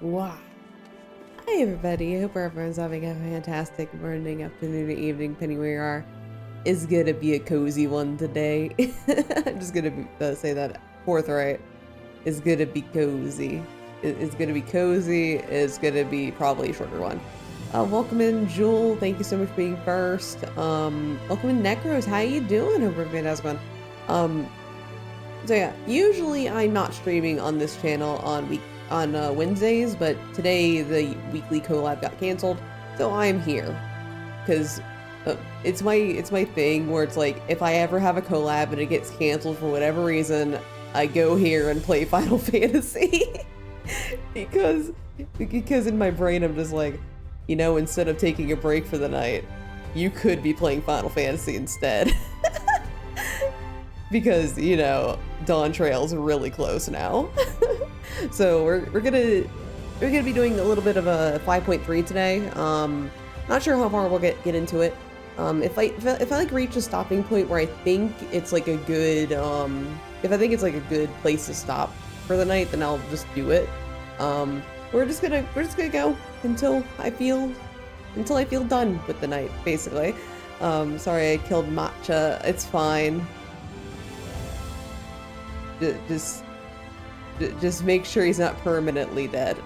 Wow. Hi everybody, I hope everyone's having a fantastic morning, afternoon, or evening, depending where you are. It's gonna be a cozy one today. I'm just gonna say that forthright. It's gonna be cozy. It's gonna be cozy. It's gonna be probably a shorter one. Welcome in, Jewel. Thank you so much for being first. Welcome in, Necros. How you doing? Hope everybody has one. So yeah, usually I'm not streaming on this channel on Wednesdays, but today the weekly collab got canceled, so I'm here because it's my thing where it's like if I ever have a collab and it gets canceled for whatever reason, I go here and play Final Fantasy because in my brain I'm just like, you know, instead of taking a break for the night, you could be playing Final Fantasy instead. Because, you know, Dawn Trail's really close now. So we're gonna be doing a little bit of a 5.3 today. Not sure how far we'll get into it. If I like reach a stopping point where I think it's like a good if I think it's like a good place to stop for the night, then I'll just do it. We're just gonna go until I feel done with the night, basically. Sorry I killed Matcha. It's fine. Just make sure he's not permanently dead.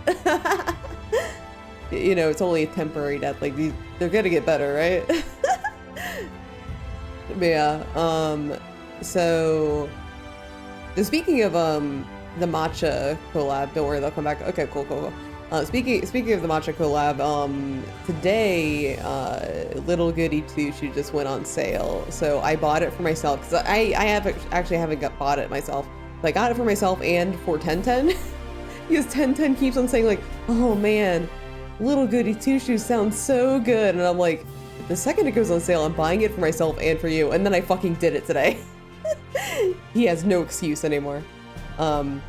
You know, it's only a temporary death. Like, they're gonna get better, right? But yeah, so speaking of the matcha collab, don't worry, they'll come back. Okay, cool. Speaking of the matcha collab, today Little Goody Two-Shoe just went on sale, so I bought it for myself because I haven't bought it myself. So I got it for myself and for 1010 because 1010 keeps on saying like, oh man, Little Goody Two-Shoes sounds so good, and I'm like, the second it goes on sale, I'm buying it for myself and for you, and then I fucking did it today. He has no excuse anymore. But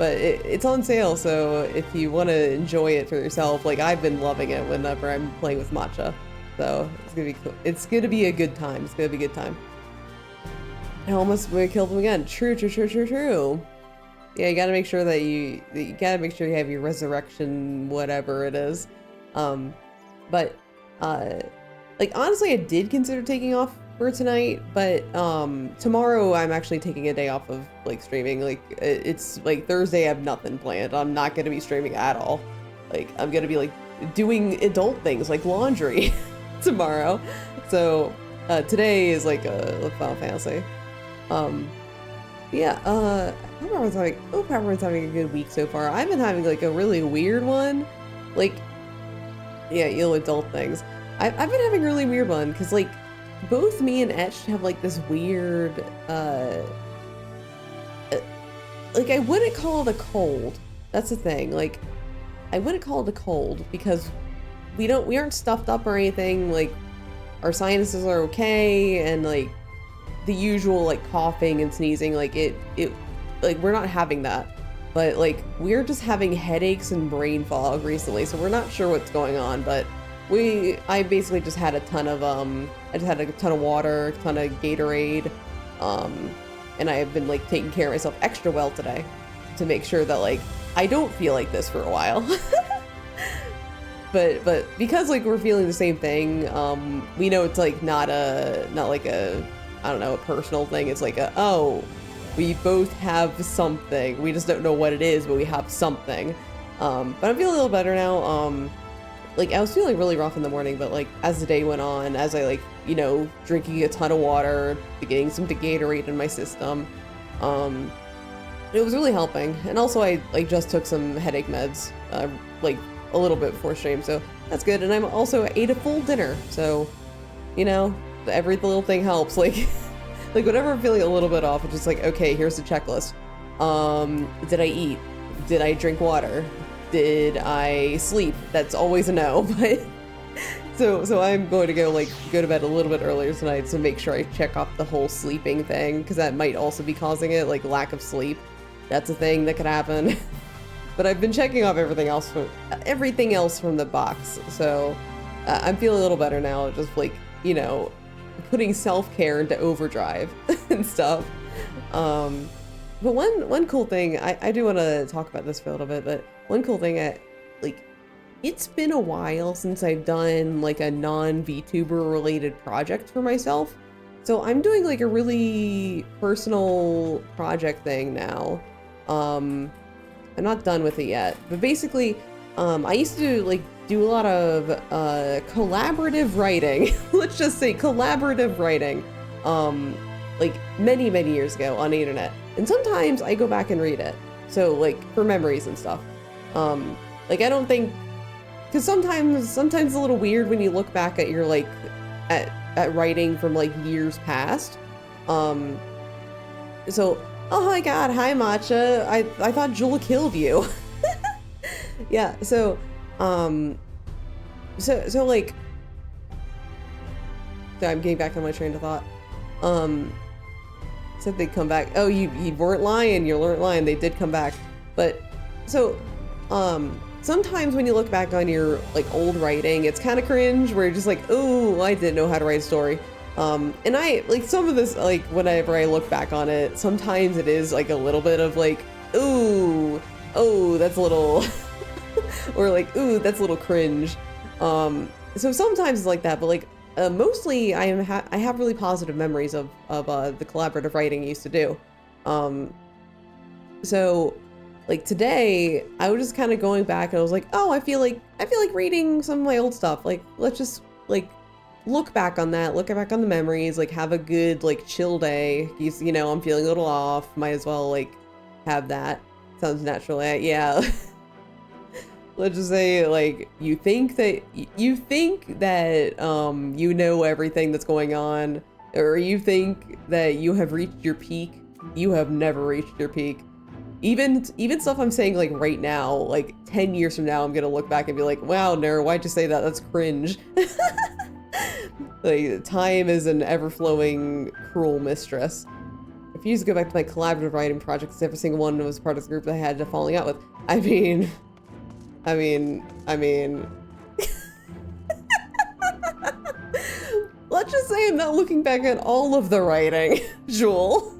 it's on sale, so if you want to enjoy it for yourself, like I've been loving it whenever I'm playing with matcha, so it's gonna be cool. It's gonna be a good time. It's gonna be a good time. I almost killed him again. True. Yeah, you gotta make sure that you have your resurrection, whatever it is. But like honestly, I did consider taking off for tonight, but tomorrow I'm actually taking a day off of like streaming. Like it's like Thursday, I have nothing planned. I'm not gonna be streaming at all. Like I'm gonna be like doing adult things like laundry tomorrow. So today is like a Final Fantasy. Yeah, hope everyone's having a good week so far. I've been having like a really weird one. Like, yeah, adult things. I've been having a really weird one because like both me and Etched have like this weird like I wouldn't call it a cold. That's the thing. Like I wouldn't call it a cold because we aren't stuffed up or anything. Like our sinuses are okay, and like the usual like coughing and sneezing, like it like we're not having that, but like we're just having headaches and brain fog recently, so we're not sure what's going on. But I basically just had a ton of I just had a ton of water, a ton of Gatorade, and I have been like taking care of myself extra well today to make sure that like I don't feel like this for a while. but because like we're feeling the same thing, we know it's like not like a, I don't know, a personal thing. It's like oh, we both have something. We just don't know what it is, but we have something. But I'm feeling a little better now. Like I was feeling really rough in the morning, but like as the day went on, as I like, you know, drinking a ton of water, getting some Gatorade in my system, it was really helping. And also I like just took some headache meds, like a little bit before stream, so that's good. And I'm also ate a full dinner, so you know, every little thing helps. Like like whenever I'm feeling a little bit off, it's just like, okay, here's the checklist. Did I eat? Did I drink water? Did I sleep? That's always a no. But so I'm going to go to bed a little bit earlier tonight to make sure I check off the whole sleeping thing, because that might also be causing it, like lack of sleep. That's a thing that could happen. But I've been checking off everything else from the box, so I'm feeling a little better now. Just like, you know, putting self-care into overdrive and stuff. but one cool thing, I do want to talk about this for a little bit, but one cool thing, like, it's been a while since I've done like a non-VTuber related project for myself. So I'm doing like a really personal project thing now. I'm not done with it yet, but basically, I used to like do a lot of collaborative writing. Let's just say collaborative writing, like many years ago on the internet. And sometimes I go back and read it, so like for memories and stuff. Like I don't think, because sometimes it's a little weird when you look back at your like at writing from like years past. So, oh my god, hi Matcha, I thought Jula killed you. Yeah, so like, so I'm getting back on my train of thought. Said they'd come back. Oh, you weren't lying, you weren't lying, they did come back. But so sometimes when you look back on your like old writing, it's kind of cringe where you're just like, oh, I didn't know how to write a story. And I like some of this, like whenever I look back on it, sometimes it is like a little bit of like, ooh, oh, that's a little, or like, ooh, that's a little cringe. So sometimes it's like that, but like mostly I have really positive memories of the collaborative writing I used to do. So like today, I was just kind of going back and I was like, oh, I feel like reading some of my old stuff. Like, let's just like look back on that, look back on the memories, like have a good like chill day. You know, I'm feeling a little off. Might as well like have that. Sounds natural. Yeah. Let's just say like you think that you know everything that's going on, or you think that you have reached your peak. You have never reached your peak. Even stuff I'm saying like right now, like 10 years from now, I'm gonna look back and be like, wow, Nerd, why'd you say that? That's cringe. Like, time is an ever-flowing, cruel mistress. I refuse to go back to my collaborative writing projects. Every single one was part of the group that I had to falling out with. I mean. Let's just say I'm not looking back at all of the writing, Jewel.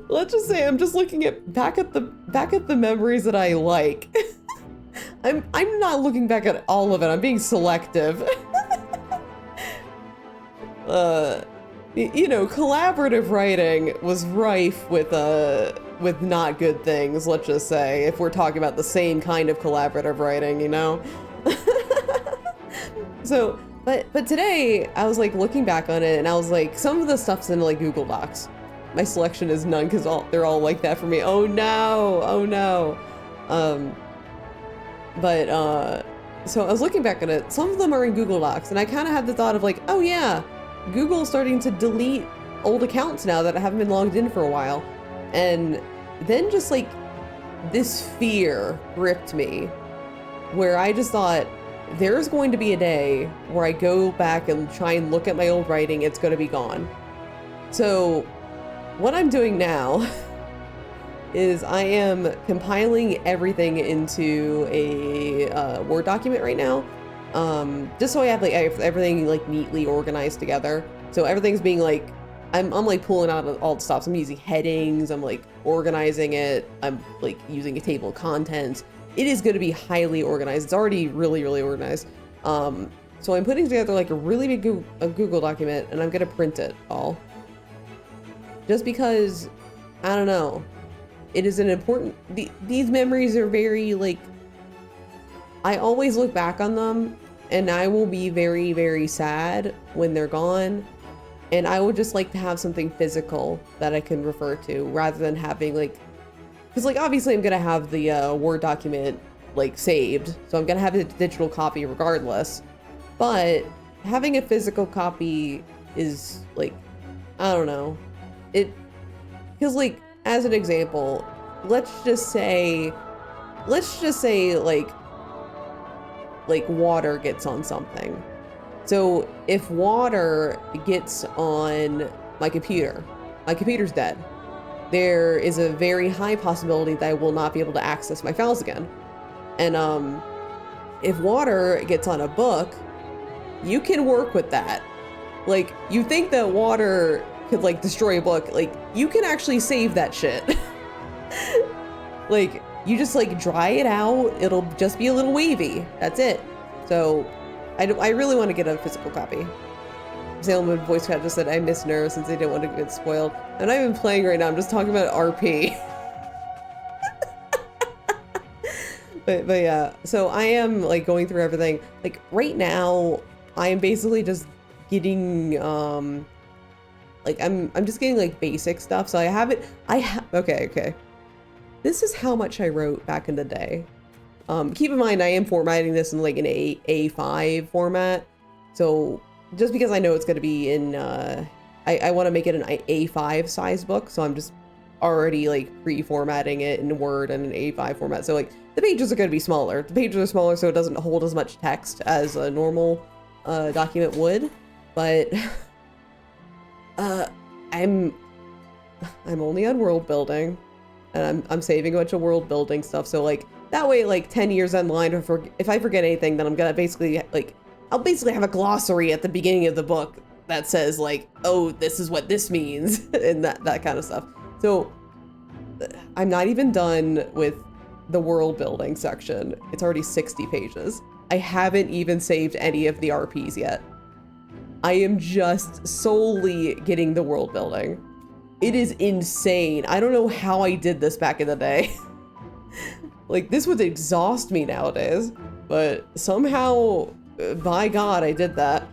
Let's just say I'm just looking back at the memories that I like. I'm not looking back at all of it. I'm being selective. You know, collaborative writing was rife with not good things, let's just say, if we're talking about the same kind of collaborative writing, you know? So, but today I was like looking back on it and I was like, some of the stuff's in like Google Docs. My selection is none because they're all like that for me. Oh no, oh no. So I was looking back at it. Some of them are in Google Docs, and I kind of had the thought of like, oh yeah, Google's starting to delete old accounts now that I haven't been logged in for a while. And then just like this fear gripped me, where I just thought, there's going to be a day where I go back and try and look at my old writing, it's going to be gone. So what I'm doing now is I am compiling everything into a Word document right now, just so I have like everything like neatly organized together. So everything's being like, I'm like pulling out all the stops. I'm using headings. I'm like organizing it. I'm like using a table of contents. It is going to be highly organized. It's already really organized. So I'm putting together like a really big Google document, and I'm going to print it all. Just because, I don't know, it is an important, these memories are very like, I always look back on them and I will be very sad when they're gone. And I would just like to have something physical that I can refer to rather than having like, because like obviously I'm going to have the Word document like saved. So I'm going to have a digital copy regardless. But having a physical copy is like, I don't know. Because like, as an example, let's just say like water gets on something. So if water gets on my computer's dead. There is a very high possibility that I will not be able to access my files again. And if water gets on a book, you can work with that. Like, you think that water could like destroy a book, like you can actually save that shit. Like you just like dry it out, it'll just be a little wavy, that's it. So I really want to get a physical copy. Salem voice chat just said I miss Nerve since they didn't want to get spoiled. I'm not even playing right now, I'm just talking about RP. but yeah, so I am like going through everything. Like right now I am basically just getting like I'm just getting like basic stuff. So I have it, okay. This is how much I wrote back in the day. Keep in mind, I am formatting this in like an A5 format. So just because I know it's going to be in, I want to make it an A5 size book. So I'm just already like pre-formatting it in Word and an A5 format. So like the pages are going to be smaller. The pages are smaller so it doesn't hold as much text as a normal document would. But I'm only on world building. And I'm saving a bunch of world building stuff. So like that way, like 10 years online, if I forget anything, then I'm gonna basically like, I'll basically have a glossary at the beginning of the book that says like, oh, this is what this means and that kind of stuff. So I'm not even done with the world building section. It's already 60 pages. I haven't even saved any of the RPs yet. I am just solely getting the world building. It is insane. I don't know how I did this back in the day. Like, this would exhaust me nowadays, but somehow, by God, I did that.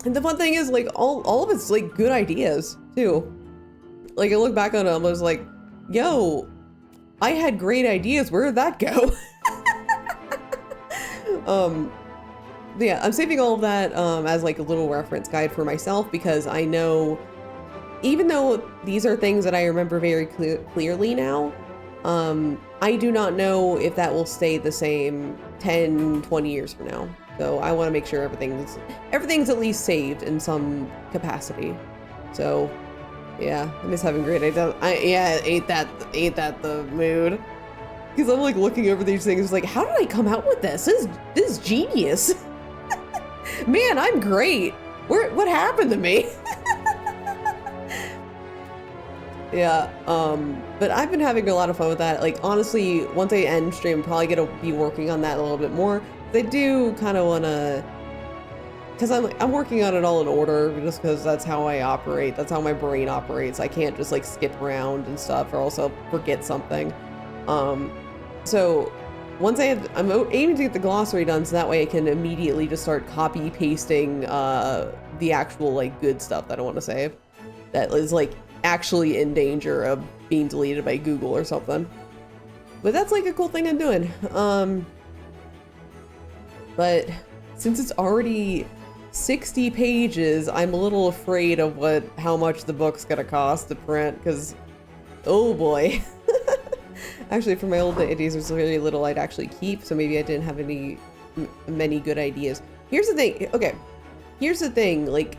And the fun thing is, like, all of it's, like, good ideas, too. Like, I look back on it, I was like, yo, I had great ideas. Where did that go? Yeah, I'm saving all of that as like a little reference guide for myself because I know, even though these are things that I remember very clearly now, I do not know if that will stay the same 10, 20 years from now. So I want to make sure everything's at least saved in some capacity. So yeah, I miss having great ideas. Yeah, ain't that the mood? Because I'm like looking over these things like, how did I come out with this? This is genius. Man, I'm great. What happened to me? Yeah, but I've been having a lot of fun with that. Like, honestly, once I end stream, I'm probably gonna be working on that a little bit more. I do kind of wanna, because I'm working on it all in order, just because that's how I operate. That's how my brain operates. I can't just like skip around and stuff, or else I'll forget something. So once I'm aiming to get the glossary done, so that way I can immediately just start copy pasting the actual like good stuff that I want to save, that is like actually in danger of being deleted by Google or something. But that's like a cool thing I'm doing. But since it's already 60 pages, I'm a little afraid of how much the book's gonna cost to print, because oh boy. Actually, for my old ideas, there's very little I'd actually keep, so maybe I didn't have many good ideas. Here's the thing, okay, here's the thing, like,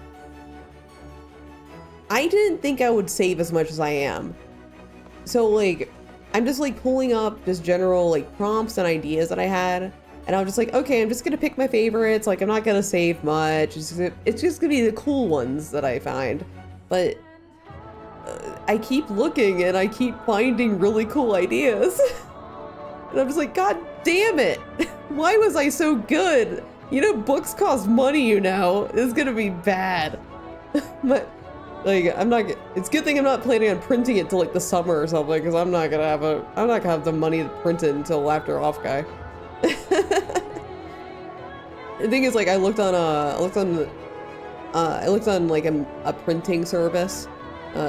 I didn't think I would save as much as I am. So, like, I'm just, like, pulling up just general, like, prompts and ideas that I had, and I'm just like, okay, I'm just gonna pick my favorites, like, I'm not gonna save much, it's just gonna be the cool ones that I find. But I keep looking and I keep finding really cool ideas. And I'm just like, God damn it. Why was I so good? You know, books cost money, you know. It's gonna be bad. But, like, it's a good thing I'm not planning on printing it till like the summer or something, because I'm not gonna have the money to print it until after off guy. The thing is, like, I looked on like a printing service.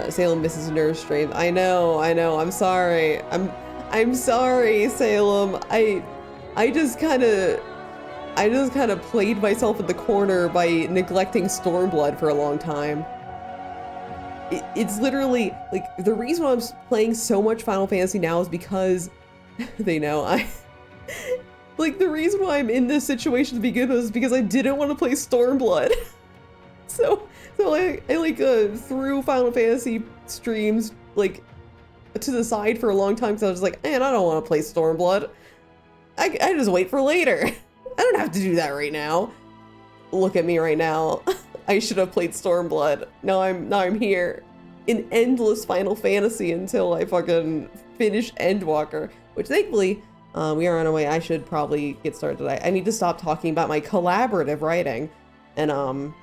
Salem misses Nerve stream. I know, I'm sorry. I'm sorry, Salem. I just kind of played myself in the corner by neglecting Stormblood for a long time. It's literally, like, the reason why I'm playing so much Final Fantasy now is because they know like, the reason why I'm in this situation to begin with is because I didn't want to play Stormblood. So I threw Final Fantasy streams, like, to the side for a long time, because I was like, man, I don't want to play Stormblood. I just wait for later. I don't have to do that right now. Look at me right now. I should have played Stormblood. Now I'm here in endless Final Fantasy until I fucking finish Endwalker, which thankfully we are on our way. I should probably get started today. I need to stop talking about my collaborative writing and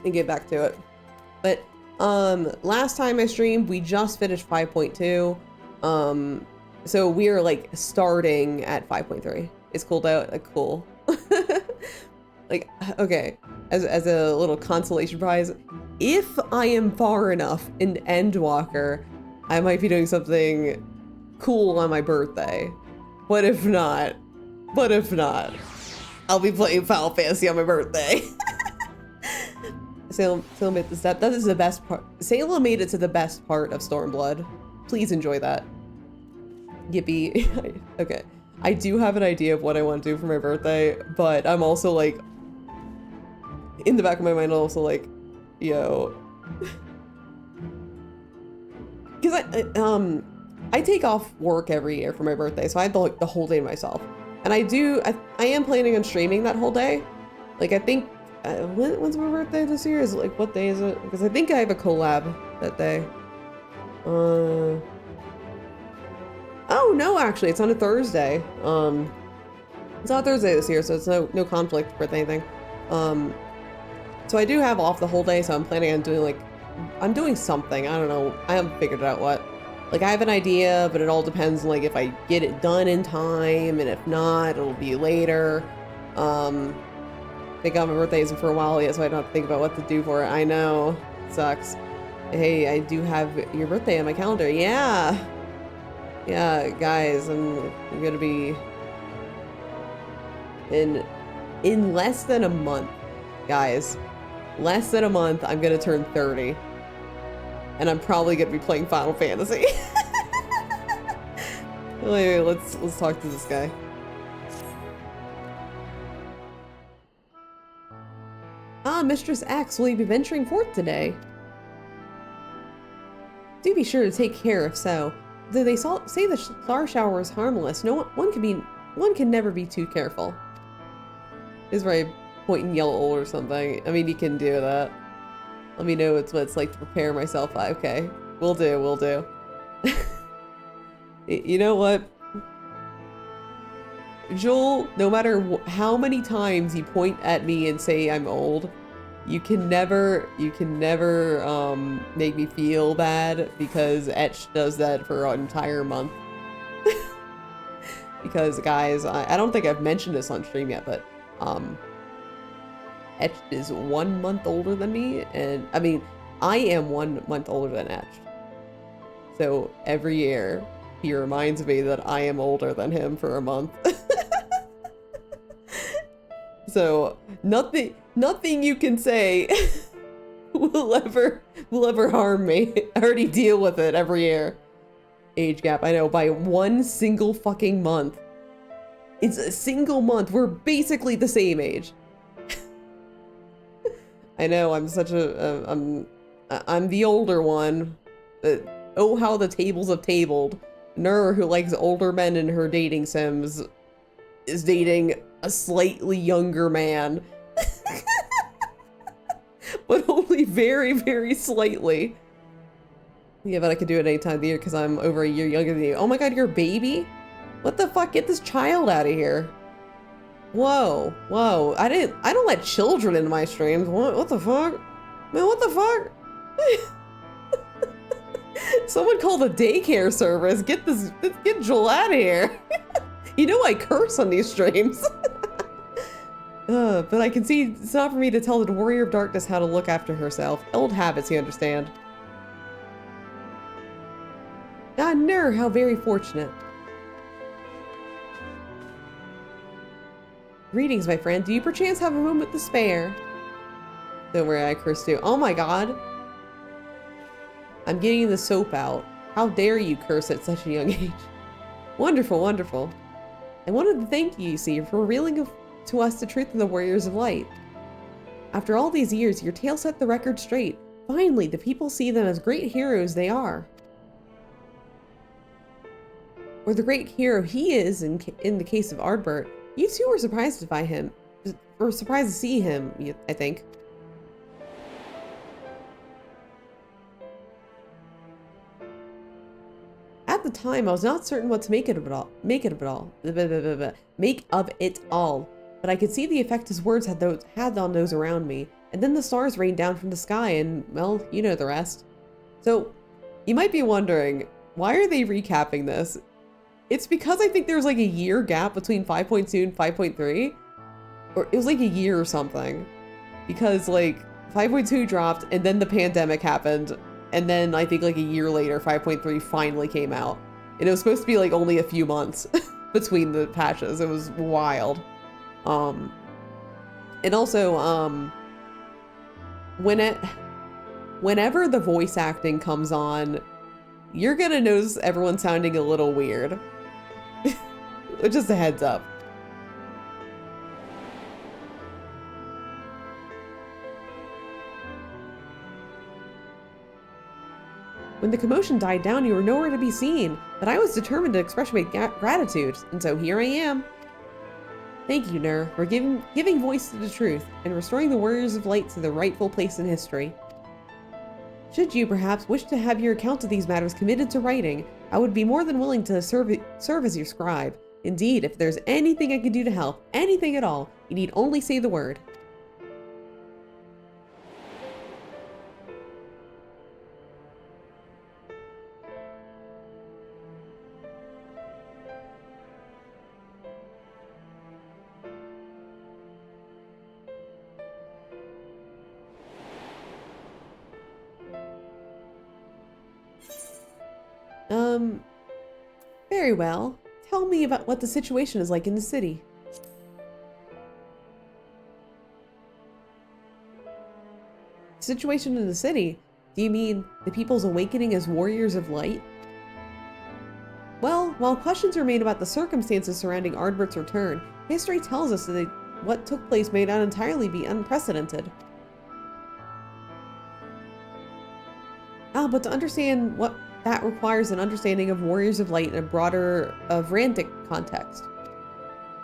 get back to it. But last time I streamed, we just finished 5.2. So we are like starting at 5.3. It's cooled out. Like, cool. Like, okay, as a little consolation prize, if I am far enough in Endwalker, I might be doing something cool on my birthday. But if not, I'll be playing Final Fantasy on my birthday. Salem made the step. That is the best part. Salem made it to the best part of Stormblood. Please enjoy that. Yippee. Okay. I do have an idea of what I want to do for my birthday, but I'm also like, in the back of my mind, I'm also like, yo. Because I take off work every year for my birthday, so I have the whole day to myself. And I am planning on streaming that whole day. Like, I think, when's my birthday this year? Is it like, what day is it? Because I think I have a collab that day. Oh no, actually, it's on a Thursday. It's on a Thursday this year, so it's no conflict with anything. So I do have off the whole day, so I'm planning on doing I'm doing something. I don't know. I haven't figured out what. Like, I have an idea, but it all depends on, like, if I get it done in time, and if not, it'll be later. I think my birthday isn't for a while yet, so I don't have to think about what to do for it. I know. Sucks. Hey, I do have your birthday on my calendar. Yeah. Yeah, guys, I'm gonna be in less than a month, guys. Less than a month, I'm gonna turn 30. And I'm probably gonna be playing Final Fantasy. Anyway, let's talk to this guy. Ah, Mistress X, will you be venturing forth today? Do be sure to take care if so. Though they say the star shower is harmless, one can never be too careful. Is where I point and yell or something. I mean, you can do that. Let me know what it's like to prepare myself. Okay, will do. You know what? Joel, no matter how many times you point at me and say I'm old, you can never make me feel bad, because Etch does that for an entire month. Because guys, I don't think I've mentioned this on stream yet, but Etch is 1 month older than me, and I mean, I am 1 month older than Etch. So every year, he reminds me that I am older than him for a month. So nothing you can say will ever harm me. I already deal with it every year. Age gap, I know, by 1 single fucking month. It's a single month. We're basically the same age. I know, I'm such I'm the older one. Oh, how the tables have tabled. Nur, who likes older men in her dating sims, is dating a slightly younger man. But only very, very slightly. Yeah, but I could do it any time of the year because I'm over a year younger than you. Oh my god, you're a baby? What the fuck? Get this child out of here. Whoa, whoa. I don't let children into my streams. What the fuck? Man, what the fuck? Someone call the daycare service. Get Joel out of here. You know I curse on these streams. But I can see it's not for me to tell the Warrior of Darkness how to look after herself. Old habits, you understand. Ah, Nur, how very fortunate. Greetings, my friend. Do you perchance have a moment to spare? Don't worry, I curse too. Oh my god. I'm getting the soap out. How dare you curse at such a young age? Wonderful, wonderful. I wanted to thank you, see, for revealing to us the truth of the Warriors of Light. After all these years, your tale set the record straight. Finally, the people see them as great heroes they are. Or the great hero he is in the case of Ardbert. You two were surprised to find him. Or surprised to see him, I think. at the time, I was not certain what to make of it all. But I could see the effect his words had on those around me. And then the stars rained down from the sky and, well, you know the rest. So, you might be wondering, why are they recapping this? It's because I think there was like a year gap between 5.2 and 5.3. Or it was like a year or something. Because like 5.2 dropped and then the pandemic happened. And then I think like a year later, 5.3 finally came out. And it was supposed to be like only a few months between the patches. It was wild. And also, whenever the voice acting comes on, you're gonna notice everyone sounding a little weird. Just a heads up. When the commotion died down, you were nowhere to be seen, but I was determined to express my gratitude, and so here I am. Thank you, Nur, for giving voice to the truth and restoring the Warriors of Light to their rightful place in history. Should you, perhaps, wish to have your account of these matters committed to writing, I would be more than willing to serve as your scribe. Indeed, if there's anything I can do to help, anything at all, you need only say the word. Very well. Tell me about what the situation is like in the city. Situation in the city? Do you mean the people's awakening as warriors of light? Well, while questions remain about the circumstances surrounding Ardbert's return, history tells us that what took place may not entirely be unprecedented. But to understand what that requires an understanding of Warriors of Light in a broader, Vrandic context.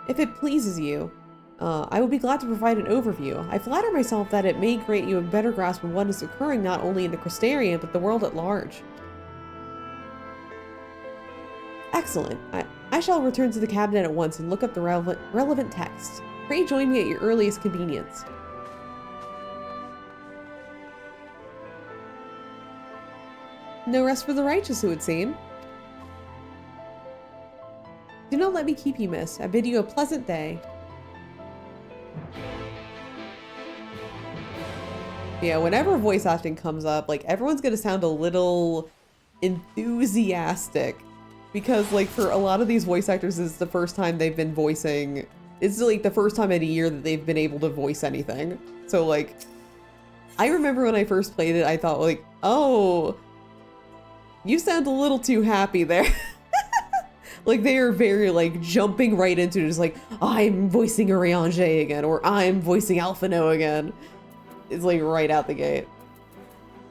If it pleases you, I would be glad to provide an overview. I flatter myself that it may grant you a better grasp of what is occurring not only in the Crystarium, but the world at large. Excellent. I shall return to the cabinet at once and look up the relevant texts. Pray join me at your earliest convenience. No rest for the righteous, it would seem. Do not let me keep you, miss. I bid you a pleasant day. Yeah, whenever voice acting comes up, like, everyone's gonna sound a little enthusiastic. Because, like, for a lot of these voice actors, it's the first time they've been voicing... It's, like, the first time in a year that they've been able to voice anything. So, like... I remember when I first played it, I thought, like, oh... You sound a little too happy there. Like, they are very, like, jumping right into it, just like, I'm voicing Urianger again, or I'm voicing Alphino again. It's, like, right out the gate.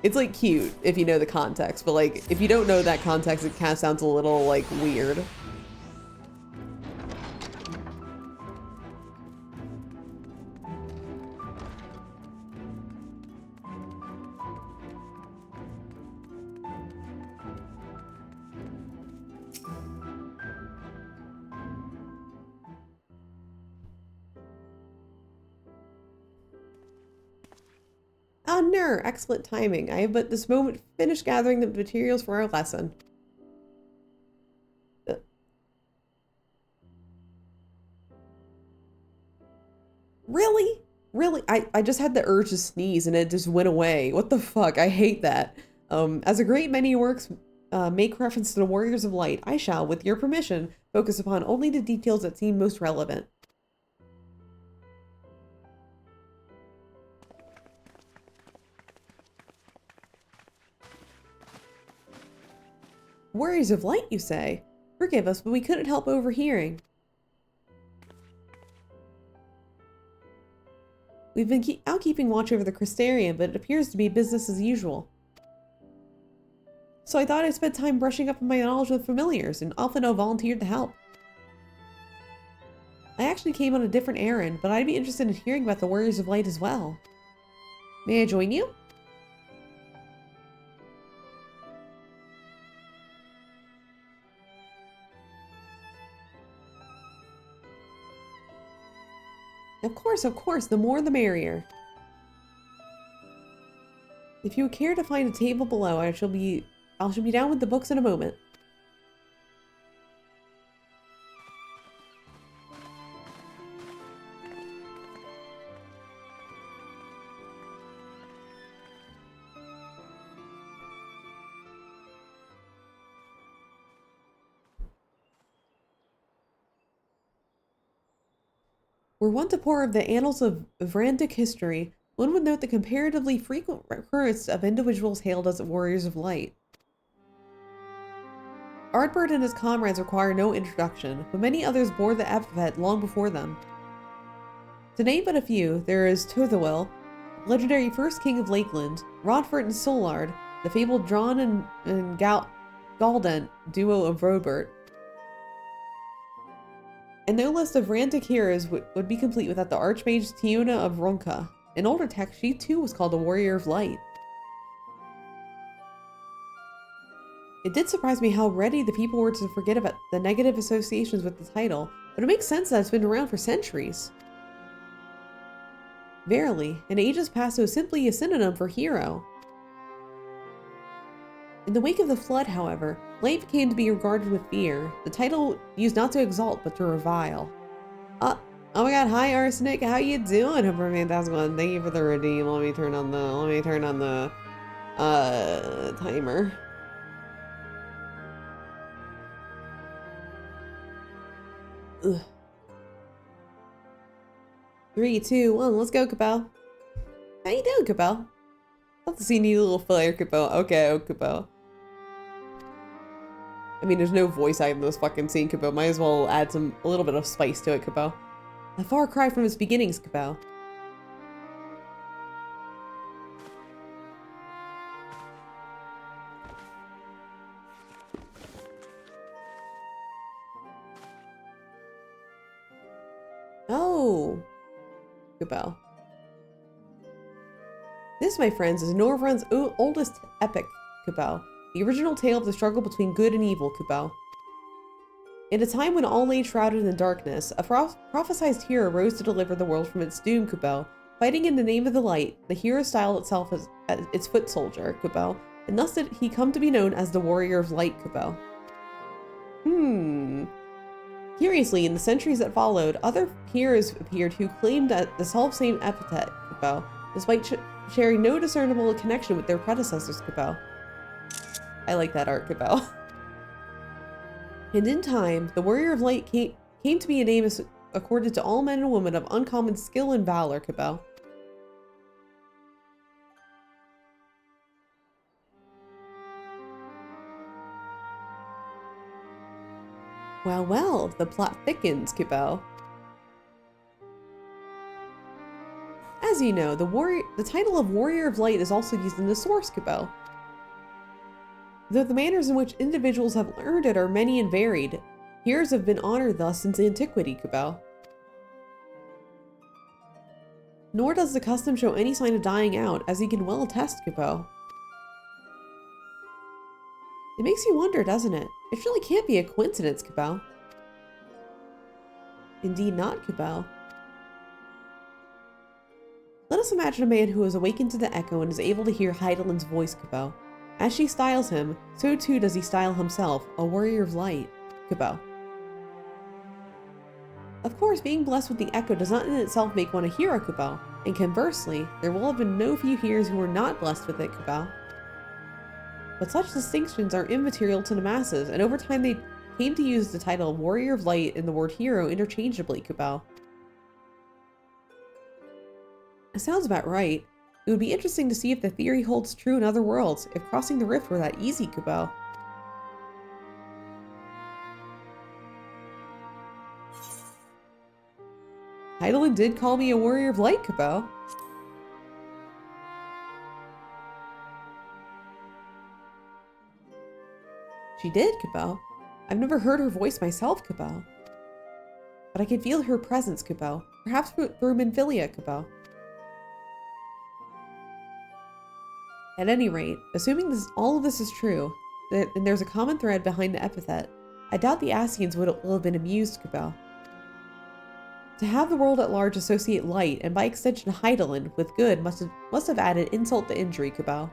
It's, like, cute if you know the context, but, like, if you don't know that context, it kind of sounds a little, like, weird. Ah, Nur, excellent timing. I have but this moment finished gathering the materials for our lesson. Really? Really? I just had the urge to sneeze and it just went away. What the fuck? I hate that. As a great many works make reference to the Warriors of Light, I shall, with your permission, focus upon only the details that seem most relevant. Warriors of Light, you say? Forgive us, but we couldn't help overhearing. We've been out keeping watch over the Crystarium, but it appears to be business as usual. So I thought I'd spend time brushing up on my knowledge with familiars, and Alphino volunteered to help. I actually came on a different errand, but I'd be interested in hearing about the Warriors of Light as well. May I join you? Of course, the more the merrier. If you would care to find a table below, I shall be down with the books in a moment. Were one to pore over the annals of Vrandic history, one would note the comparatively frequent recurrence of individuals hailed as warriors of light. Ardbert and his comrades require no introduction, but many others bore the epithet long before them. To name but a few, there is Totherwell, legendary first king of Lakeland, Rodfert and Solard, the fabled Dron and Galdent duo of Robert. And no list of Vrandic heroes would be complete without the Archmage Tiona of Ronka. In older text, she too was called a Warrior of Light. It did surprise me how ready the people were to forget about the negative associations with the title, but it makes sense that it's been around for centuries. Verily, in ages past it was simply a synonym for hero. In the wake of the flood, however, light came to be regarded with fear, the title used not to exalt but to revile. Oh my god, hi Arsenic, how you doing? Hope you're fantastic one. Thank you for the redeem. Let me turn on the timer. Ugh. 3, 2, 1, let's go, Cabal. How you doing, Cabal? Love to see you little fire, Cabal. Okay, oh, Cabal. I mean, there's no voice acting in this fucking scene, Cabal. Might as well add a little bit of spice to it, Cabal. A far cry from its beginnings, Cabal. Oh, Cabal. This, my friends, is Norvrun's oldest epic, Cabal. The original tale of the struggle between good and evil, Cabal. In a time when all lay shrouded in darkness, a prophesized hero rose to deliver the world from its doom, Cabal. Fighting in the name of the light, the hero styled itself as its foot soldier, Cabal, and thus did he come to be known as the Warrior of Light, Cabal. Curiously, in the centuries that followed, other heroes appeared who claimed the self-same epithet, Cabal, despite sharing no discernible connection with their predecessors, Cabal. I like that art, Cabal. And in time, the Warrior of Light came to be a name accorded to all men and women of uncommon skill and valor, Cabal. Well, the plot thickens, Cabal. As you know, the title of Warrior of Light is also used in the source, Cabal. Though the manners in which individuals have earned it are many and varied, heroes have been honored thus since antiquity, Cabal. Nor does the custom show any sign of dying out, as you can well attest, Cabal. It makes you wonder, doesn't it? It surely can't be a coincidence, Cabal. Indeed not, Cabal. Let us imagine a man who is awakened to the echo and is able to hear Heidelin's voice, Cabal. As she styles him, so too does he style himself, a warrior of light, Cabal. Of course, being blessed with the echo does not in itself make one a hero, Cabal, and conversely, there will have been no few heroes who were not blessed with it, Cabal. But such distinctions are immaterial to the masses, and over time they came to use the title Warrior of Light and the word hero interchangeably, Cabal. It sounds about right. It would be interesting to see if the theory holds true in other worlds, if crossing the rift were that easy, Cabal. Heidelin did call me a warrior of light, Cabal. She did, Cabal. I've never heard her voice myself, Cabal. But I can feel her presence, Cabal. Perhaps through Minfilia, Cabal. At any rate, assuming all of this is true, and there's a common thread behind the epithet, I doubt the Ascians will have been amused, Cabal. To have the world at large associate light, and by extension Heidelin, with good must have added insult to injury, Cabal.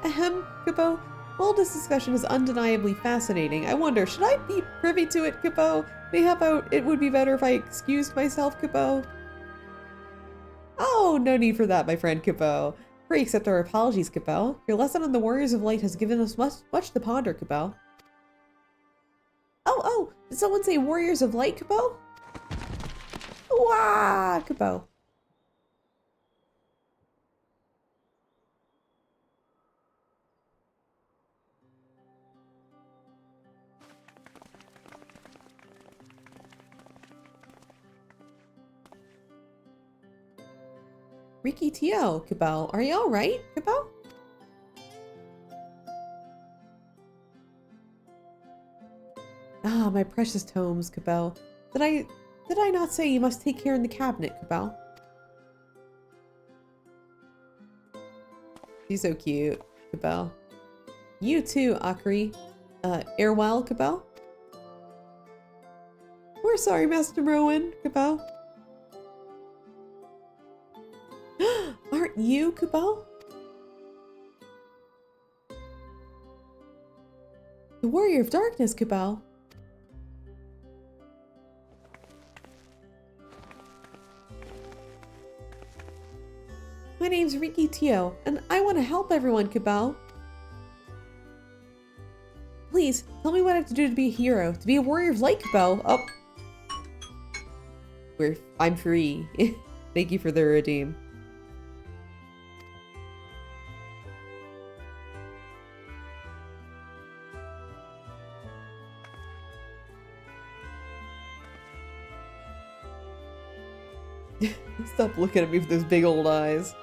Ahem, Cabal. While this discussion is undeniably fascinating, I wonder, should I be privy to it, Cabal? Mayhap it would be better if I excused myself, Cabal? Oh, no need for that, my friend Cabal. Pray accept our apologies, Cabal. Your lesson on the Warriors of Light has given us much to ponder, Cabal. Oh, did someone say Warriors of Light, Cabal? Wah, Cabal. Ricky Tio, Cabal. Are you alright, Cabal? Ah, my precious tomes, Cabal. Did I not say you must take care in the cabinet, Cabal? She's so cute, Cabal. You too, Akari. Airwell, Cabal? We're sorry, Master Rowan, Cabal. Aren't you, Cabal? The Warrior of Darkness, Cabal. My name's Ricky Tio, and I want to help everyone, Cabal. Please, tell me what I have to do to be a hero, to be a Warrior of Light, Cabal. Oh. I'm free. Thank you for the redeem. Stop looking at me with those big old eyes.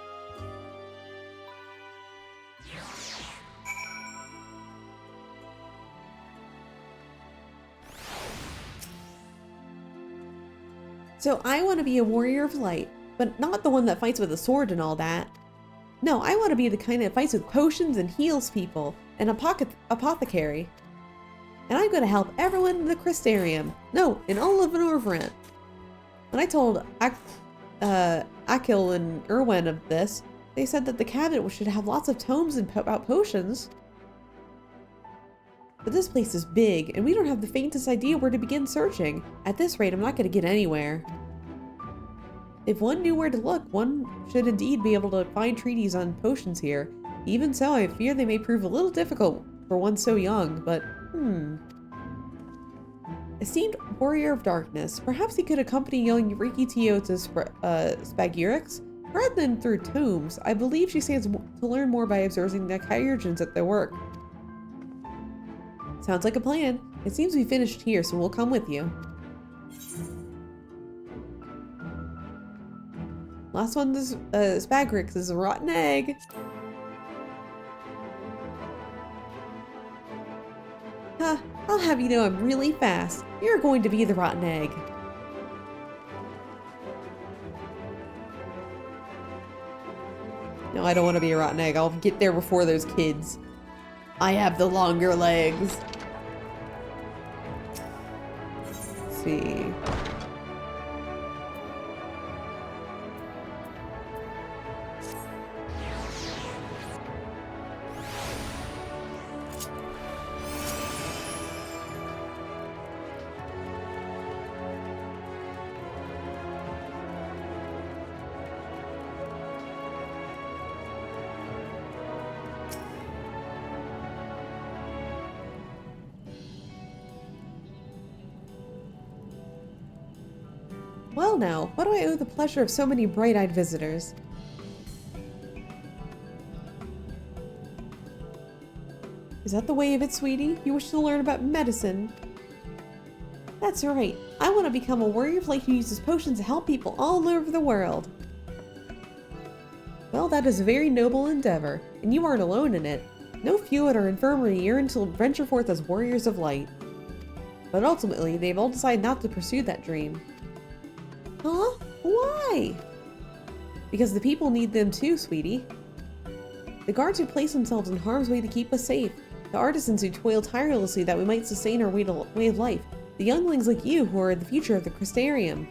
So I want to be a Warrior of Light, but not the one that fights with a sword and all that. No, I want to be the kind that fights with potions and heals people, an apothecary. And I'm going to help everyone in the Crystarium. No, in all of Norvrent. When I told Akil and Irwin of this, they said that the cabinet should have lots of tomes about potions. But this place is big, and we don't have the faintest idea where to begin searching. At this rate, I'm not going to get anywhere. If one knew where to look, one should indeed be able to find treaties on potions here. Even so, I fear they may prove a little difficult for one so young, but Esteemed Warrior of Darkness, perhaps he could accompany young Riki Tio to Spagirix? Rather than through tombs, I believe she stands to learn more by observing the Kyurgens at their work. Sounds like a plan. It seems we finished here, so we'll come with you. Last one, this Spagirix is a rotten egg. Huh, I'll have you know I'm really fast. You're going to be the rotten egg. No, I don't want to be a rotten egg. I'll get there before those kids. I have the longer legs. Let's see. Well now, what do I owe the pleasure of so many bright-eyed visitors? Is that the way of it, sweetie? You wish to learn about medicine? That's right. I want to become a warrior of light who uses potions to help people all over the world. Well, that is a very noble endeavor, and you aren't alone in it. No few at our infirmary yearn to venture forth as warriors of light. But ultimately, they've all decided not to pursue that dream. Huh? Why? Because the people need them too, sweetie. The guards who place themselves in harm's way to keep us safe. The artisans who toil tirelessly that we might sustain our way of life. The younglings like you who are the future of the Crystarium.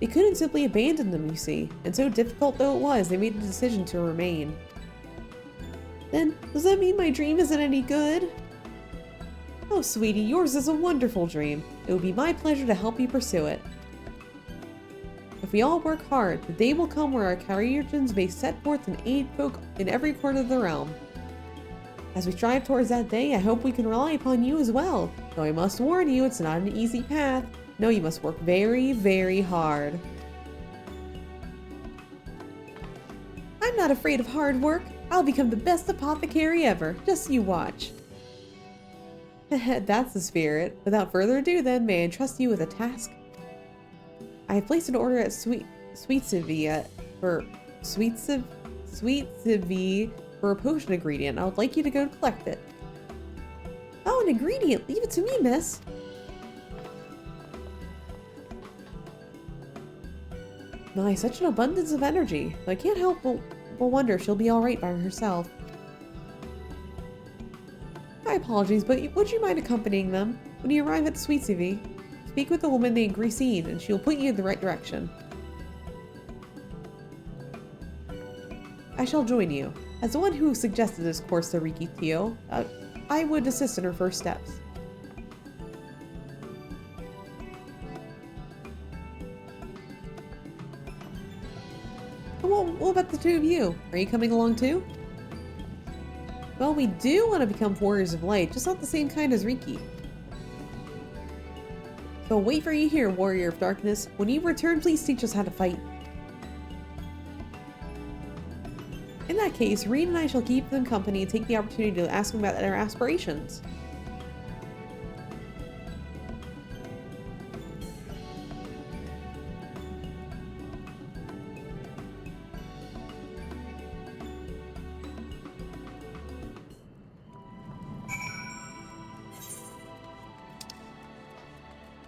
They couldn't simply abandon them, you see, and so difficult though it was, they made a decision to remain. Then, does that mean my dream isn't any good? Oh, sweetie, yours is a wonderful dream. It would be my pleasure to help you pursue it. If we all work hard, the day will come where our Kyriurgeons may set forth and aid folk in every corner of the realm. As we strive towards that day, I hope we can rely upon you as well. Though I must warn you, it's not an easy path. No, you must work very, very hard. I'm not afraid of hard work. I'll become the best apothecary ever. Just you watch. That's the spirit. Without further ado then, may I entrust you with a task? I have placed an order at FFXIV for a potion ingredient. I would like you to go collect it. Oh, an ingredient! Leave it to me, miss! Nice, such an abundance of energy. I can't help but wonder if she'll be alright by herself. My apologies, but would you mind accompanying them? When you arrive at FFXIV, speak with the woman named Grisine, and she'll put you in the right direction. I shall join you. As the one who suggested this course to Riki Tio, I would assist in her first steps. What about the two of you? Are you coming along too? Well, we do want to become warriors of light, just not the same kind as Riki. So I'll wait for you here, warrior of darkness. When you return, please teach us how to fight. In that case, Reed and I shall keep them company and take the opportunity to ask them about their aspirations.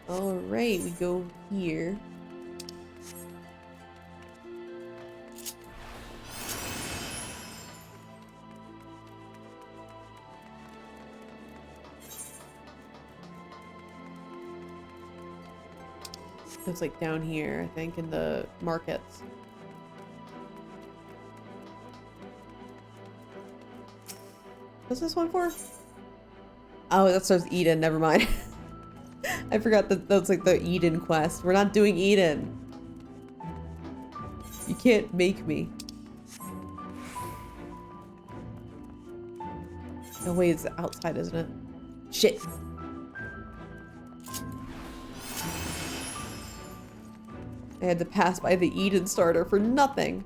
Alright, we go here. It's like down here, I think, in the markets. What's this one for? Oh, that starts Eden, never mind. I forgot that that's like the Eden quest. We're not doing Eden. You can't make me. No way, it's outside, isn't it? Shit. I had to pass by the Eden starter for nothing.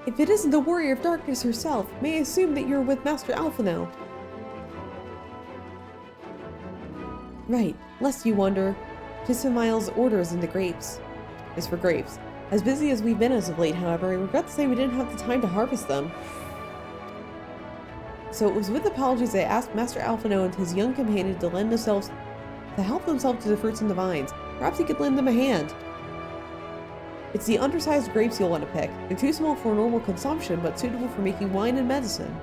If it isn't the Warrior of Darkness herself, may I assume that you're with Master Alpha now? Right, lest you wonder, Tisamile's orders into grapes is for grapes. As busy as we've been as of late, however, I regret to say we didn't have the time to harvest them. So it was with apologies I asked Master Alphino and his young companion to help themselves to the fruits and the vines. Perhaps he could lend them a hand. It's the undersized grapes you'll want to pick. They're too small for normal consumption, but suitable for making wine and medicine.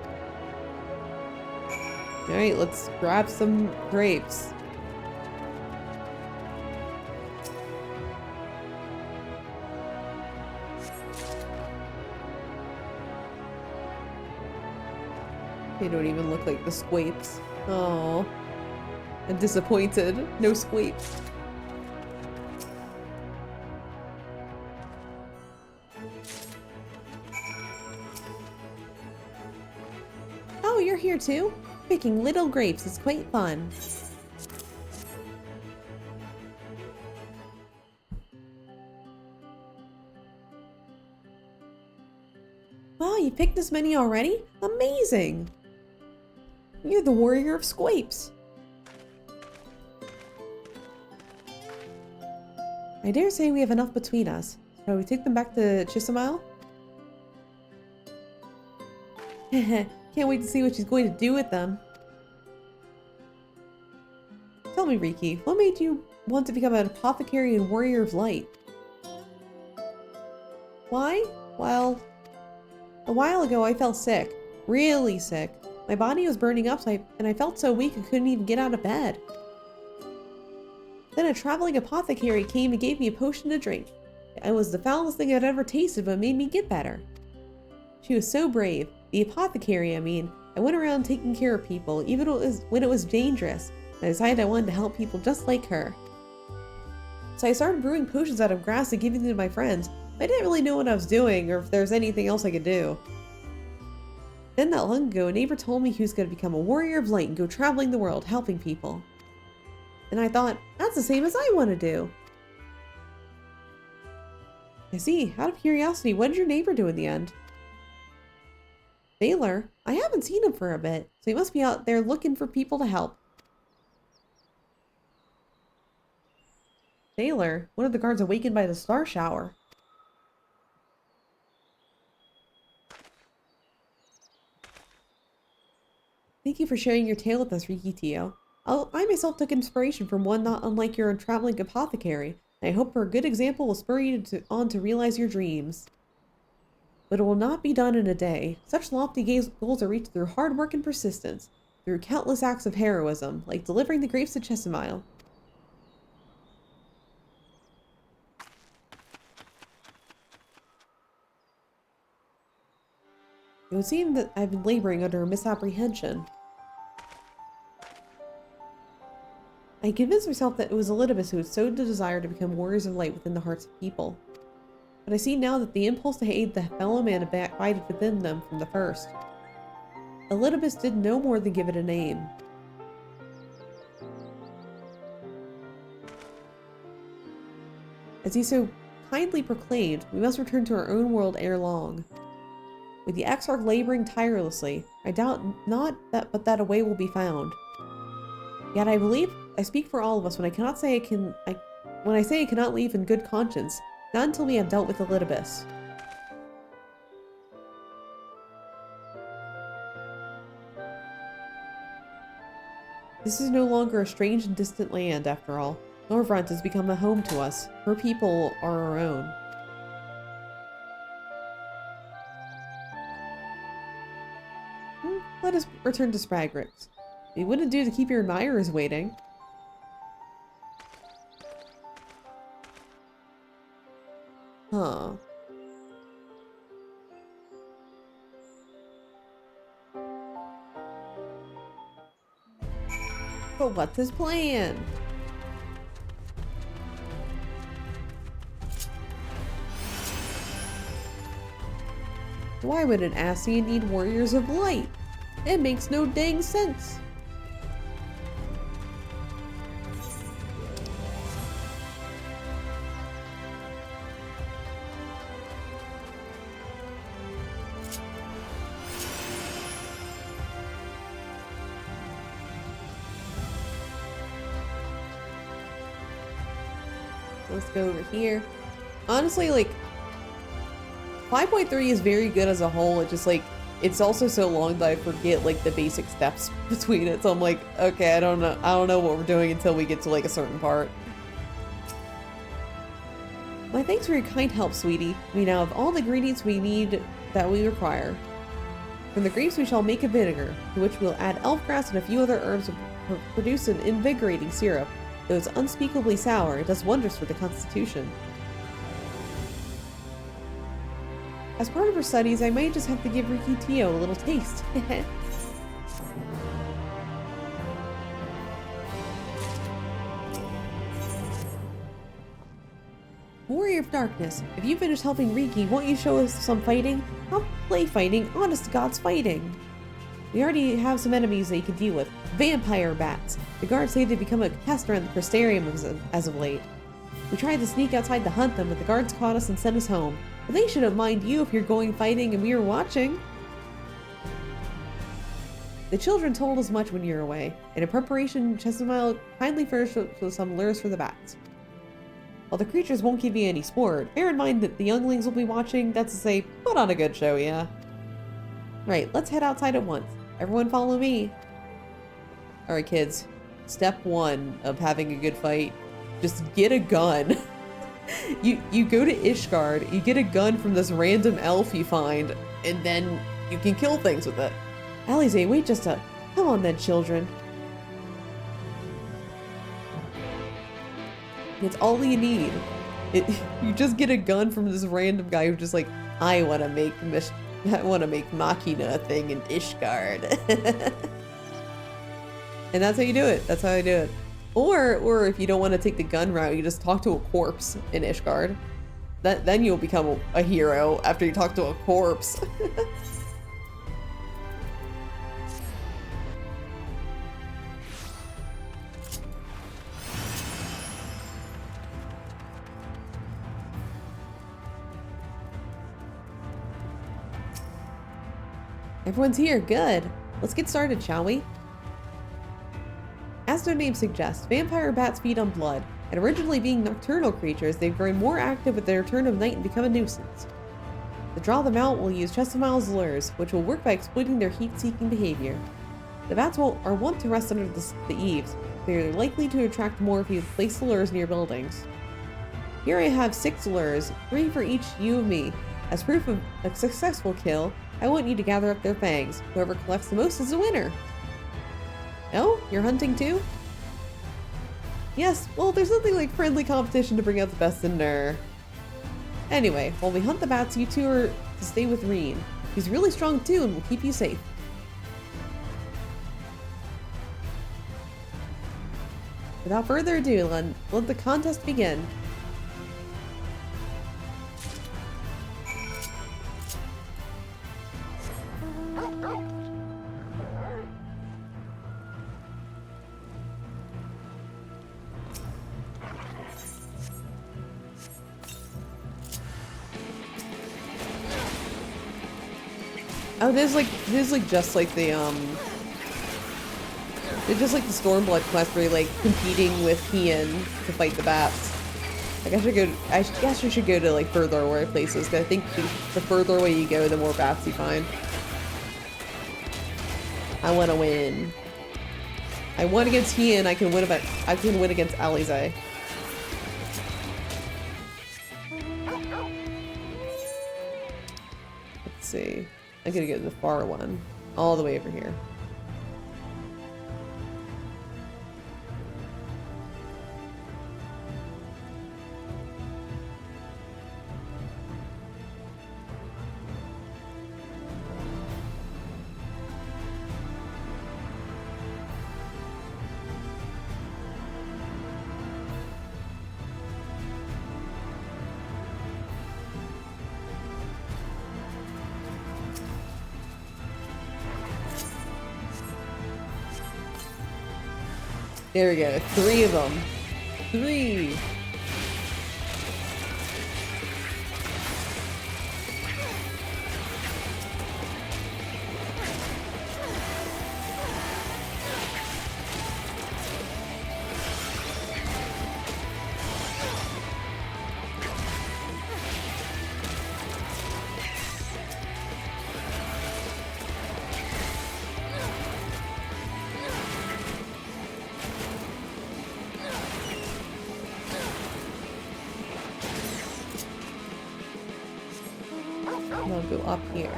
Alright, let's grab some grapes. They don't even look like the squapes. Oh, I'm disappointed. No squapes. Oh, you're here too? Picking little grapes is quite fun. Wow, you picked this many already? Amazing! You're the warrior of Squapes. I dare say we have enough between us. Shall we take them back to Chisimile? Can't wait to see what she's going to do with them. Tell me, Riki, what made you want to become an apothecary and warrior of light? Why? Well, a while ago I fell sick. Really sick. My body was burning up and I felt so weak I couldn't even get out of bed. Then a traveling apothecary came and gave me a potion to drink. It was the foulest thing I'd ever tasted, but it made me get better. She was so brave. The apothecary, I mean. I went around taking care of people, even when it was dangerous. I decided I wanted to help people just like her. So I started brewing potions out of grass and giving them to my friends. I didn't really know what I was doing or if there was anything else I could do. Then not long ago, a neighbor told me he was going to become a warrior of light and go traveling the world, helping people. And I thought, that's the same as I want to do. I see. Out of curiosity, what did your neighbor do in the end? Baylor? I haven't seen him for a bit, so he must be out there looking for people to help. Baylor? One of the guards awakened by the star shower. Thank you for sharing your tale with us, Riki Tio. I myself took inspiration from one not unlike your traveling apothecary, and I hope her good example will spur you on to realize your dreams. But it will not be done in a day. Such lofty goals are reached through hard work and persistence, through countless acts of heroism, like delivering the grapes to Chisimile. It would seem that I've been laboring under a misapprehension. I convinced myself that it was Elidibus who had sowed the desire to become warriors of light within the hearts of people. But I see now that the impulse to aid the fellow man abided within them from the first. Elidibus did no more than give it a name. As he so kindly proclaimed, we must return to our own world ere long. With the Exarch laboring tirelessly, I doubt not that a way will be found. Yet I believe I speak for all of us when I say I cannot leave in good conscience, not until we have dealt with Elidibus. This is no longer a strange and distant land, after all. Norvrant has become a home to us. Her people are our own. Let us return to Spragrix. It wouldn't do to keep your admirers waiting. Huh. But what's his plan? Why would an Ascian need warriors of light? It makes no dang sense. Let's go over here. Honestly, like, 5.3 is very good as a whole. It just, like, it's also so long that I forget, like, the basic steps between it. So I'm like, okay, I don't know what we're doing until we get to, like, a certain part. My thanks for your kind help, sweetie. We now have all the ingredients we need that we require. From the grapes we shall make a vinegar, to which we'll add elf grass and a few other herbs to produce an invigorating syrup. Though it's unspeakably sour, it does wonders for the constitution. As part of her studies, I might just have to give Riki Tio a little taste. Warrior of Darkness, if you finish helping Riki, won't you show us some fighting? Not play fighting, honest to God's fighting. We already have some enemies that you can deal with. Vampire bats. The guards say they've become a pest around the Crystarium as of late. We tried to sneak outside to hunt them, but the guards caught us and sent us home. But they shouldn't mind you if you're going fighting and we were watching. The children told us much when you were away, and in preparation, Chesimile kindly furnished us with some lures for the bats. While the creatures won't give you any sport, bear in mind that the younglings will be watching, that's to say, put on a good show, yeah? Right, let's head outside at once. Everyone follow me. Alright kids, step 1 of having a good fight, just get a gun. You go to Ishgard, you get a gun from this random elf you find, and then you can kill things with it. Alize, wait just a... Come on then, children. It's all you need. You just get a gun from this random guy who's just like, I want to make Machina thing in Ishgard. And that's how you do it. That's how I do it. Or if you don't want to take the gun route, you just talk to a corpse in Ishgard. Then you'll become a hero after you talk to a corpse. Everyone's here, good. Let's get started, shall we? As their name suggests, vampire bats feed on blood, and originally being nocturnal creatures, they've grown more active with the return of night and become a nuisance. To draw them out, we'll use Chesimile's lures, which will work by exploiting their heat-seeking behavior. The bats are wont to rest under the eaves. They are likely to attract more if you place the lures near buildings. Here I have 6 lures, 3 for each you and me. As proof of a successful kill, I want you to gather up their fangs. Whoever collects the most is the winner. Oh, you're hunting too? Yes, well, there's nothing like friendly competition to bring out the best in Ner. Anyway, while we hunt the bats, you two are to stay with Reen. He's really strong too and will keep you safe. Without further ado, let the contest begin. Oh, there's like just like the it's just like the Stormblood quest where you're like competing with Kian to fight the bats. Like I guess you should go to like further away places, because I think the further away you go, the more bats you find. I want to win. I won against Kian. I can win against Alize. Let's see. I'm gonna go to the far one, all the way over here. There we go, 3 of them. 3! I'll go up here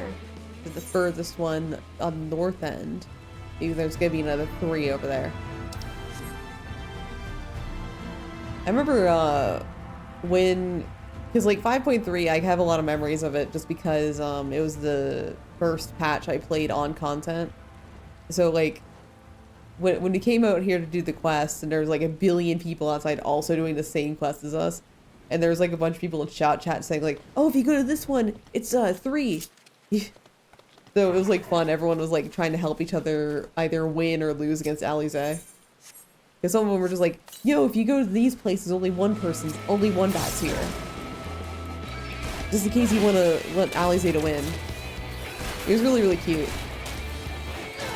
to the furthest one on the north end. Maybe there's gonna be another 3 over there. I remember because like 5.3, I have a lot of memories of it just because it was the first patch I played on content. So like when we came out here to do the quest, and there was like a billion people outside also doing the same quest as us. And there was like a bunch of people in chat saying like, oh, if you go to this one, it's 3. So it was like fun. Everyone was like trying to help each other either win or lose against Alize. Because some of them were just like, yo, if you go to these places, only one bat's here. Just in case you want to want Alize to win. It was really, really cute.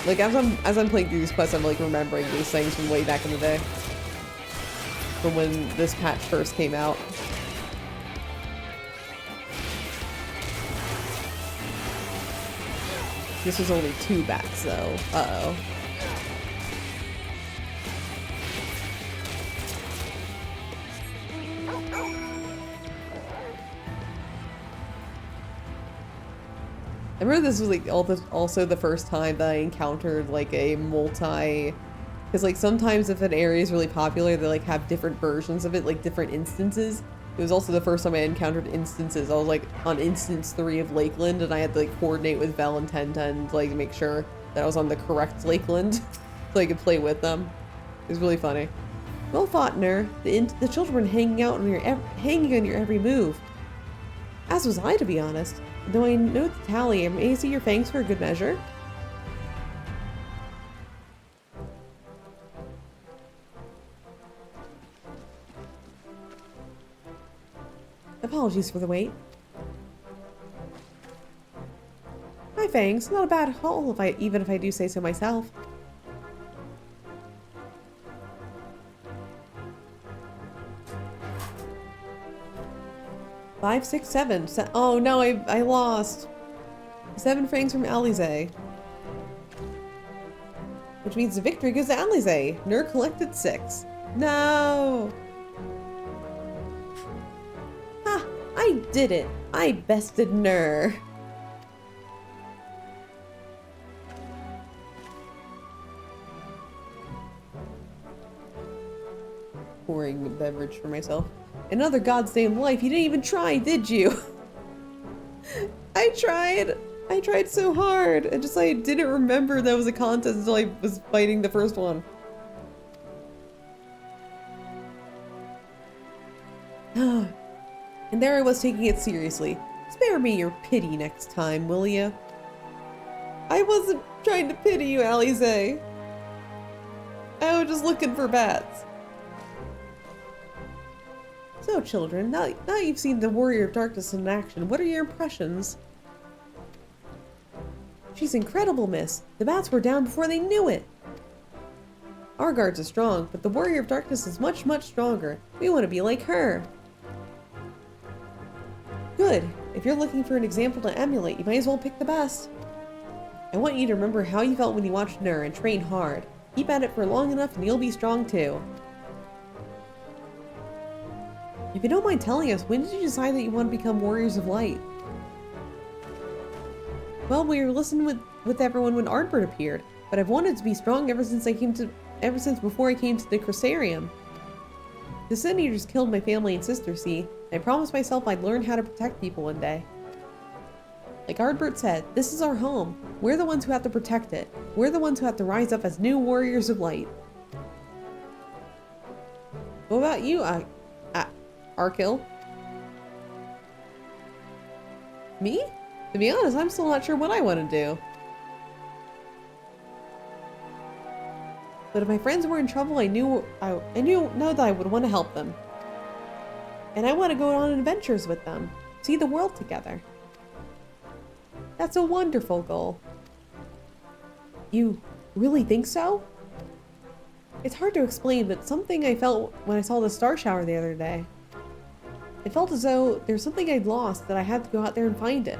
Like, as I'm playing through these quests, I'm, like, remembering these things from way back in the day. From when this patch first came out. This was only 2 bats, though. Uh-oh. I remember this was like also the first time that I encountered like a because like sometimes if an area is really popular, they like have different versions of it, like different instances. It was also the first time I encountered instances. I was like on instance 3 of Lakeland, and I had to like coordinate with Vel and Tenten to like make sure that I was on the correct Lakeland so I could play with them. It was really funny. Well fought, Ner. The children hanging out on hanging on your every move. As was I, to be honest. Though I know the tally, may I see your fangs for a good measure? Apologies for the wait. My fangs, not a bad haul even if I do say so myself. Five, 6, 7. Oh no, I lost. 7 fangs from Alize. Which means the victory goes to Alize. Ner collected 6. No! Ha! I did it! I bested Ner. Pouring a beverage for myself. Another goddamn life. You didn't even try, did you? I tried so hard. I didn't remember that was a contest until I was fighting the first one. And there I was taking it seriously. Spare me your pity next time, will ya? I wasn't trying to pity you, Alize. I was just looking for bats. So, children, now you've seen the Warrior of Darkness in action, what are your impressions? She's incredible, miss. The bats were down before they knew it. Our guards are strong, but the Warrior of Darkness is much, much stronger. We want to be like her. Good. If you're looking for an example to emulate, you might as well pick the best. I want you to remember how you felt when you watched Ner and train hard. Keep at it for long enough and you'll be strong too. If you don't mind telling us, when did you decide that you want to become Warriors of Light? Well, we were listening with everyone when Ardbert appeared, but I've wanted to be strong ever since before I came to the Crusarium. The Sin Eaters killed my family and sister, see? I promised myself I'd learn how to protect people one day. Like Ardbert said, this is our home. We're the ones who have to protect it. We're the ones who have to rise up as new Warriors of Light. What about you, Arkil? Me? To be honest, I'm still not sure what I want to do. But if my friends were in trouble, I knew that I would want to help them. And I want to go on adventures with them, see the world together. That's a wonderful goal. You really think so? It's hard to explain, but something I felt when I saw the star shower the other day. It felt as though there's something I'd lost that I had to go out there and find it.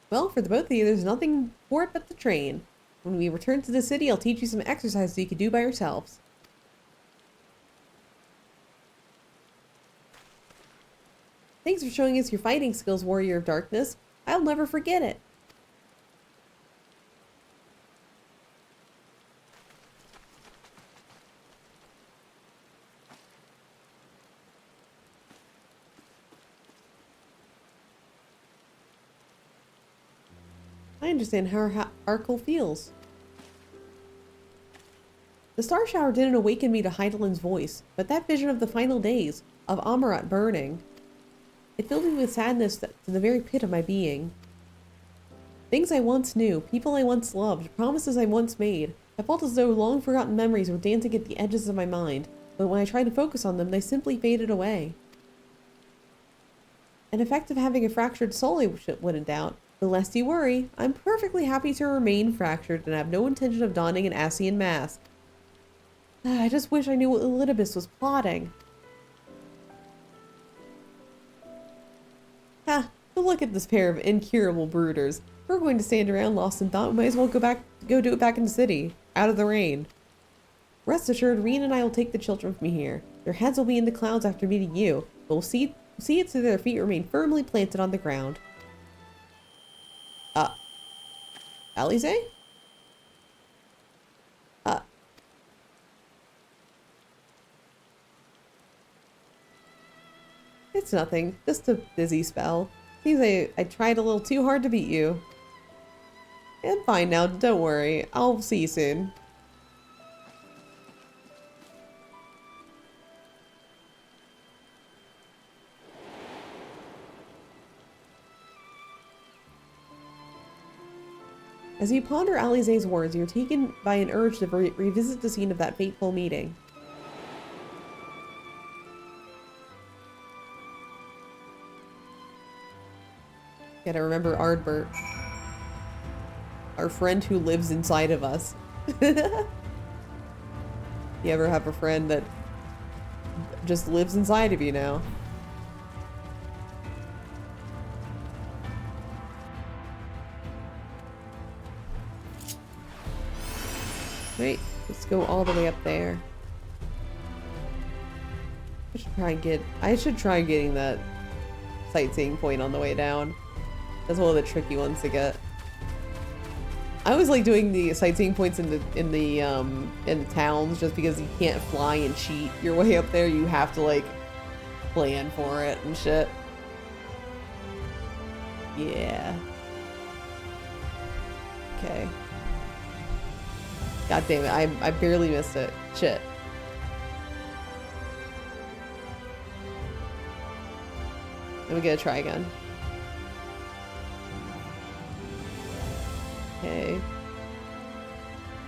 Well, for the both of you, there's nothing for it but to train. When we return to the city, I'll teach you some exercises you can do by yourselves. Thanks for showing us your fighting skills, Warrior of Darkness. I'll never forget it. I understand how Arkil feels. The star shower didn't awaken me to Heidelin's voice, but that vision of the final days, of Amarat burning. It filled me with sadness to the very pit of my being. Things I once knew, people I once loved, promises I once made. I felt as though long-forgotten memories were dancing at the edges of my mind, but when I tried to focus on them, they simply faded away. An effect of having a fractured soul, I wouldn't doubt. But lest you worry, I'm perfectly happy to remain fractured and have no intention of donning an Asian mask. I just wish I knew what Elidibus was plotting. Ha! But look at this pair of incurable brooders. If we're going to stand around lost in thought, we might as well go do it back in the city, out of the rain. Rest assured, Reen and I will take the children from here. Their heads will be in the clouds after meeting you, but we'll see it so their feet remain firmly planted on the ground. Alize? It's nothing. Just a busy spell. Seems I tried a little too hard to beat you. I'm fine now, don't worry. I'll see you soon. As you ponder Alize's words, you're taken by an urge to revisit the scene of that fateful meeting. Gotta remember Ardbert. Our friend who lives inside of us. You ever have a friend that just lives inside of you now? Wait, let's go all the way up there. I should try getting that sightseeing point on the way down. That's one of the tricky ones to get. I always like doing the sightseeing points in the towns just because you can't fly and cheat your way up there. You have to like plan for it and shit. Yeah. Okay. God damn it, I barely missed it. Shit. Let me get a try again. Okay.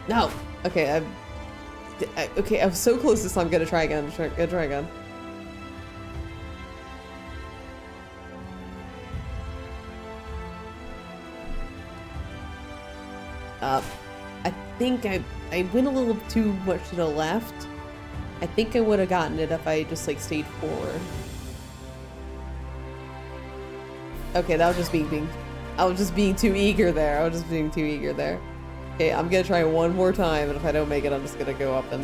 No! Okay, okay, I was so close this time. I'm gonna try again. Gonna try again. I think I went a little too much to the left. I think I would have gotten it if I just like stayed forward. Okay, that was just I was just being too eager there. Okay, I'm gonna try one more time, and if I don't make it, I'm just gonna go up and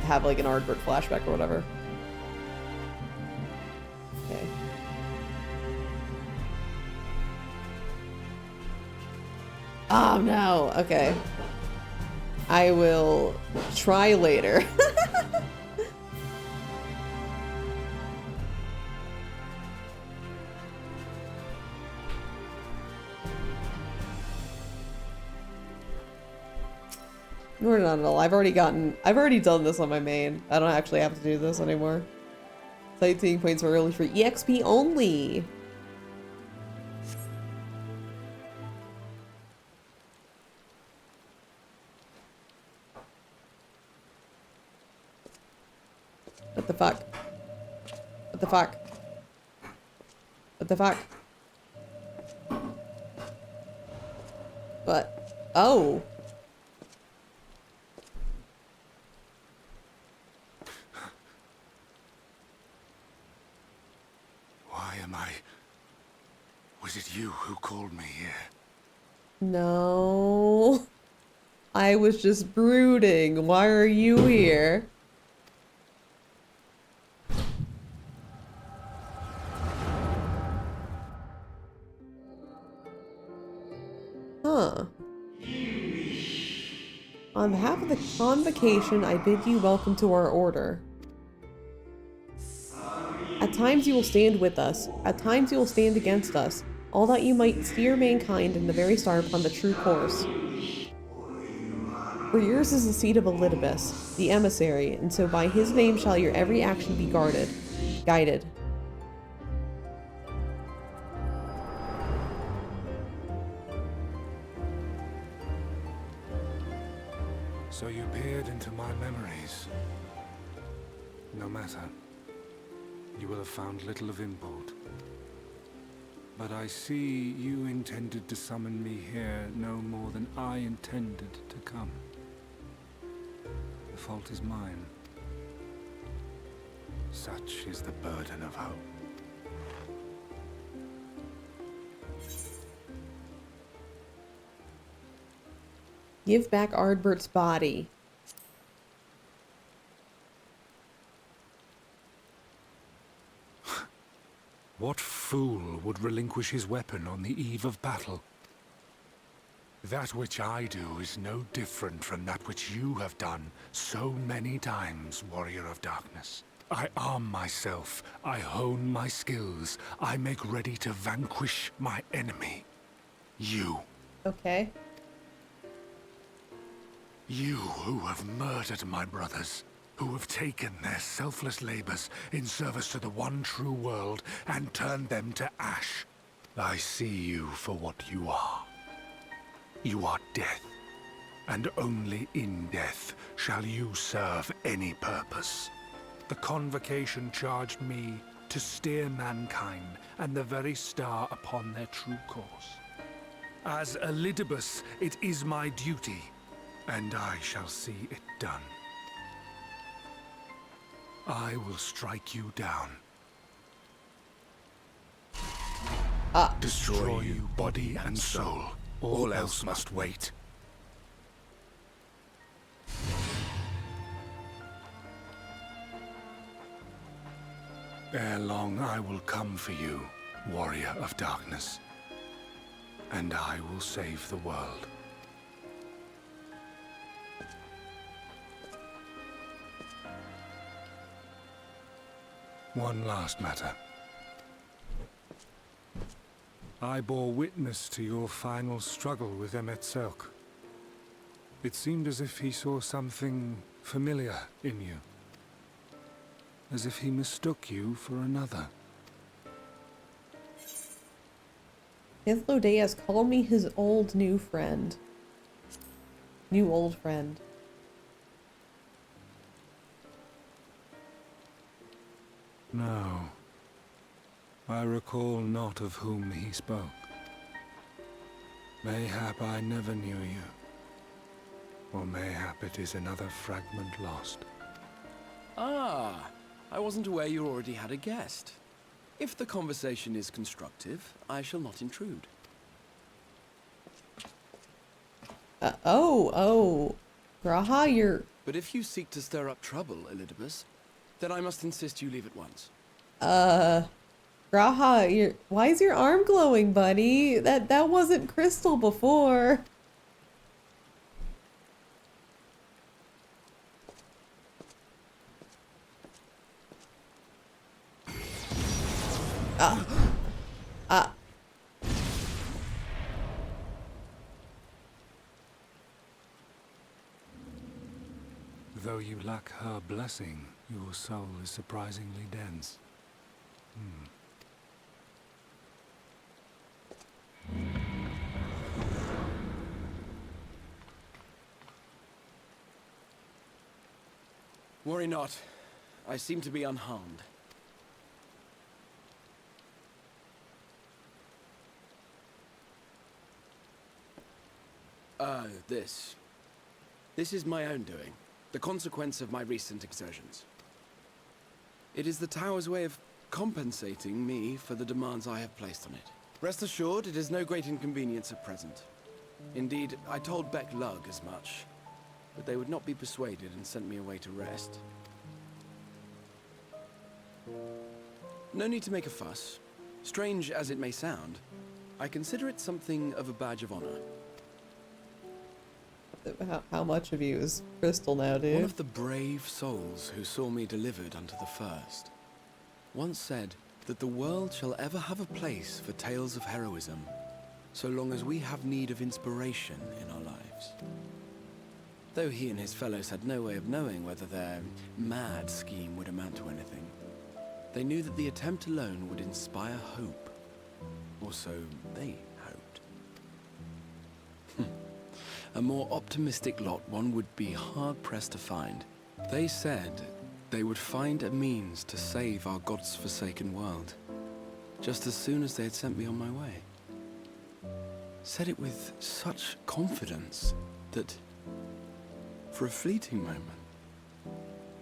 have like an Ardbert flashback or whatever. Okay. Oh no, okay. I will try later. Or not at all. I've already done this on my main. I don't actually have to do this anymore. Sightseeing points are early for EXP only. What the fuck? What the fuck? What the fuck? What? Oh. Was it you who called me here? No. I was just brooding. Why are you here? Huh. On behalf of the convocation, I bid you welcome to our order. At times you will stand with us. At times you will stand against us. All that you might steer mankind in the very start upon the true course. For yours is the seat of Elidibus, the emissary, and so by his name shall your every action be guided. So you peered into my memories. No matter. You will have found little of import. But I see you intended to summon me here no more than I intended to come. The fault is mine. Such is the burden of hope. Give back Ardbert's body. What fool would relinquish his weapon on the eve of battle? That which I do is no different from that which you have done so many times, Warrior of Darkness. I arm myself, I hone my skills, I make ready to vanquish my enemy. You. Okay. You who have murdered my brothers, who have taken their selfless labors in service to the one true world and turned them to ash. I see you for what you are. You are death, and only in death shall you serve any purpose. The Convocation charged me to steer mankind and the very star upon their true course. As Elidibus, it is my duty, and I shall see it done. I will strike you down. Destroy you body and soul. All else must wait. Ere long I will come for you, Warrior of Darkness. And I will save the world. One last matter. I bore witness to your final struggle with Emet-Selch. It seemed as if he saw something familiar in you. As if he mistook you for another. Ithlodeus called me his old new friend. New old friend. No. I recall not of whom he spoke. Mayhap I never knew you. Or mayhap it is another fragment lost. Ah, I wasn't aware you already had a guest. If the conversation is constructive, I shall not intrude. Oh. Graha, you're... But if you seek to stir up trouble, Elidibus, then I must insist you leave at once. Graha, why is your arm glowing, buddy? That wasn't crystal before. Though you lack her blessing, your soul is surprisingly dense. Worry not. I seem to be unharmed. This is my own doing. The consequence of my recent exertions. It is the Tower's way of compensating me for the demands I have placed on it. Rest assured, it is no great inconvenience at present. Indeed, I told Beck Lug as much, but they would not be persuaded and sent me away to rest. No need to make a fuss. Strange as it may sound, I consider it something of a badge of honor. How much of you is crystal now, dude? One of the brave souls who saw me delivered unto the first once said that the world shall ever have a place for tales of heroism, so long as we have need of inspiration in our lives. Though he and his fellows had no way of knowing whether their mad scheme would amount to anything, they knew that the attempt alone would inspire hope. Or so they hoped. A more optimistic lot one would be hard-pressed to find. They said they would find a means to save our God's forsaken world. just as soon as they had sent me on my way. Said it with such confidence that, for a fleeting moment,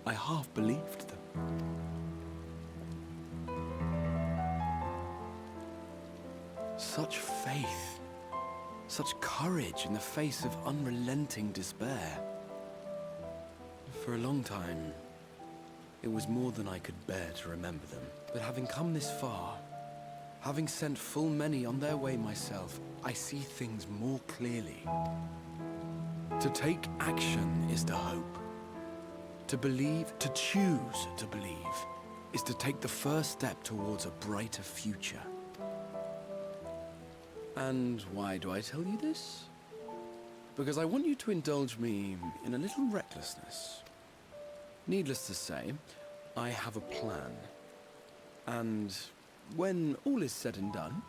I half believed them. Such faith, such courage in the face of unrelenting despair. For a long time, it was more than I could bear to remember them. But having come this far, having sent full many on their way myself, I see things more clearly. To take action is to hope. To believe, to choose to believe, is to take the first step towards a brighter future. And why do I tell you this? Because I want you to indulge me in a little recklessness. Needless to say, I have a plan. And when all is said and done,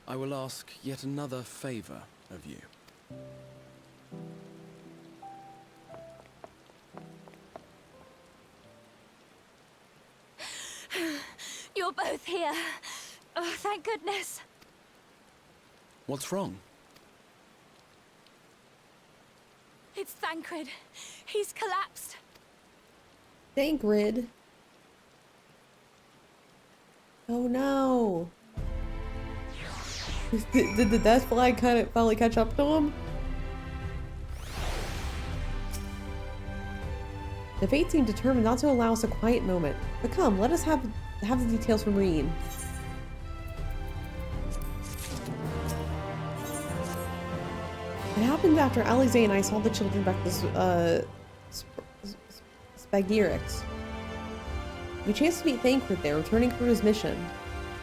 I will ask yet another favor of you. You're both here. Oh, thank goodness. What's wrong? It's Thancred. He's collapsed. Thancred. Oh no. Did the death flag finally catch up to him? The fate seemed determined not to allow us a quiet moment. But come, let us have the details from Reen. It happened after Alize and I saw the children back to Spagirix. We chanced to meet Thancred there, returning from his mission.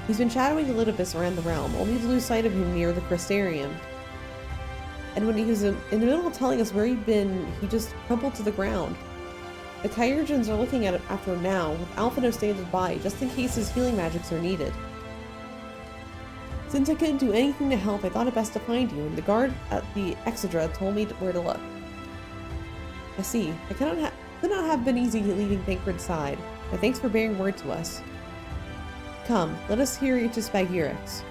He's been shadowing Elidibus around the realm, only to lose sight of him near the Crystarium. And when he was in the middle of telling us where he'd been, he just crumpled to the ground. The Kyurgens are looking at it after him now, with Alphino standing by, just in case his healing magics are needed. Since I couldn't do anything to help, I thought it best to find you, and the guard at the Exedra told me where to look. I see. I could not have been easy leaving Thancred's side, but thanks for bearing word to us. Come, let us hear you to Spagirix.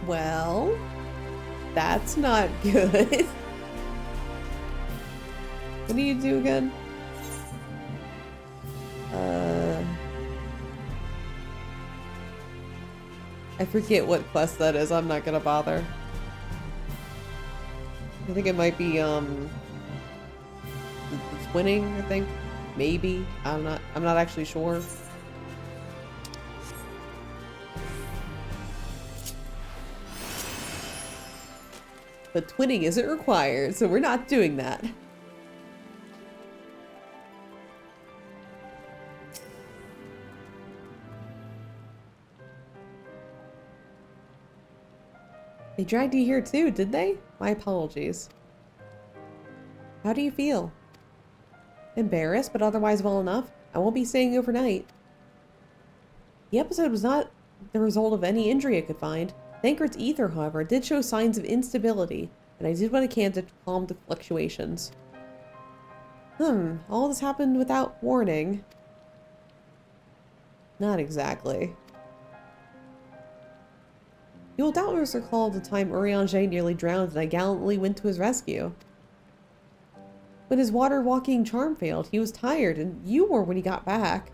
Well, that's not good. What do you do again? I forget what quest that is. I'm not gonna bother. I think it might be twinning, I think. Maybe. I'm not actually sure. But twinning isn't required, so we're not doing that. They dragged you here too, did they? My apologies. How do you feel? Embarrassed, but otherwise well enough. I won't be staying overnight. The episode was not the result of any injury I could find. Thancred's ether, however, did show signs of instability, and I did what I can to calm the fluctuations. All this happened without warning. Not exactly. You will doubtless recall the time Urianger nearly drowned and I gallantly went to his rescue. When his water-walking charm failed, he was tired, and you were when he got back.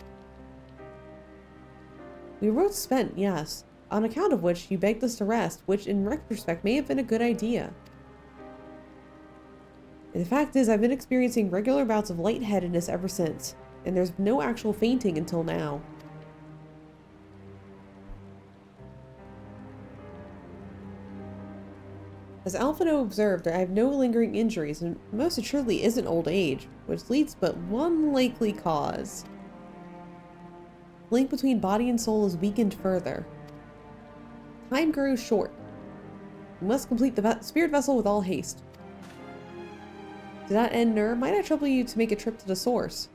We were both spent, yes, on account of which you begged us to rest, which in retrospect may have been a good idea. And the fact is, I've been experiencing regular bouts of lightheadedness ever since, and there's no actual fainting until now. As Alphino observed, I have no lingering injuries, and most assuredly isn't old age, which leads but one likely cause. The link between body and soul is weakened further. Time grows short. We must complete the spirit vessel with all haste. To that end, might I trouble you to make a trip to the source?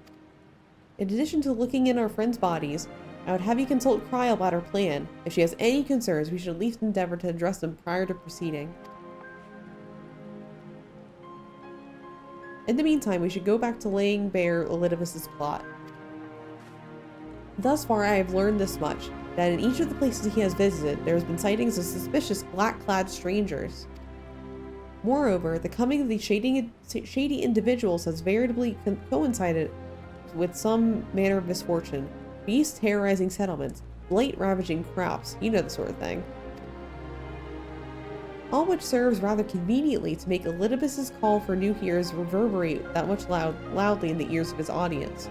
In addition to looking in our friends' bodies, I would have you consult Cryle about her plan. If she has any concerns, we should at least endeavor to address them prior to proceeding. In the meantime, we should go back to laying bare Elidibus's plot. Thus far, I have learned this much, that in each of the places he has visited, there has been sightings of suspicious black-clad strangers. Moreover, the coming of these shady individuals has veritably coincided with some manner of misfortune. Beasts terrorizing settlements, blight ravaging crops, you know the sort of thing. All which serves rather conveniently to make Elidibus's call for new hearers reverberate that much loudly in the ears of his audience.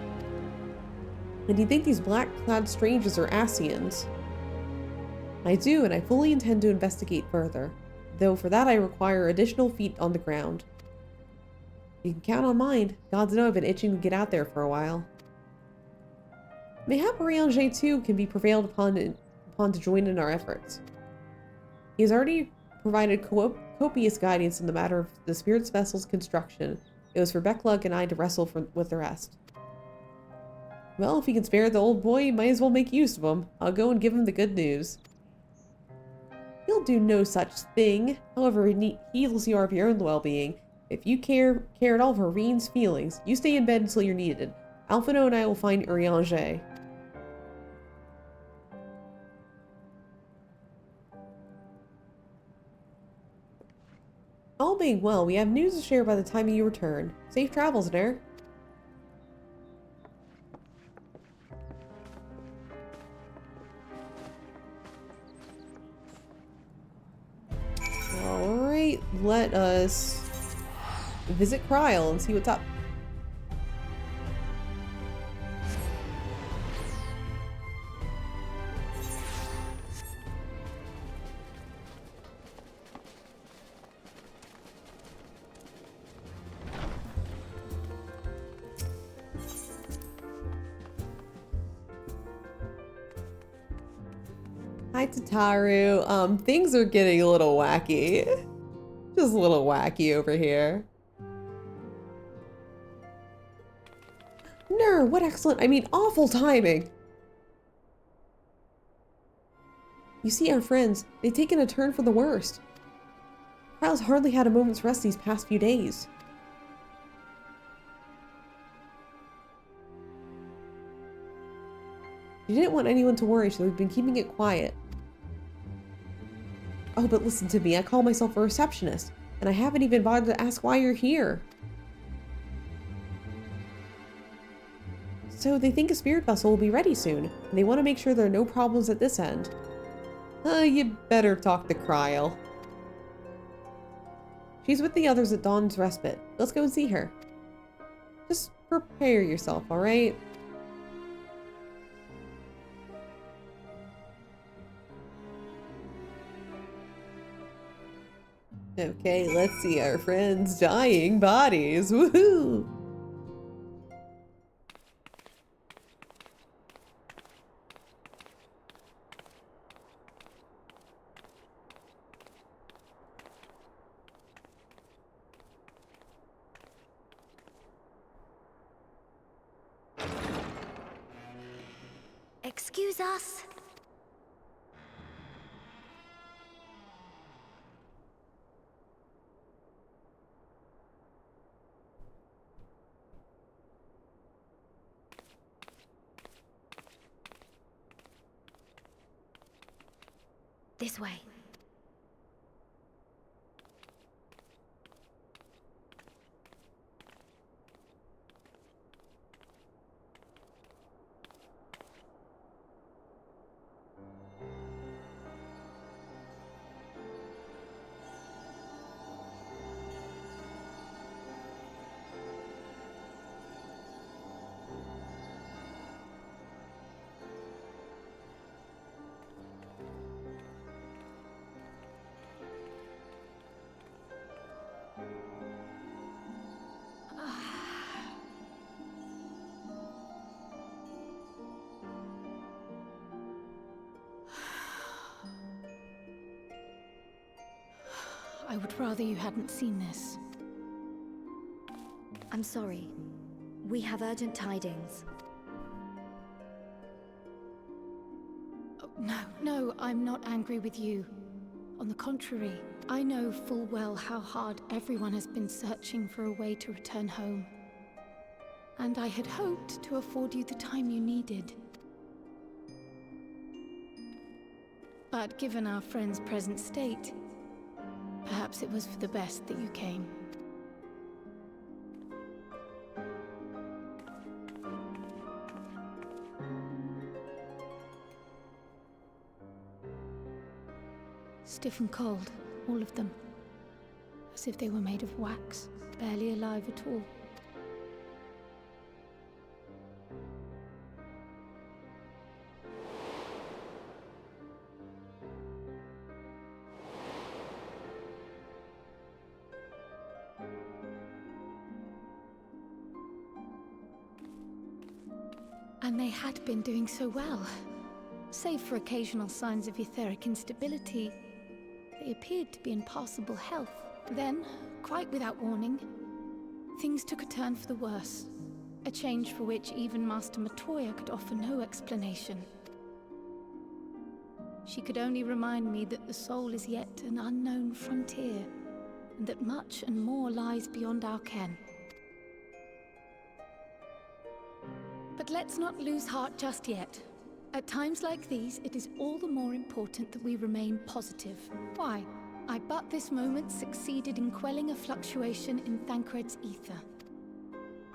And do you think these black-clad strangers are Ascians? I do, and I fully intend to investigate further, though for that I require additional feet on the ground. You can count on mine. Gods know I've been itching to get out there for a while. Mayhap Urianger too can be prevailed upon to join in our efforts. He has already provided copious guidance in the matter of the spirit's vessel's construction. It was for Becklug and I to wrestle with the rest. Well, if he can spare the old boy, might as well make use of him. I'll go and give him the good news. He'll do no such thing. However heedless you are of your own well-being. If you care at all for Reen's feelings, you stay in bed until you're needed. Alphino and I will find Urianger. All being well, we have news to share by the time you return. Safe travels, Nair. Alright, let us visit Cryle and see what's up. Hi, Tataru. Things are getting a little wacky. Just a little wacky over here. Ner, what excellent, awful timing. You see, our friends, they've taken a turn for the worst. Cryle's hardly had a moment's rest these past few days. She didn't want anyone to worry, so we've been keeping it quiet. Oh, but listen to me, I call myself a receptionist, and I haven't even bothered to ask why you're here. So they think a spirit vessel will be ready soon, and they want to make sure there are no problems at this end. You better talk to Cryle. She's with the others at Dawn's Respite. Let's go and see her. Just prepare yourself, alright? Okay, let's see our friends' dying bodies. Woohoo! Excuse us. This way. I would rather you hadn't seen this. I'm sorry. We have urgent tidings. No, I'm not angry with you. On the contrary, I know full well how hard everyone has been searching for a way to return home. And I had hoped to afford you the time you needed. But given our friend's present state, perhaps it was for the best that you came. Stiff and cold, all of them. As if they were made of wax, barely alive at all. And they had been doing so well. Save for occasional signs of etheric instability, they appeared to be in passable health. Then, quite without warning, things took a turn for the worse. A change for which even Master Matoya could offer no explanation. She could only remind me that the soul is yet an unknown frontier, and that much and more lies beyond our ken. But let's not lose heart just yet. At times like these, it is all the more important that we remain positive. Why? I but this moment succeeded in quelling a fluctuation in Thancred's ether.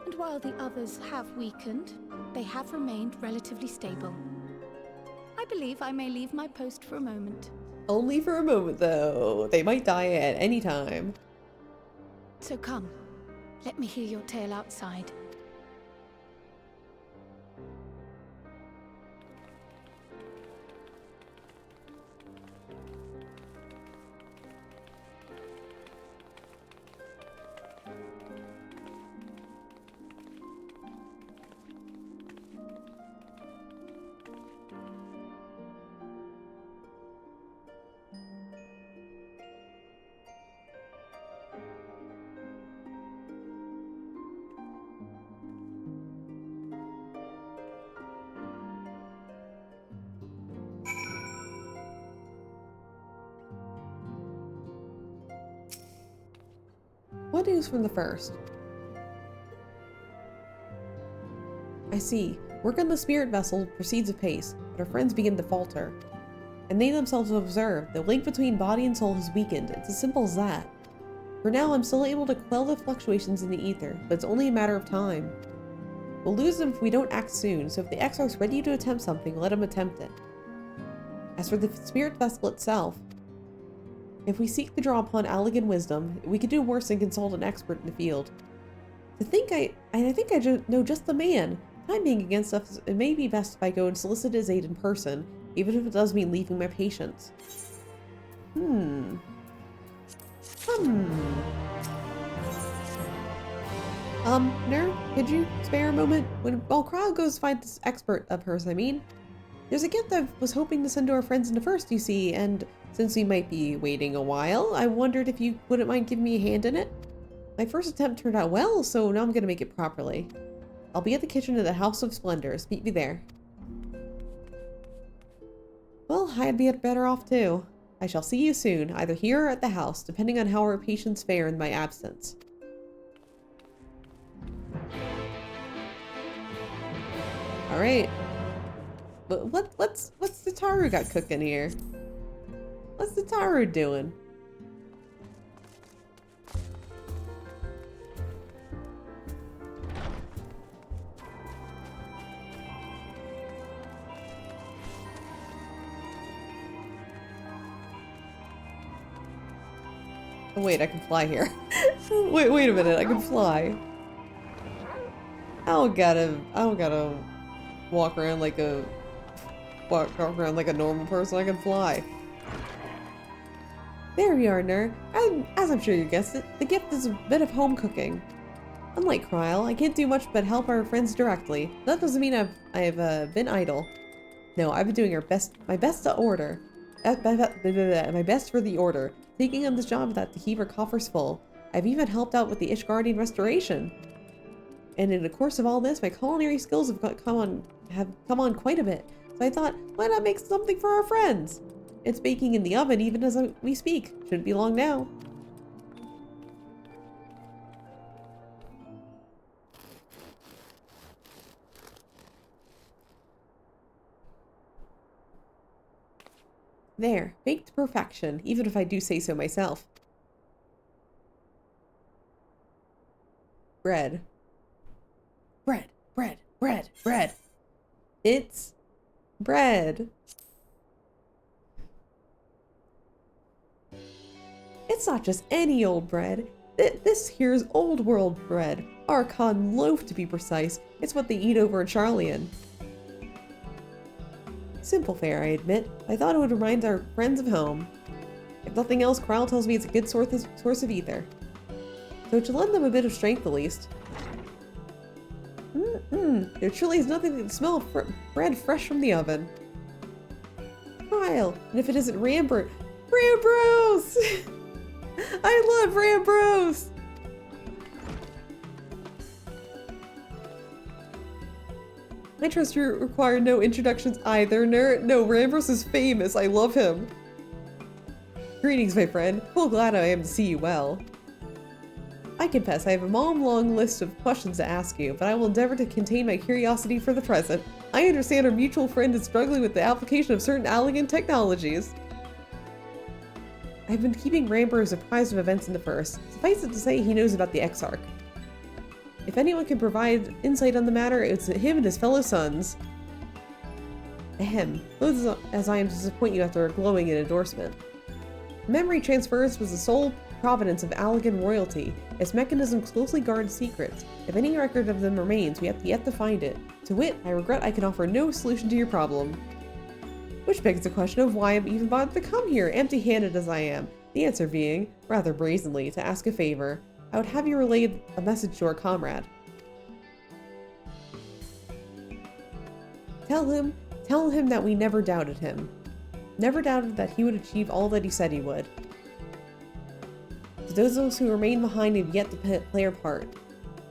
And while the others have weakened, they have remained relatively stable. I believe I may leave my post for a moment. Only for a moment, though. They might die at any time. So come, let me hear your tale outside. What news from the first? I see. Work on the spirit vessel proceeds apace, but our friends begin to falter. And they themselves have observed the link between body and soul has weakened. It's as simple as that. For now, I'm still able to quell the fluctuations in the ether, but it's only a matter of time. We'll lose them if we don't act soon, so if the Exarch's ready to attempt something, let him attempt it. As for the spirit vessel itself, if we seek to draw upon Allegan wisdom, we could do worse than consult an expert in the field. I think I know just the man. Time being against us, it may be best if I go and solicit his aid in person, even if it does mean leaving my patients. Ner, could you spare a moment? While Crowd goes to find this expert of hers, there's a gift I was hoping to send to our friends in the first, you see, and since we might be waiting a while, I wondered if you wouldn't mind giving me a hand in it? My first attempt turned out well, so now I'm gonna make it properly. I'll be at the kitchen of the House of Splendors. Meet me there. Well, I'd be better off too. I shall see you soon, either here or at the house, depending on how our patients fare in my absence. Alright. What's the Taru got cooking here? What's the Taru doing? Oh wait, I can fly here. wait a minute, I can fly. I don't gotta walk around like a normal person. I can fly. There we are, Ner. As I'm sure you guessed it, the gift is a bit of home cooking. Unlike Kryl, I can't do much but help our friends directly. That doesn't mean I've been idle. No, I've been doing my best to order. My best for the order. Taking on this job to keep our coffers full. I've even helped out with the Ishgardian restoration. And in the course of all this, my culinary skills have come on quite a bit. So I thought, why not make something for our friends? It's baking in the oven even as we speak. Shouldn't be long now. There, baked to perfection, even if I do say so myself. Bread. Bread, bread, bread, bread. It's bread. It's not just any old bread. This here's old world bread. Archon loaf to be precise. It's what they eat over in Charlian. Simple fare, I admit. I thought it would remind our friends of home. If nothing else, Krile tells me it's a good source of ether. So it should lend them a bit of strength at least. There truly is nothing that can smell of bread fresh from the oven. Krile, and if it isn't Rambros! I love Rambros! I trust you require no introductions either, No, Rambros is famous. I love him. Greetings, my friend. Full glad I am to see you well. I confess I have a long list of questions to ask you, but I will endeavor to contain my curiosity for the present. I understand our mutual friend is struggling with the application of certain elegant technologies. I've been keeping Rambros apprised of events in the First. Suffice it to say he knows about the Exarch. If anyone can provide insight on the matter, it's him and his fellow sons. Ahem. Loath as I am to disappoint you after a glowing endorsement. Memory transfers was the sole providence of Allegan royalty. Its mechanism closely guards secrets. If any record of them remains, we have yet to find it. To wit, I regret I can offer no solution to your problem. Which begs the question of why I'm even bothered to come here, empty-handed as I am. The answer being, rather brazenly, to ask a favor. I would have you relay a message to our comrade. Tell him that we never doubted him. Never doubted that he would achieve all that he said he would. To those of us who remain behind have yet to play our part.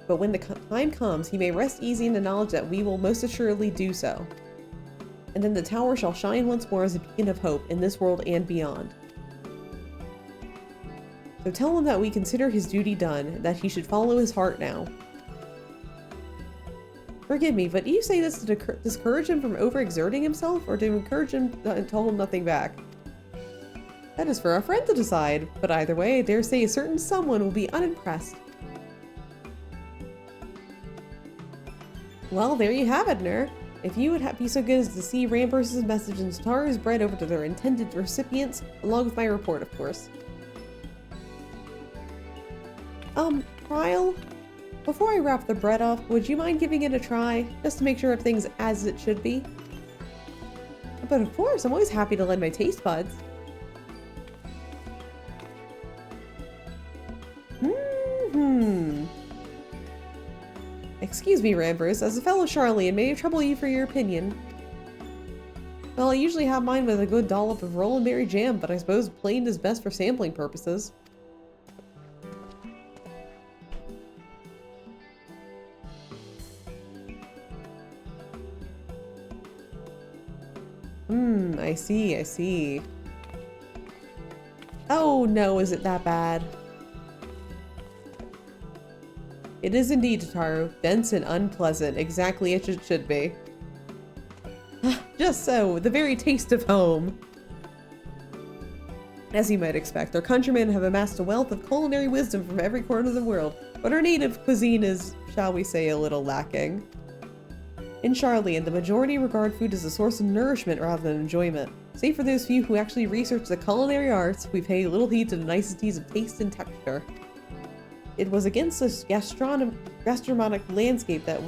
But when the time comes, he may rest easy in the knowledge that we will most assuredly do so. And then the tower shall shine once more as a beacon of hope in this world and beyond. So tell him that we consider his duty done, that he should follow his heart now. Forgive me, but do you say this to discourage him from overexerting himself, or to encourage him and tell him nothing back? That is for our friend to decide, but either way, I dare say a certain someone will be unimpressed. Well, there you have it, Nur. If you would be so good as to see Rambros' message and star his bread over to their intended recipients, along with my report, of course. Krile? Before I wrap the bread up, would you mind giving it a try, just to make sure everything's as it should be? But of course, I'm always happy to lend my taste buds. Excuse me, Rambros, as a fellow Charlian, may I trouble you for your opinion? Well, I usually have mine with a good dollop of roll and berry jam, but I suppose plain is best for sampling purposes. I see. Oh no, is it that bad? It is indeed, Tataru. Dense and unpleasant, exactly as it should be. Just so, the very taste of home. As you might expect, our countrymen have amassed a wealth of culinary wisdom from every corner of the world, but our native cuisine is, shall we say, a little lacking. In Charlian, the majority regard food as a source of nourishment rather than enjoyment. Save for those few who actually research the culinary arts, we pay little heed to the niceties of taste and texture. It was against this gastronomic landscape that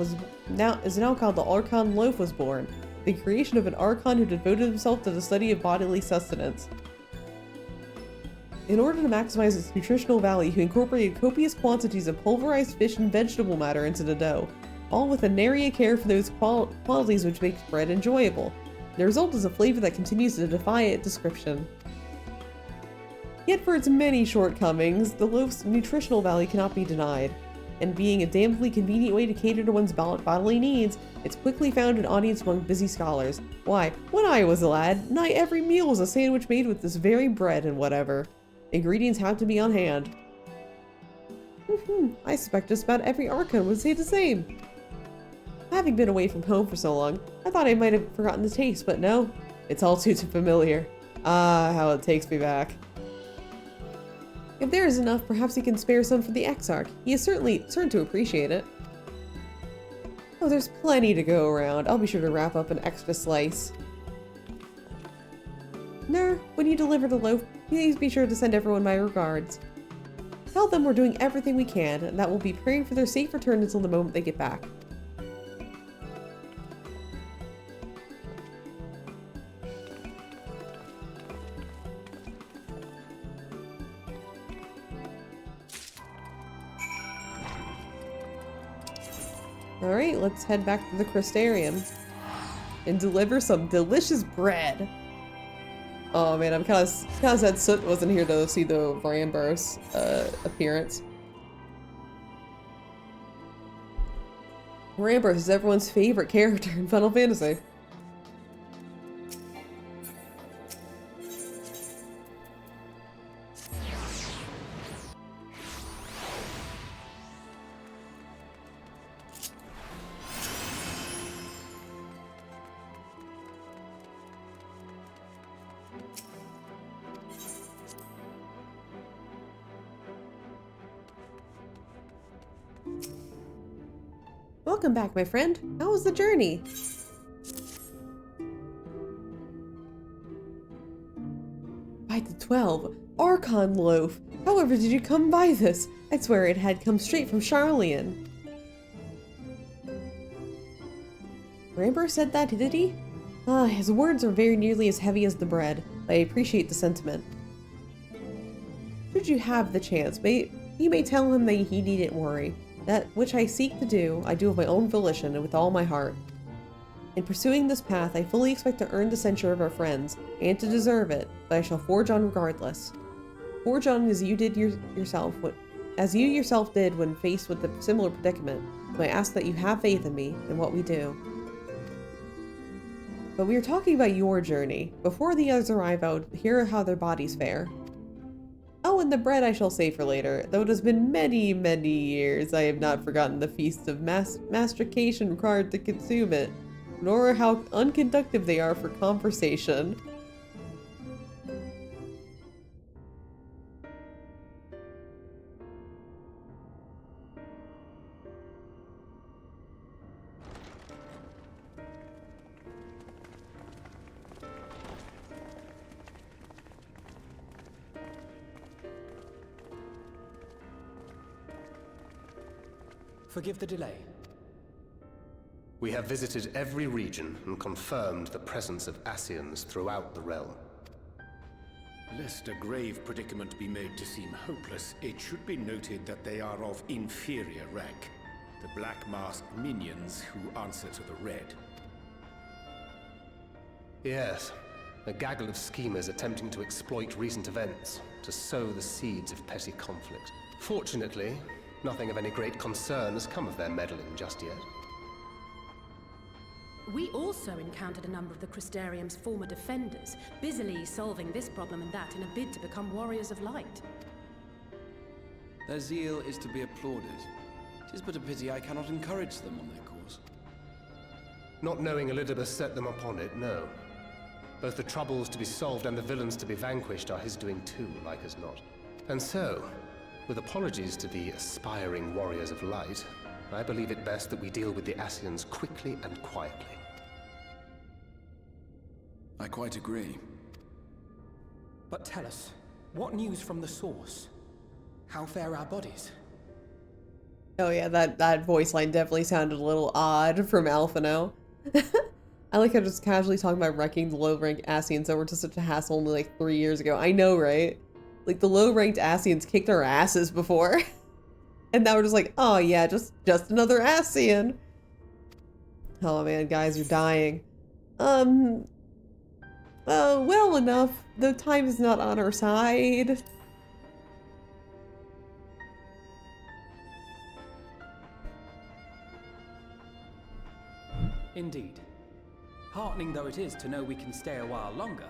is now called the Archon Loaf was born, the creation of an Archon who devoted himself to the study of bodily sustenance. In order to maximize its nutritional value, he incorporated copious quantities of pulverized fish and vegetable matter into the dough, all with a nary a care for those qualities which make bread enjoyable. The result is a flavor that continues to defy description. Yet for its many shortcomings, the loaf's nutritional value cannot be denied. and being a damnably convenient way to cater to one's bodily needs, it's quickly found an audience among busy scholars. Why, when I was a lad, nigh every meal was a sandwich made with this very bread and whatever. Ingredients have to be on hand. I suspect just about every Archon would say the same. Having been away from home for so long, I thought I might have forgotten the taste, but no, it's all too familiar. Ah, how it takes me back. If there is enough, perhaps he can spare some for the Exarch. He is certainly certain to appreciate it. Oh, there's plenty to go around. I'll be sure to wrap up an extra slice. Nur, when you deliver the loaf, please be sure to send everyone my regards. Tell them we're doing everything we can, and that we'll be praying for their safe return until the moment they get back. Alright, let's head back to the Crystarium and deliver some delicious bread. Oh man, I'm kind of sad Soot wasn't here to see the Rambros appearance. Rambros is everyone's favorite character in Final Fantasy. Welcome back, my friend. How was the journey? By the 12, Archon loaf. However did you come by this? I'd swear it had come straight from Charlian. Rambro said that, did he? Ah, his words are very nearly as heavy as the bread. I appreciate the sentiment. Should you have the chance, you may tell him that he needn't worry. That which I seek to do, I do of my own volition and with all my heart. In pursuing this path, I fully expect to earn the censure of our friends, and to deserve it, but I shall forge on regardless. Forge on as you did as you yourself did when faced with a similar predicament, so I ask that you have faith in me and what we do. But we are talking about your journey. Before the others arrive, I would hear how their bodies fare. Oh, and the bread I shall save for later. Though it has been many, many years, I have not forgotten the feast of mastication required to consume it, nor how unconductive they are for conversation. Forgive the delay. We have visited every region and confirmed the presence of Ascians throughout the realm. Lest a grave predicament be made to seem hopeless, it should be noted that they are of inferior rank. The black-masked minions who answer to the red. Yes, a gaggle of schemers attempting to exploit recent events to sow the seeds of petty conflict. Fortunately, nothing of any great concern has come of their meddling just yet. We also encountered a number of the Crystarium's former defenders, busily solving this problem and that in a bid to become warriors of light. Their zeal is to be applauded. 'Tis but a pity I cannot encourage them on their course. Not knowing Elizabeth set them upon it, no. Both the troubles to be solved and the villains to be vanquished are his doing too, like as not. And so, with apologies to the aspiring warriors of light, I believe it best that we deal with the Ascians quickly and quietly. I quite agree. But tell us, what news from the source? How fare our bodies? Oh yeah, that voice line definitely sounded a little odd from Alphino. I like how just casually talking about wrecking the low-ranked Ascians over to such a hassle only like 3 years ago. I know, right? Like, the low-ranked Ascians kicked our asses before. And now we're just like, oh yeah, just another Ascian. Oh man, guys, you're dying. Well enough. The time is not on our side. Indeed. Heartening though it is to know we can stay a while longer,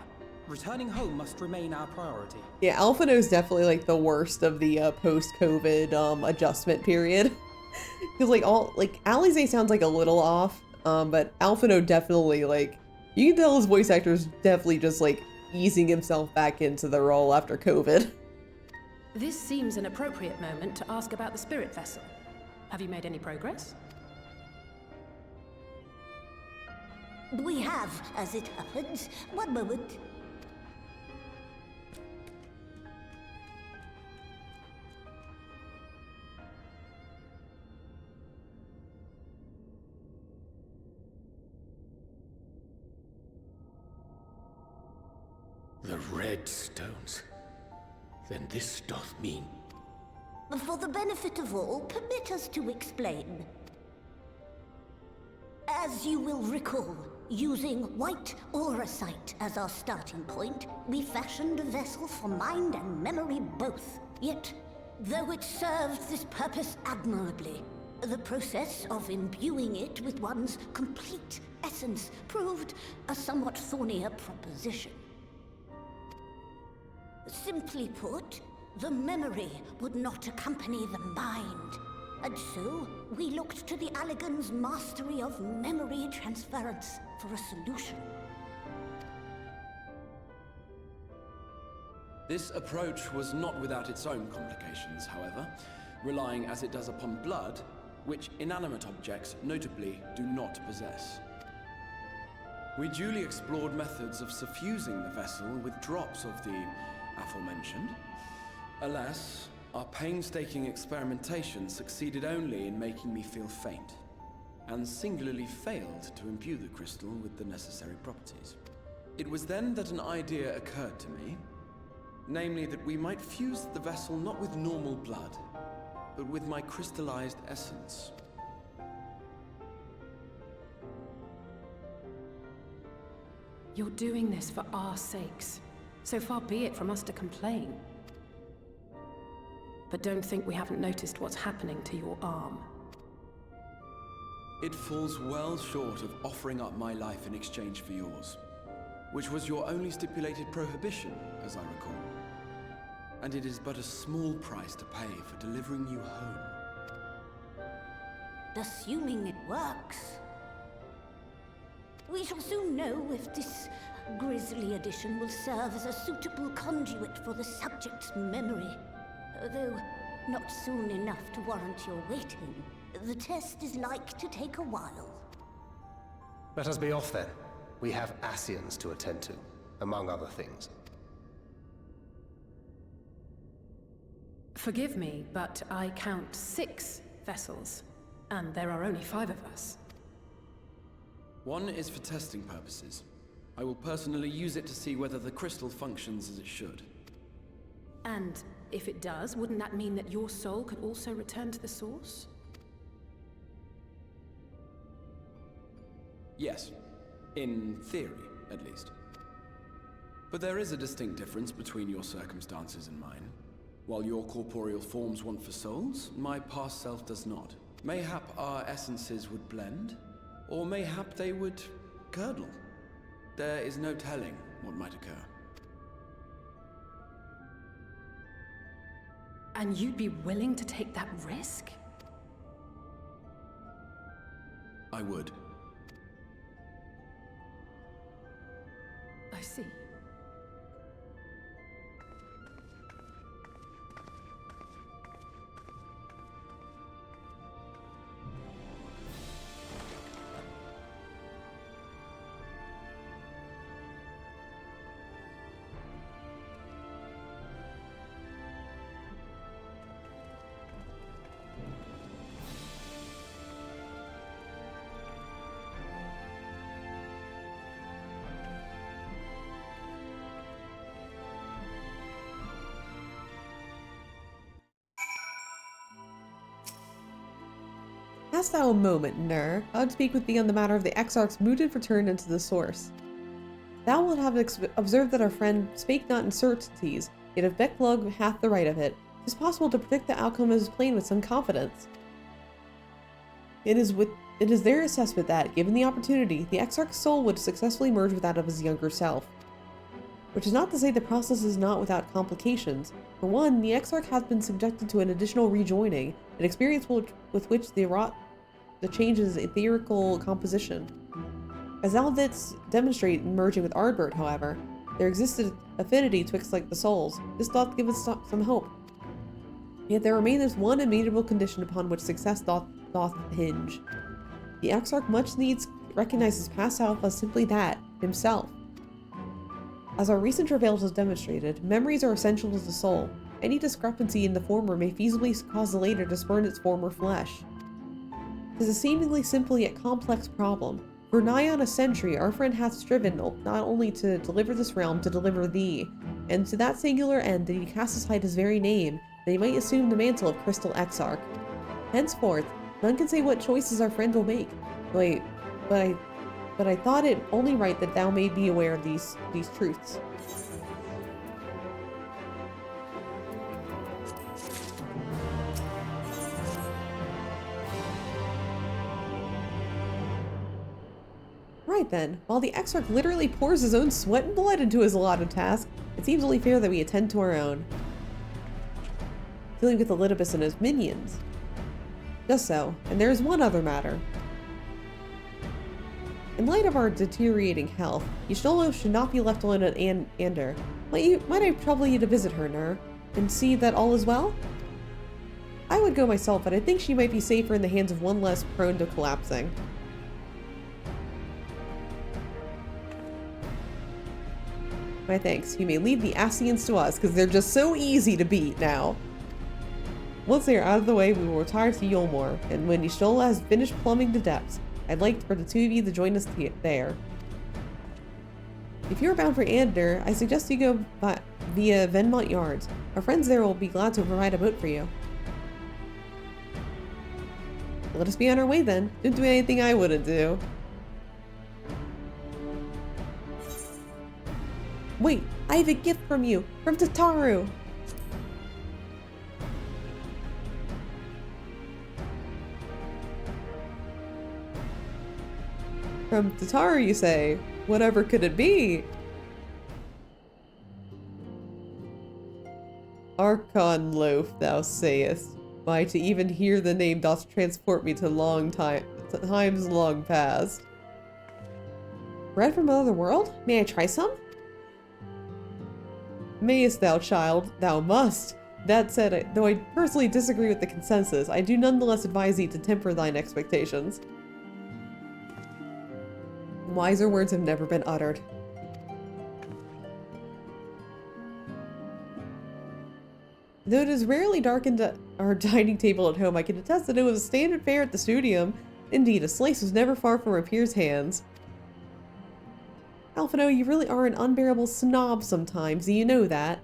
returning home must remain our priority. Yeah, Alphino is definitely like the worst of the post-COVID adjustment period. Because like Alize sounds like a little off, but Alphino definitely, like, you can tell his voice actor is definitely just like easing himself back into the role after COVID. This seems an appropriate moment to ask about the spirit vessel. Have you made any progress? We have, as it happens. One moment. The red stones. Then this doth mean... For the benefit of all, permit us to explain. As you will recall, using white auracite as our starting point, we fashioned a vessel for mind and memory both. Yet, though it served this purpose admirably, the process of imbuing it with one's complete essence proved a somewhat thornier proposition. Simply put, the memory would not accompany the mind. And so, we looked to the Allagan's mastery of memory transference for a solution. This approach was not without its own complications, however, relying as it does upon blood, which inanimate objects, notably, do not possess. We duly explored methods of suffusing the vessel with drops of the aforementioned. Alas, our painstaking experimentation succeeded only in making me feel faint, and singularly failed to imbue the crystal with the necessary properties. It was then that an idea occurred to me, namely that we might fuse the vessel not with normal blood, but with my crystallized essence. You're doing this for our sakes. So far be it from us to complain. But don't think we haven't noticed what's happening to your arm. It falls well short of offering up my life in exchange for yours, which was your only stipulated prohibition, as I recall. And it is but a small price to pay for delivering you home. Assuming it works. We shall soon know if this grisly addition will serve as a suitable conduit for the subject's memory. Though not soon enough to warrant your waiting. The test is like to take a while. Let us be off then. We have Ascians to attend to, among other things. Forgive me, but I count 6 vessels, and there are only 5 of us. One is for testing purposes. I will personally use it to see whether the crystal functions as it should. And if it does, wouldn't that mean that your soul could also return to the source? Yes. In theory, at least. But there is a distinct difference between your circumstances and mine. While your corporeal forms want for souls, my past self does not. Mayhap our essences would blend, or mayhap they would curdle. There is no telling what might occur. And you'd be willing to take that risk? I would. I see. Hast thou a moment, Nur? I would speak with thee on the matter of the Exarch's mooted return into the source. Thou wilt have observed that our friend spake not in certainties, yet if Becklug hath the right of it, 'tis possible to predict the outcome as plain with some confidence. It is with It is their assessment that, given the opportunity, the Exarch's soul would successfully merge with that of his younger self. Which is not to say the process is not without complications. For one, the Exarch has been subjected to an additional rejoining, an experience with which they wrought the changes in etherical composition. As Alvitz demonstrate in merging with Ardbert, however, there existed affinity twixt like the souls. This doth give us some hope. Yet there remains one immutable condition upon which success doth hinge. The Exarch much needs recognize his past self as simply that, himself. As our recent travails has demonstrated, memories are essential to the soul. Any discrepancy in the former may feasibly cause the later to spurn its former flesh. It is a seemingly simple yet complex problem. For nigh on a century, our friend hath striven not only to deliver this realm, to deliver thee, and to that singular end did he cast aside his very name, that he might assume the mantle of Crystal Exarch. Henceforth, none can say what choices our friend will make. Wait, but I thought it only right that thou may be aware of these truths. Right then, while the Exarch literally pours his own sweat and blood into his allotted task, it seems only fair that we attend to our own. Dealing with Elidibus and his minions. Just so, and there is one other matter. In light of our deteriorating health, Y'shtola should not be left alone at Ander. Might I trouble you to visit her, Nur, and see that all is well? I would go myself, but I think she might be safer in the hands of one less prone to collapsing. My thanks. You may leave the Ascians to us, because they're just so easy to beat now. Once they are out of the way, we will retire to Yulmore, and when Y'shtola has finished plumbing the depths, I'd like for the two of you to join us there. If you're bound for Ander, I suggest you go via Venmont Yards. Our friends there will be glad to provide a boat for you. Let us be on our way then. Don't do anything I wouldn't do. Wait, I have a gift from you, from Tataru. From Tataru, you say? Whatever could it be? Archon loaf, thou sayest. Why, to even hear the name doth transport me to times long past. Bread from another world? May I try some? Mayest thou, child? Thou must. That said, though I personally disagree with the consensus, I do nonetheless advise thee to temper thine expectations. Wiser words have never been uttered. Though it is rarely darkened at our dining table at home, I can attest that it was a standard fare at the studium. Indeed, a slice was never far from our peers' hands. Alphino, you really are an unbearable snob sometimes, do you know that?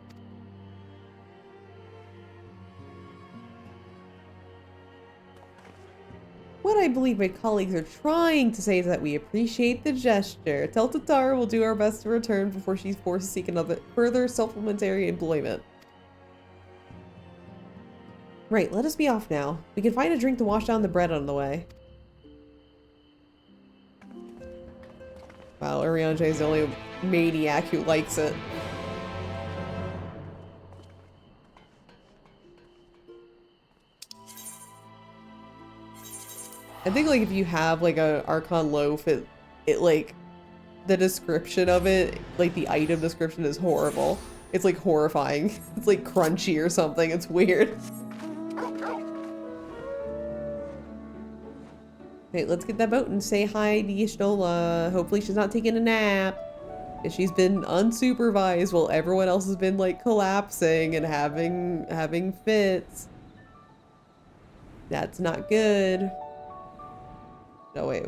What I believe my colleagues are trying to say is that we appreciate the gesture. Tell Tataru we'll do our best to return before she's forced to seek another further supplementary employment. Right, let us be off now. We can find a drink to wash down the bread on the way. Wow, Urianger is the only maniac who likes it. I think like if you have like a Archon loaf, it like the description of it, like the item description is horrible. It's like horrifying. It's like crunchy or something. It's weird. Okay, let's get that boat and say hi to Y'shtola. Hopefully she's not taking a nap. If she's been unsupervised while everyone else has been like collapsing and having fits. That's not good. No, wait,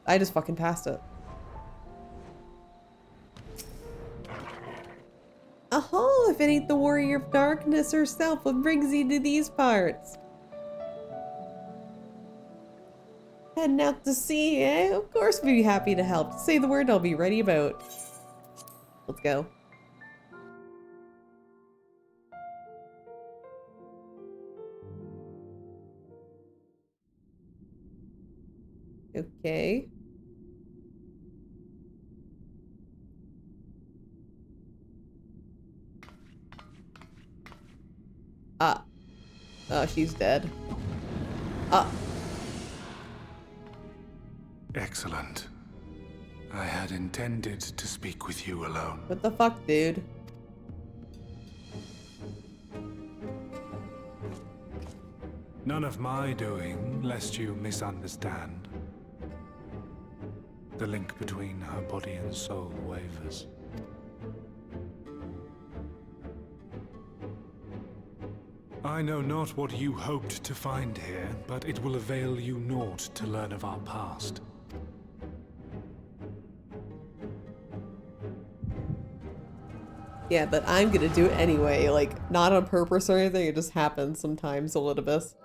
I just fucking passed it. Oh, if it ain't the warrior of darkness herself, what brings you to these parts? Heading out to sea, eh? Of course we'd be happy to help. Say the word, I'll be ready about. Let's go. Okay. Ah. Oh, she's dead. Ah. Excellent. I had intended to speak with you alone. What the fuck, dude? None of my doing, lest you misunderstand. The link between her body and soul wavers. I know not what you hoped to find here, but it will avail you naught to learn of our past. Yeah, but I'm gonna do it anyway, like, not on purpose or anything, it just happens sometimes, Elidibus.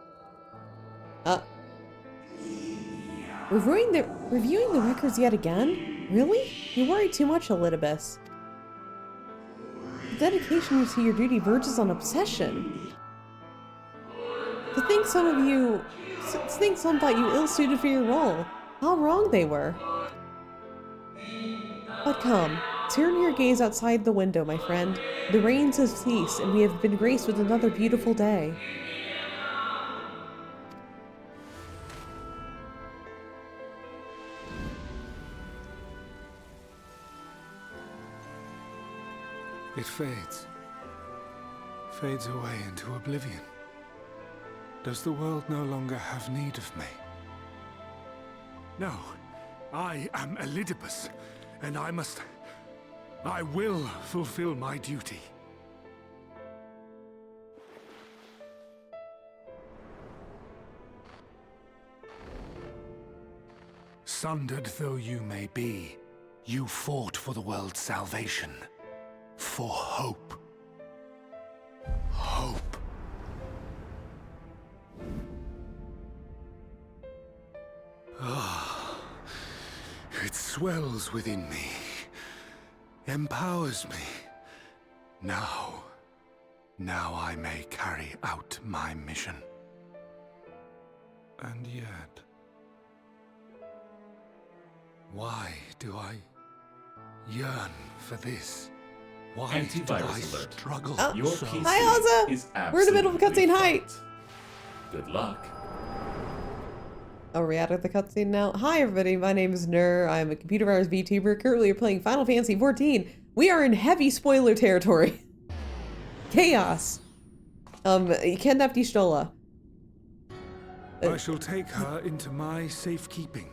Reviewing the records yet again? Really? You worry too much, Elidibus. The dedication to your duty verges on obsession. To think some thought you ill-suited for your role. How wrong they were. But come, turn your gaze outside the window, my friend. The rains have ceased, and we have been graced with another beautiful day. It fades. Fades away into oblivion. Does the world no longer have need of me? No. I am Elidibus, and I will fulfill my duty. Sundered though you may be, you fought for the world's salvation. For hope. Hope. Ah, it swells within me, empowers me. Now I may carry out my mission. And yet, why do I yearn for this? Why do I struggle so? Hi, Ozza! We're in the middle of a cutscene. Hi! Good luck. Oh, are we out of the cutscene now? Hi, everybody. My name is Nur. I'm a computer virus VTuber. Currently, we're playing Final Fantasy XIV. We are in heavy spoiler territory. Chaos. You kidnapped Y'shtola. I shall take her into my safekeeping.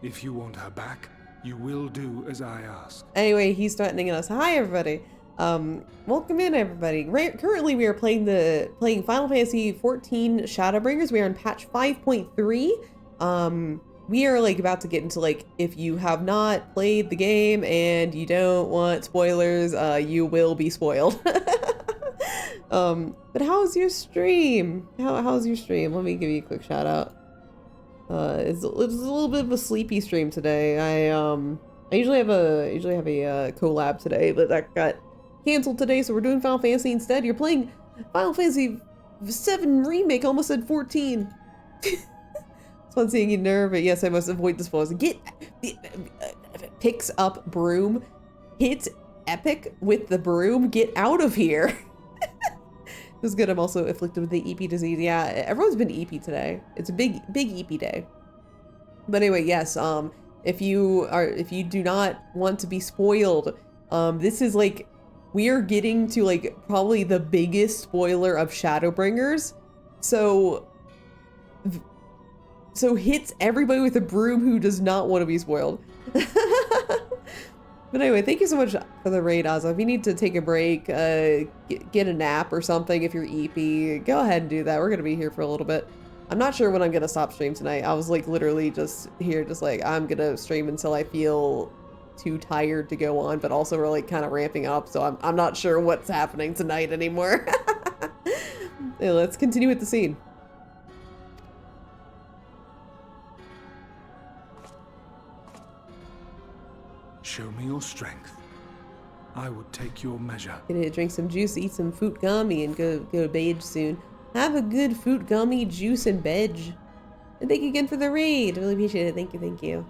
If you want her back, you will do as I ask. Anyway, he's threatening us. Hi, everybody. Welcome in, everybody. Currently, we are playing Final Fantasy XIV Shadowbringers. We are on patch 5.3. We are like about to get into like, if you have not played the game and you don't want spoilers, you will be spoiled. But how's your stream? How's your stream? Let me give you a quick shout out. It's a little bit of a sleepy stream today. I usually have a collab today, but that got canceled today, so we're doing Final Fantasy instead. You're playing Final Fantasy VII Remake, almost at 14. It's fun seeing you, Nerve, but yes, I must avoid the spoilers. Picks up broom, hits Epic with the broom, get out of here. It was good. I'm also afflicted with the EP disease. Yeah, everyone's been EP today. It's a big EP day. But anyway, yes, if you do not want to be spoiled, this is like, we are getting to like probably the biggest spoiler of Shadowbringers. So hits everybody with a broom who does not want to be spoiled. But anyway, thank you so much for the raid, Ozza. If you need to take a break, get a nap or something, if you're EP, go ahead and do that. We're going to be here for a little bit. I'm not sure when I'm going to stop stream tonight. I was like literally just here, just like, I'm going to stream until I feel too tired to go on, but also we're like kind of ramping up, so I'm not sure what's happening tonight anymore. Yeah, let's continue with the scene. Show me your strength. I would take your measure. Gonna drink some juice, eat some fruit gummy, and go to bed soon. Have a good fruit gummy, juice, and veg. And thank you again for the raid. Really appreciate it. Thank you, thank you.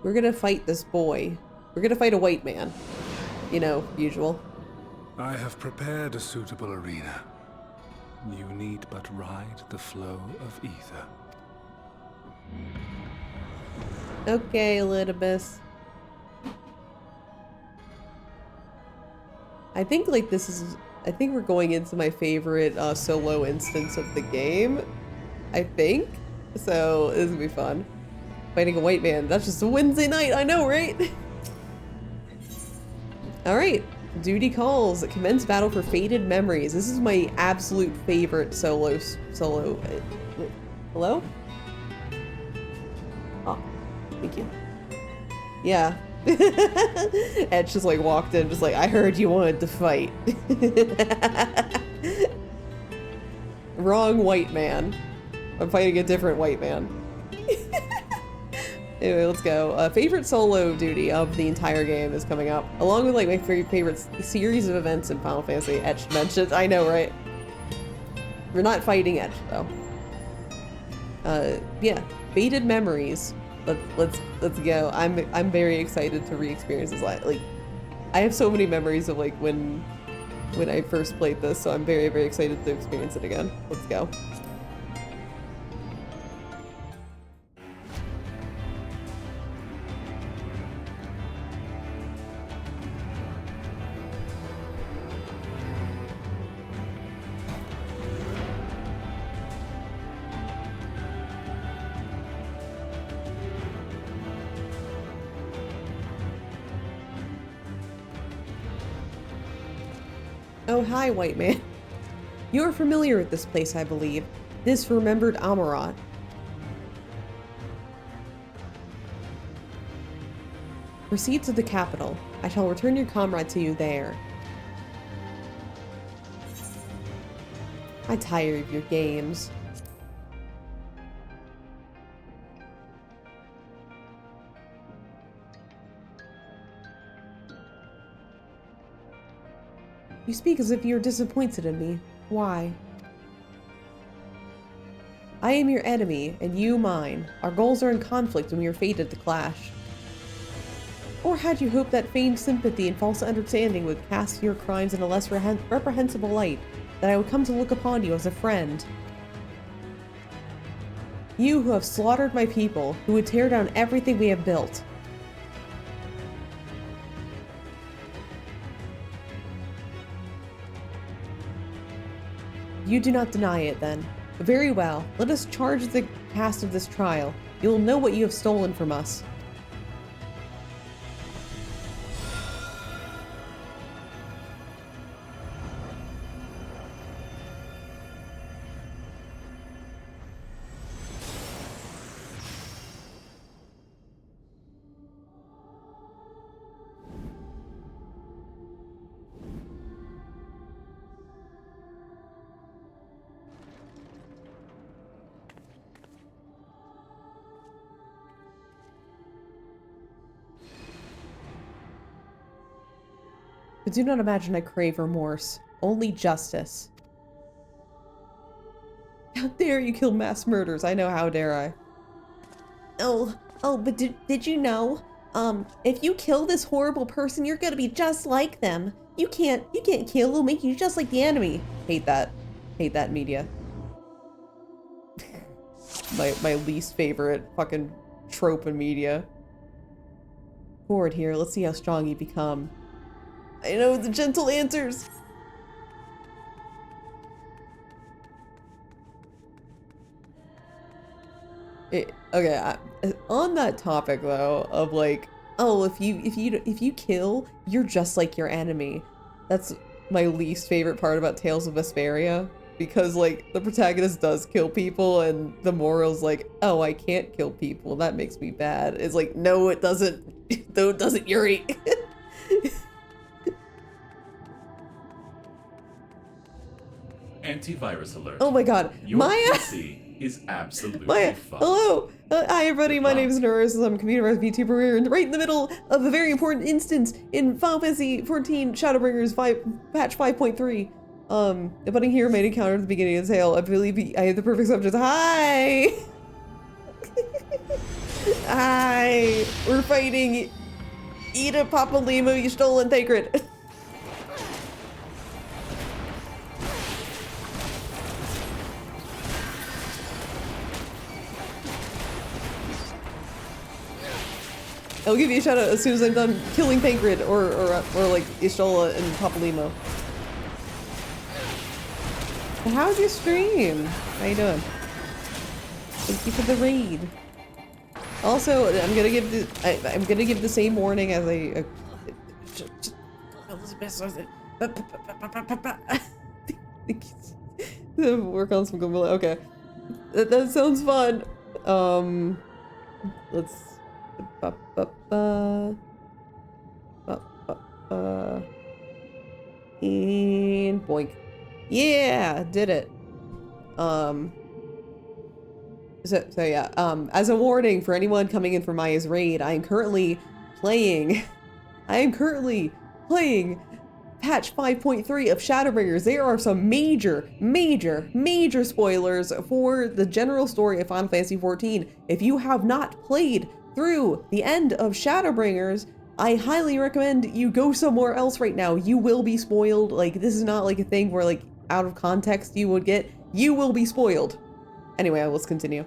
We're gonna fight this boy. We're gonna fight a white man. You know, usual. I have prepared a suitable arena. You need but ride the flow of ether. Okay, Elidibus. I think like this is, I think we're going into my favorite solo instance of the game. I think. So this is gonna be fun. Fighting a white man. That's just a Wednesday night, I know, right? Alright. Duty calls. Commence battle for faded memories. This is my absolute favorite solo. Hello? Oh, thank you. Yeah. Ed just like walked in, just like, I heard you wanted to fight. Wrong white man. I'm fighting a different white man. Anyway, let's go. Favorite solo duty of the entire game is coming up, along with like my favorite series of events in Final Fantasy. Etched mentioned. I know, right? We're not fighting Etched though. Yeah, faded memories. Let's go. I'm very excited to re-experience this. Like, I have so many memories of like when I first played this, so I'm very, very excited to experience it again. Let's go. Oh, hi, white man. You're familiar with this place, I believe. This remembered Amarat. Proceed to the capital. I shall return your comrade to you there. I tire of your games. You speak as if you're disappointed in me. Why? I am your enemy, and you mine. Our goals are in conflict, and we are fated to clash. Or had you hoped that feigned sympathy and false understanding would cast your crimes in a less reprehensible light, that I would come to look upon you as a friend? You who have slaughtered my people, who would tear down everything we have built. You do not deny it, then. Very well. Let us charge the cast of this trial. You will know what you have stolen from us. But do not imagine I crave remorse. Only justice. How dare you kill mass murders? I know, how dare I? Oh, but did you know? If you kill this horrible person, you're gonna be just like them. You can't kill, it'll make you just like the enemy. Hate that. Hate that media. my least favorite fucking trope in media. Forward here, let's see how strong you become. I know the gentle answers. Okay, on that topic though, of like, oh, if you kill, you're just like your enemy. That's my least favorite part about Tales of Vesperia, because like the protagonist does kill people, and the moral's like, oh, I can't kill people. That makes me bad. It's like, no, it doesn't. No, it doesn't, Yuri. Antivirus alert. Oh my god. Your Maya! PC is absolutely Maya! fucked. Hello! Hi everybody, my name is Norris, I'm a computer VTuber. We're right in the middle of a very important instance in Final Fantasy XIV Shadowbringers patch 5.3. The budding hero made encounter at the beginning of the tale. I believe I have the perfect subject. Hi! Hi! We're fighting Ida Papalimo, you stolen Thacred. I'll give you a shout out as soon as I'm done killing Thacred or like Ishtola and Papalimo. How's your stream? How you doing? Thank you for the raid. Also, I'm gonna give the same warning as I work on some good. Okay, that sounds fun. Let's. And boink. Yeah, did it. So yeah, as a warning for anyone coming in for Maya's raid, I am currently playing patch 5.3 of Shadowbringers. There are some major spoilers for the general story of Final Fantasy XIV. If you have not played through the end of Shadowbringers, I highly recommend you go somewhere else right now. You will be spoiled. Like, this is not like a thing where like out of context you would get. You will be spoiled. Anyway, let's continue.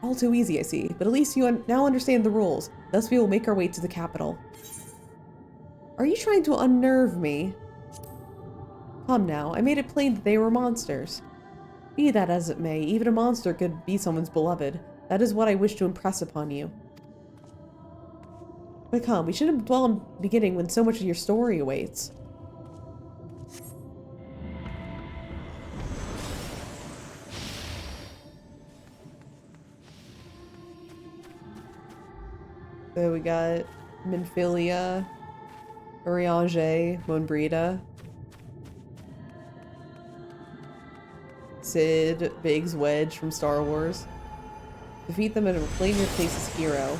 All too easy, I see, but at least you now understand the rules. Thus we will make our way to the capital. Are you trying to unnerve me? Come now, I made it plain that they were monsters. Be that as it may, even a monster could be someone's beloved. That is what I wish to impress upon you. But come, we shouldn't dwell on the beginning when so much of your story awaits. So we got Minfilia, Urianger, Monbrita, Cid, Biggs, Wedge from Star Wars. Defeat them and reclaim your place as hero.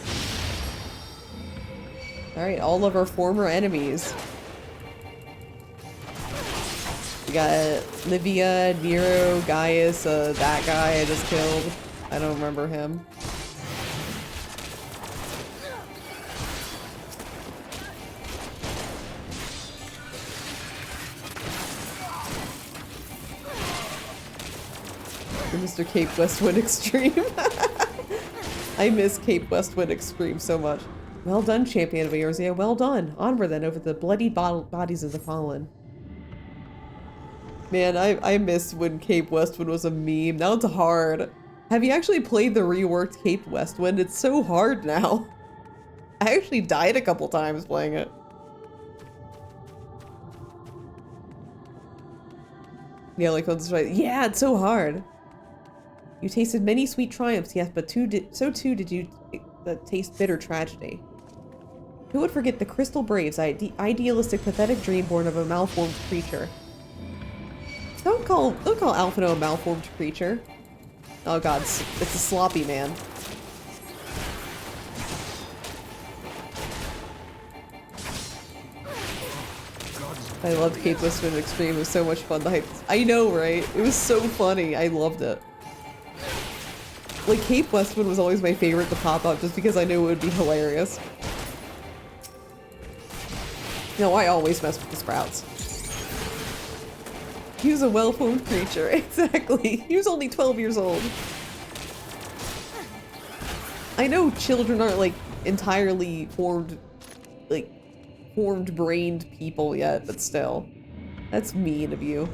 Alright, all of our former enemies. We got Livia, Nero, Gaius, that guy I just killed. I don't remember him. Mr. Cape Westwind Extreme. I miss Cape Westwind Extreme so much. Well done, champion of Eorzea. Well done. Onward then over the bloody bodies of the fallen. Man, I miss when Cape Westwind was a meme. Now it's hard. Have you actually played the reworked Cape Westwind? It's so hard now. I actually died a couple times playing it. Yeah, like, yeah, it's so hard. You tasted many sweet triumphs, yes, but so too did you taste bitter tragedy. Who would forget the Crystal Braves, idealistic, pathetic dream born of a malformed creature? Don't call Alphino a malformed creature. Oh god, it's a sloppy man. I loved Cape Westwind Extreme. It was so much fun. I know, right? It was so funny. I loved it. Like, Cape Westwind was always my favorite to pop up just because I knew it would be hilarious. No, I always mess with the Sprouts. He was a well-formed creature. Exactly. He was only 12 years old. I know children aren't, like, entirely formed-brained people yet, but still. That's mean of you.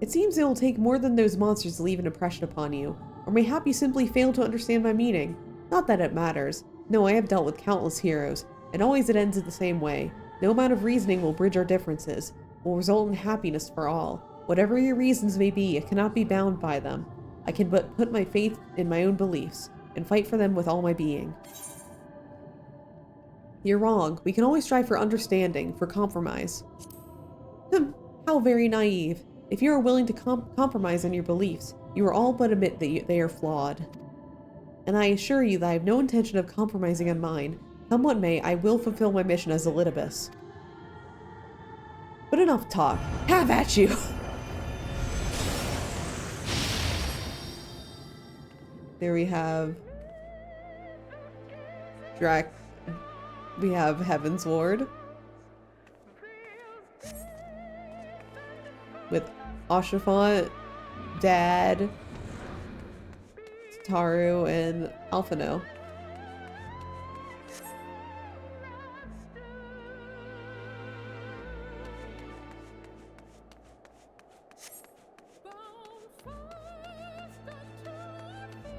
It seems it will take more than those monsters to leave an impression upon you, or mayhap you simply fail to understand my meaning. Not that it matters. No, I have dealt with countless heroes, and always it ends in the same way. No amount of reasoning will bridge our differences, will result in happiness for all. Whatever your reasons may be, I cannot be bound by them. I can but put my faith in my own beliefs, and fight for them with all my being. You're wrong. We can always strive for understanding, for compromise. How very naive. If you are willing to compromise on your beliefs, You will all but admit that they are flawed. And I assure you that I have no intention of compromising on mine. Come what may, I will fulfill my mission as Elidibus. But enough talk. Have at you! There we have... We have Heaven's Ward. With Oshafont, Dad, Taru, and Alphino.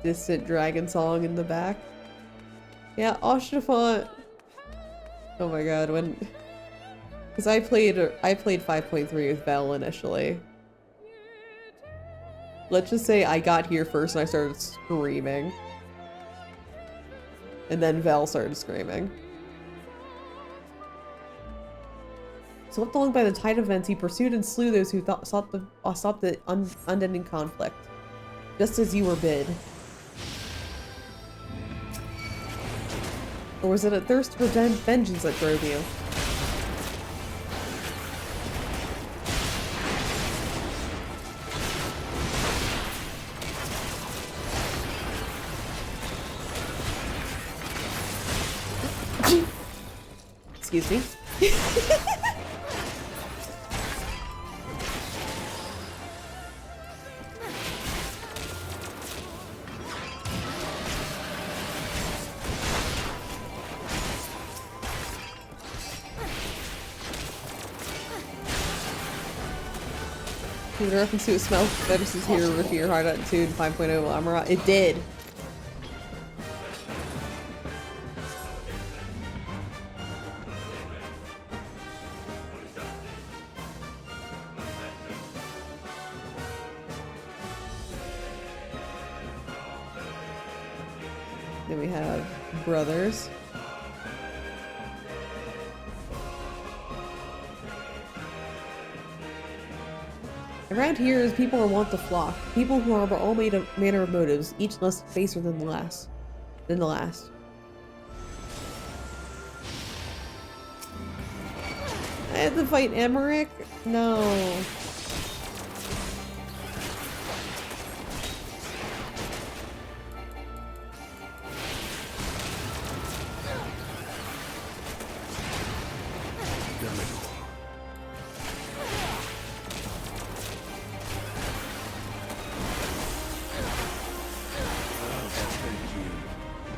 Distant dragon song in the back. Yeah, Oshafont. Oh my god, when... Because I played 5.3 with Vel initially. Let's just say I got here first and I started screaming. And then Vel started screaming. Swept along by the tide of events, he pursued and slew those who sought the unending conflict. Just as you were bid. Or was it a thirst for vengeance that drove you? Excuse me. Did a reference to a smell fetishes here with your hard attitude 5.0 armor? It did. Then we have brothers. Around here, people are wont to flock. People who harbor all manner of motives, each less baser than the last. I had to fight Emmerich? No.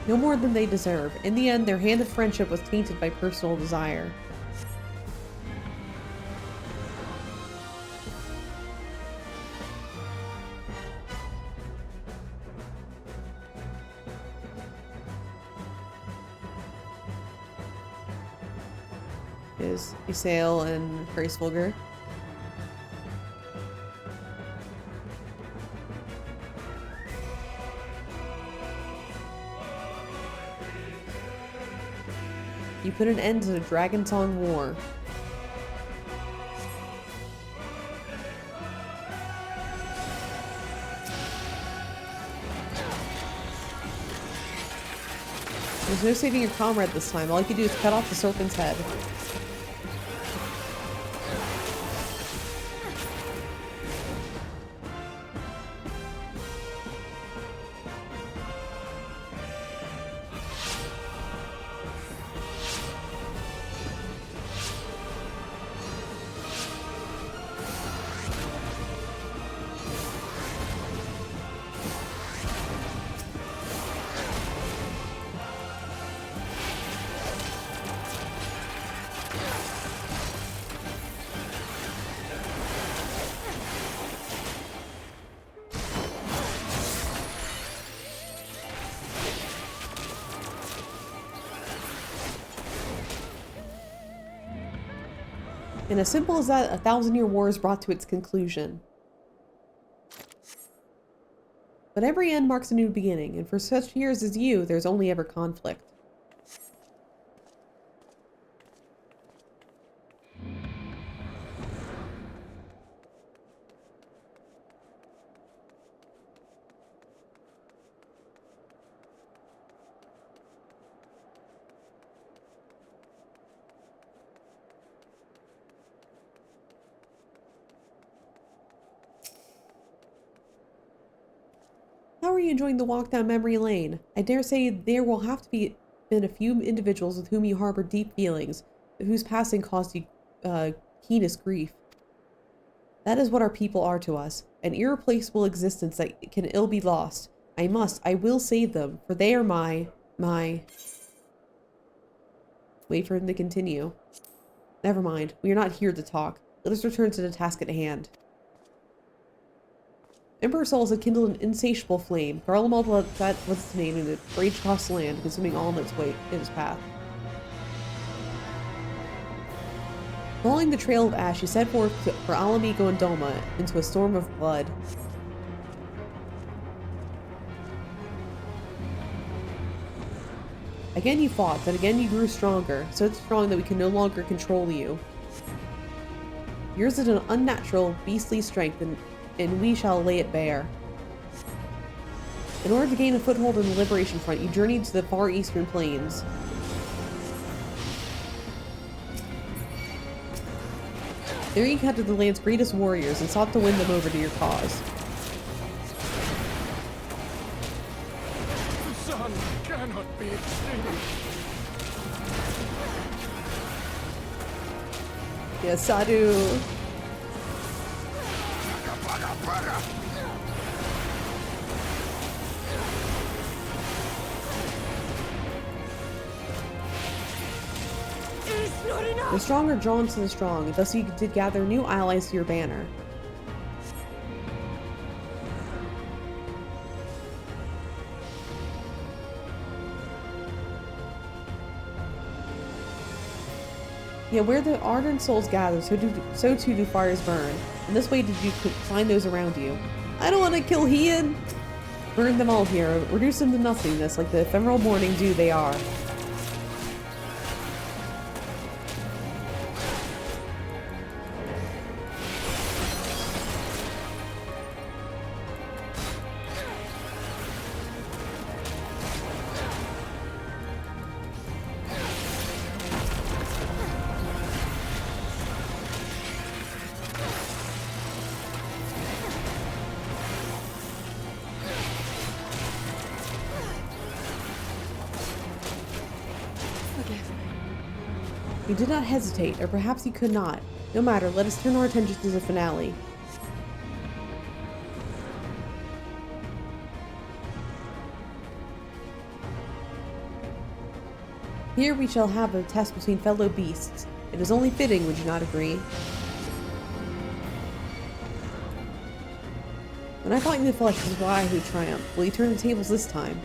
No more than they deserve. In the end, their hand of friendship was tainted by personal desire. Is Isael and Gracefolger. You put an end to the Dragon Song War. There's no saving your comrade this time. All you can do is cut off the serpent's head. And as simple as that, a 1,000-year war is brought to its conclusion. But every end marks a new beginning, and for such heroes as you, there's only ever conflict. How are you enjoying the walk down memory lane? I dare say there will have to been a few individuals with whom you harbor deep feelings, whose passing caused you keenest grief. That is what our people are to us, an irreplaceable existence that can ill be lost. I will save them, for they are my... Wait for him to continue. Never mind, we are not here to talk. Let us return to the task at hand. Emperor Souls had kindled an insatiable flame. Garlemald, that was its name, and it raged across the land, consuming all in its path. Following the trail of ash, he set forth for Alamigo and Doma into a storm of blood. Again you fought, then again you grew stronger, so strong that we can no longer control you. Yours is an unnatural, beastly strength, and we shall lay it bare. In order to gain a foothold in the Liberation Front, you journeyed to the far eastern plains. There you encountered the land's greatest warriors and sought to win them over to your cause. The sun cannot be extinguished. Yes, Sadu. The strong are drawn to the strong, and thus you did gather new allies to your banner. Yet where the ardent souls gather, so too do fires burn. In this way did you find those around you. I don't want to kill Hian! Burn them all here, reduce them to nothingness like the ephemeral morning dew they are. You did not hesitate, or perhaps you could not. No matter, let us turn our attention to the finale. Here we shall have a test between fellow beasts. It is only fitting, would you not agree? When I fought in the flesh, it is why who triumphed. Will you turn the tables this time?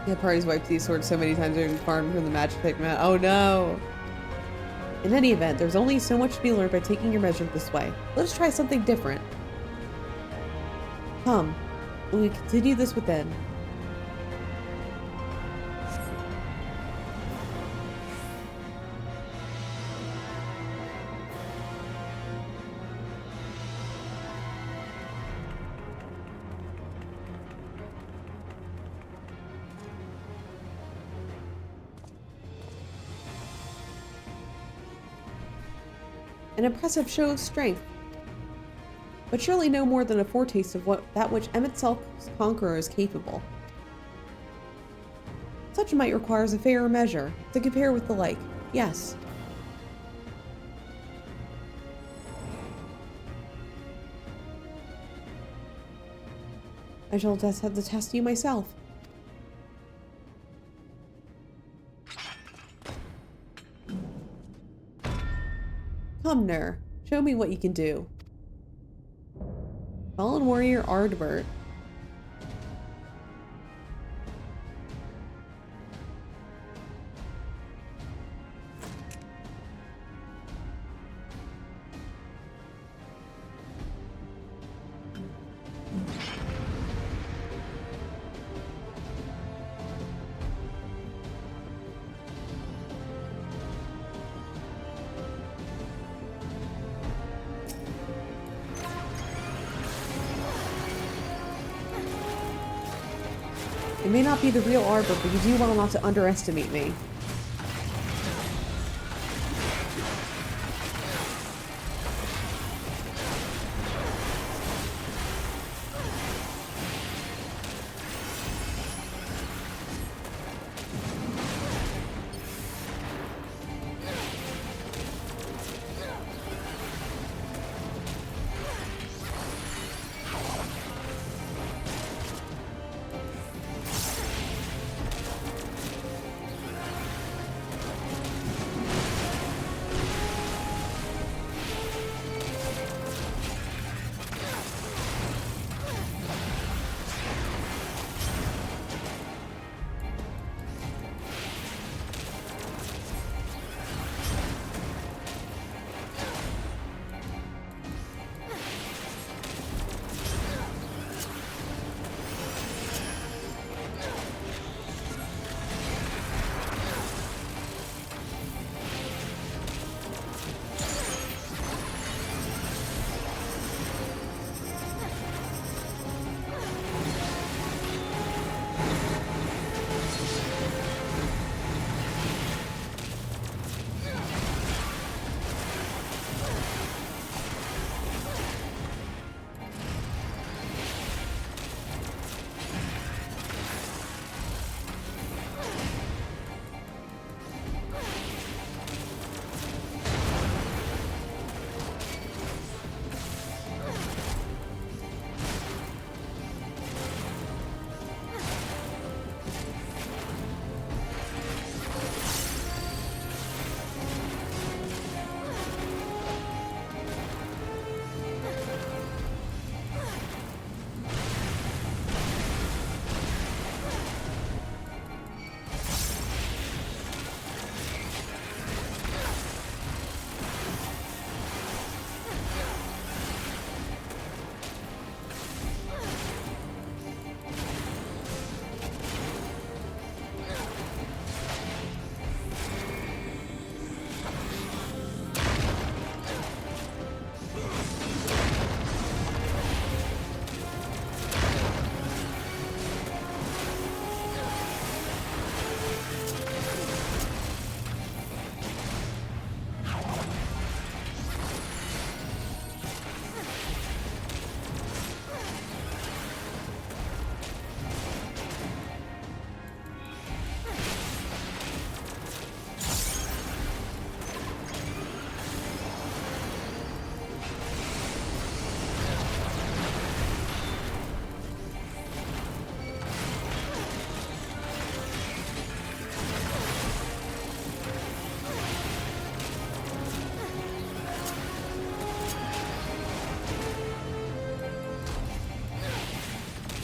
Yeah, parties wiped these swords so many times during the farm from the magic pick man. Oh no! In any event, there's only so much to be learned by taking your measure this way. Let us try something different. Come, will we continue this within? An impressive show of strength, but surely no more than a foretaste of that which Emet-Selch's conqueror is capable. Such might requires a fairer measure, to compare with the like, yes. I shall just have to test you myself. Humner, show me what you can do. Fallen Warrior Ardbert. It may not be the real Arbor, but you do well not to underestimate me.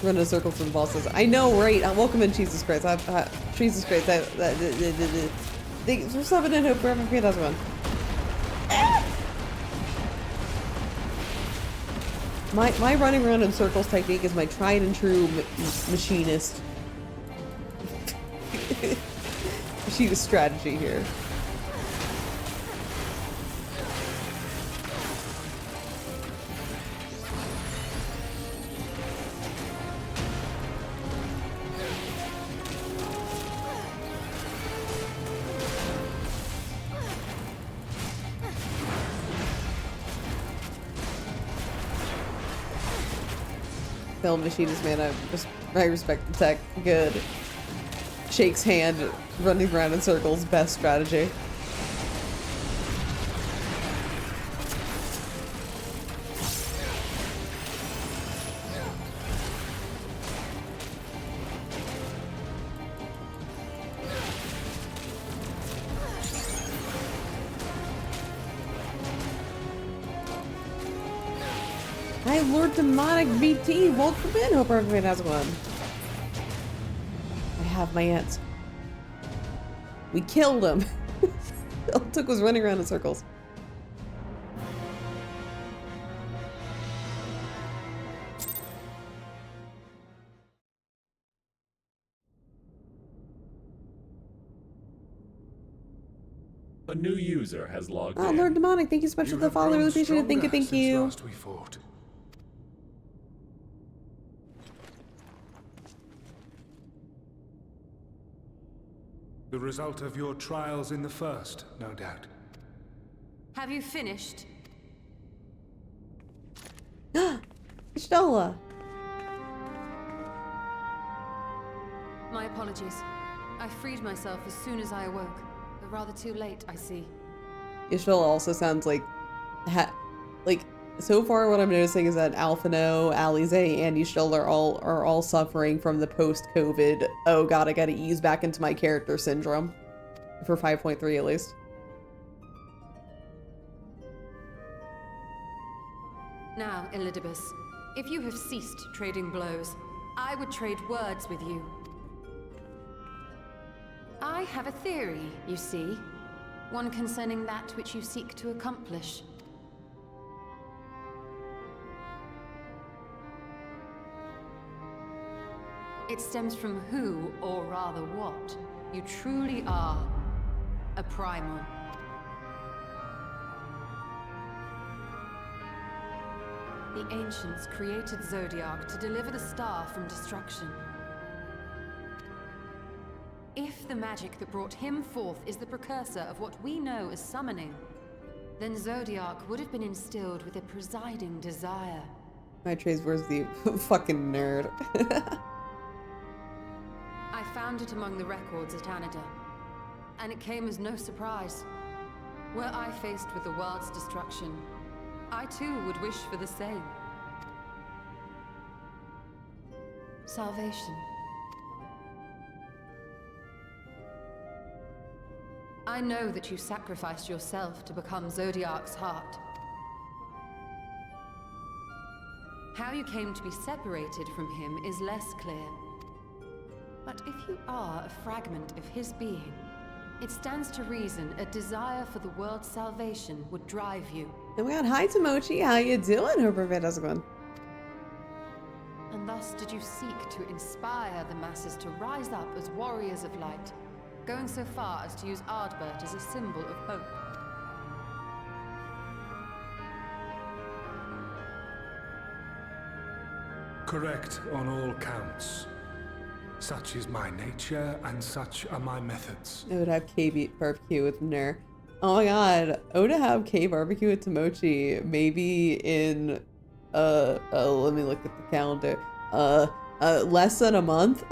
Run in circles to the bosses. I know, right? Welcome in, Jesus Christ. Jesus Christ. Thanks for subbing in. Hope for having a fantastic one. My running around in circles technique is my tried and true machinist strategy here. Film machinist, man, I respect the tech. Good. Shakes hand, running around in circles, best strategy. Hi, Lord Demonic BT. Welcome in. Hope everyone has one. I have my answer. We killed him. All it took was running around in circles. A new user has logged in. Oh, Lord Demonic, thank you so much for the follow. Really appreciate it. Thank you, thank you. Last we fought. The result of your trials in the first, no doubt. Have you finished? Stola. My apologies. I freed myself as soon as I awoke. But rather too late, I see. Ishtola also sounds like, so far what I'm noticing is that Alphino, Alize, and Ishtola are all suffering from the post-COVID, oh god, I gotta ease back into my character syndrome. For 5.3 at least. Now, Elidibus, if you have ceased trading blows, I would trade words with you. I have a theory, you see. One concerning that which you seek to accomplish. It stems from who, or rather what, you truly are. A primal. The ancients created Zodiark to deliver the star from destruction. If the magic that brought him forth is the precursor of what we know as summoning, then Zodiark would have been instilled with a presiding desire. My trace was the fucking nerd. I found it among the records at Anida, and it came as no surprise. Were I faced with the world's destruction, I too would wish for the same. Salvation. I know that you sacrificed yourself to become Zodiark's heart. How you came to be separated from him is less clear. But if you are a fragment of his being, it stands to reason a desire for the world's salvation would drive you. Oh my god, hi Tomochi, how you doing? Hope everybody has a good one. And thus did you seek to inspire the masses to rise up as warriors of light, going so far as to use Ardbert as a symbol of hope. Correct on all counts. Such is my nature, and such are my methods. I would have K barbecue with Nair. Oh my god, I would have K barbecue with Tomochi maybe in let me look at the calendar. Less than a month.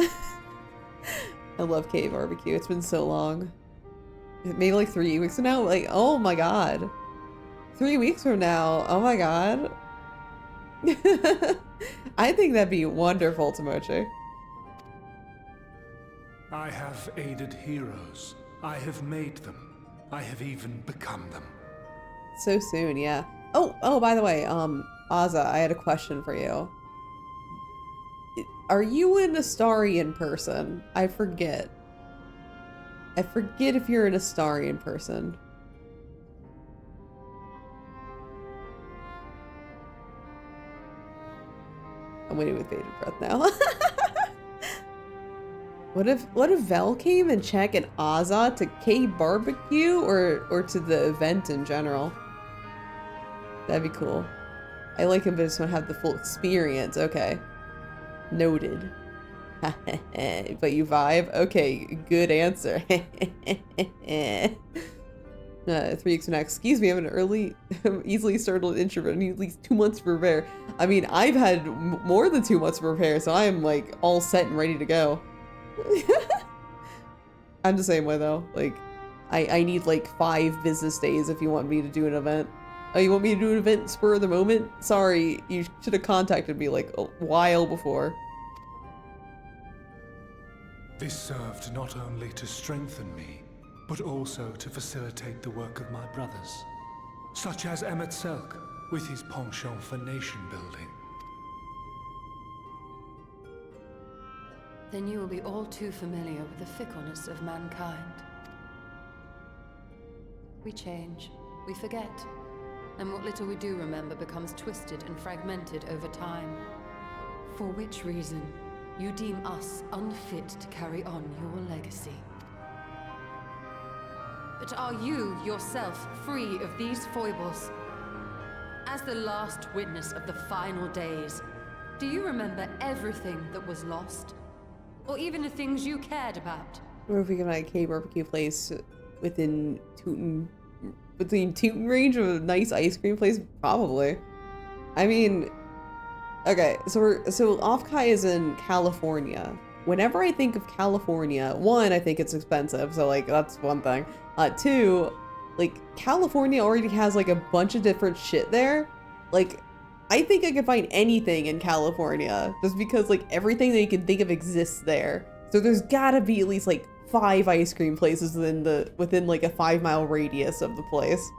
I love K barbecue. It's been so long. Maybe like 3 weeks from now. Like, oh my god. 3 weeks from now. Oh my god. I think that'd be wonderful, Tomochi. I have aided heroes. I have made them. I have even become them. So soon, yeah. Oh, by the way, Azza, I had a question for you. Are you an Astarian person? I forget. I forget if you're an Astarian person. I'm waiting with bated breath now. What if Vel came and check an Azza to K barbecue or to the event in general? That'd be cool. I like him, but I just want to have the full experience. Okay. Noted. But you vibe? Okay, good answer. 3 weeks from now. Excuse me, I'm an early, easily startled introvert. I need at least 2 months to prepare. I mean, I've had more than 2 months to prepare, so I'm like all set and ready to go. I'm the same way though. Like, I need like 5 business days if you want me to do an event. Oh, you want me to do an event spur of the moment? Sorry, you should have contacted me like a while before. This served not only to strengthen me, but also to facilitate the work of my brothers, such as Emmet Selk, with his penchant for nation building. Then you will be all too familiar with the fickleness of mankind. We change, we forget, and what little we do remember becomes twisted and fragmented over time. For which reason, you deem us unfit to carry on your legacy. But are you, yourself, free of these foibles? As the last witness of the final days, do you remember everything that was lost? Or even the things you cared about? I wonder if we can find a K-barbecue place within Tootin range of a nice ice cream place? Probably. I mean, okay, so Offkai is in California. Whenever I think of California, one, I think it's expensive, so like that's one thing. Two, like California already has like a bunch of different shit there. Like, I think I could find anything in California just because like everything that you can think of exists there. So there's gotta be at least like 5 ice cream places within like a 5-mile radius of the place.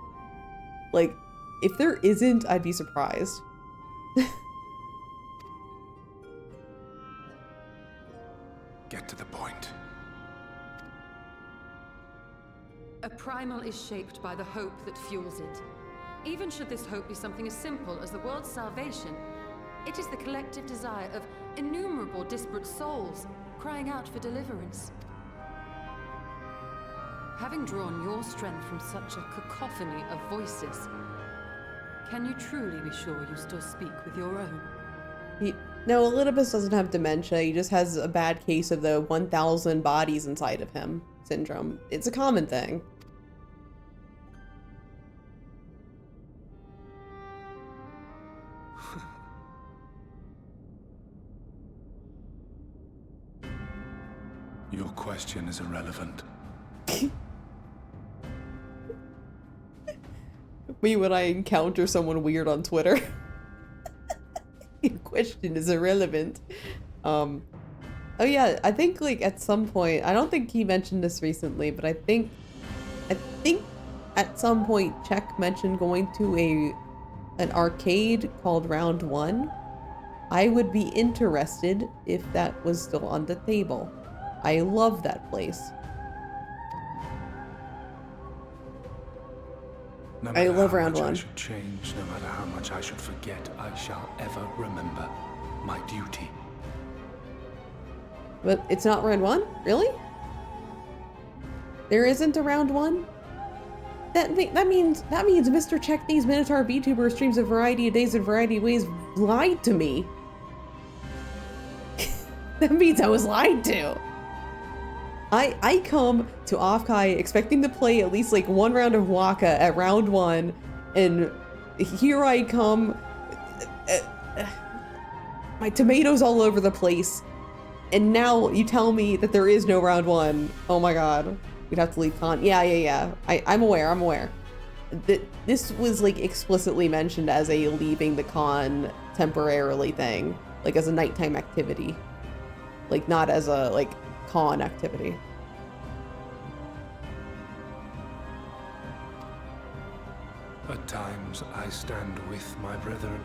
Like, if there isn't, I'd be surprised. Get to the point. A primal is shaped by the hope that fuels it. Even should this hope be something as simple as the world's salvation, it is the collective desire of innumerable disparate souls crying out for deliverance. Having drawn your strength from such a cacophony of voices, can you truly be sure you still speak with your own? No, Elidibus doesn't have dementia. He just has a bad case of the 1,000 bodies inside of him syndrome. It's a common thing. Your question is irrelevant. Me when I encounter someone weird on Twitter. Your question is irrelevant. Oh yeah, I think like at some point, I don't think he mentioned this recently, but I think at some point Czech mentioned going to an arcade called Round 1. I would be interested if that was still on the table. I love that place. No I matter love how Round much 1. I should change, no matter how much I should forget, I shall ever remember my duty. But it's not Round 1? Really? There isn't a Round 1? That means Mr. Check These Minotaur VTuber streams a variety of days in a variety of ways lied to me. That means I was lied to. I come to Offkai expecting to play at least like 1 round of Waka at Round 1, and here I come, my tomatoes all over the place, and now you tell me that there is no Round 1. Oh my god. We'd have to leave con. Yeah. I'm aware. This was like explicitly mentioned as a leaving the con temporarily thing, like as a nighttime activity, like not as a like con activity. At times I stand with my brethren.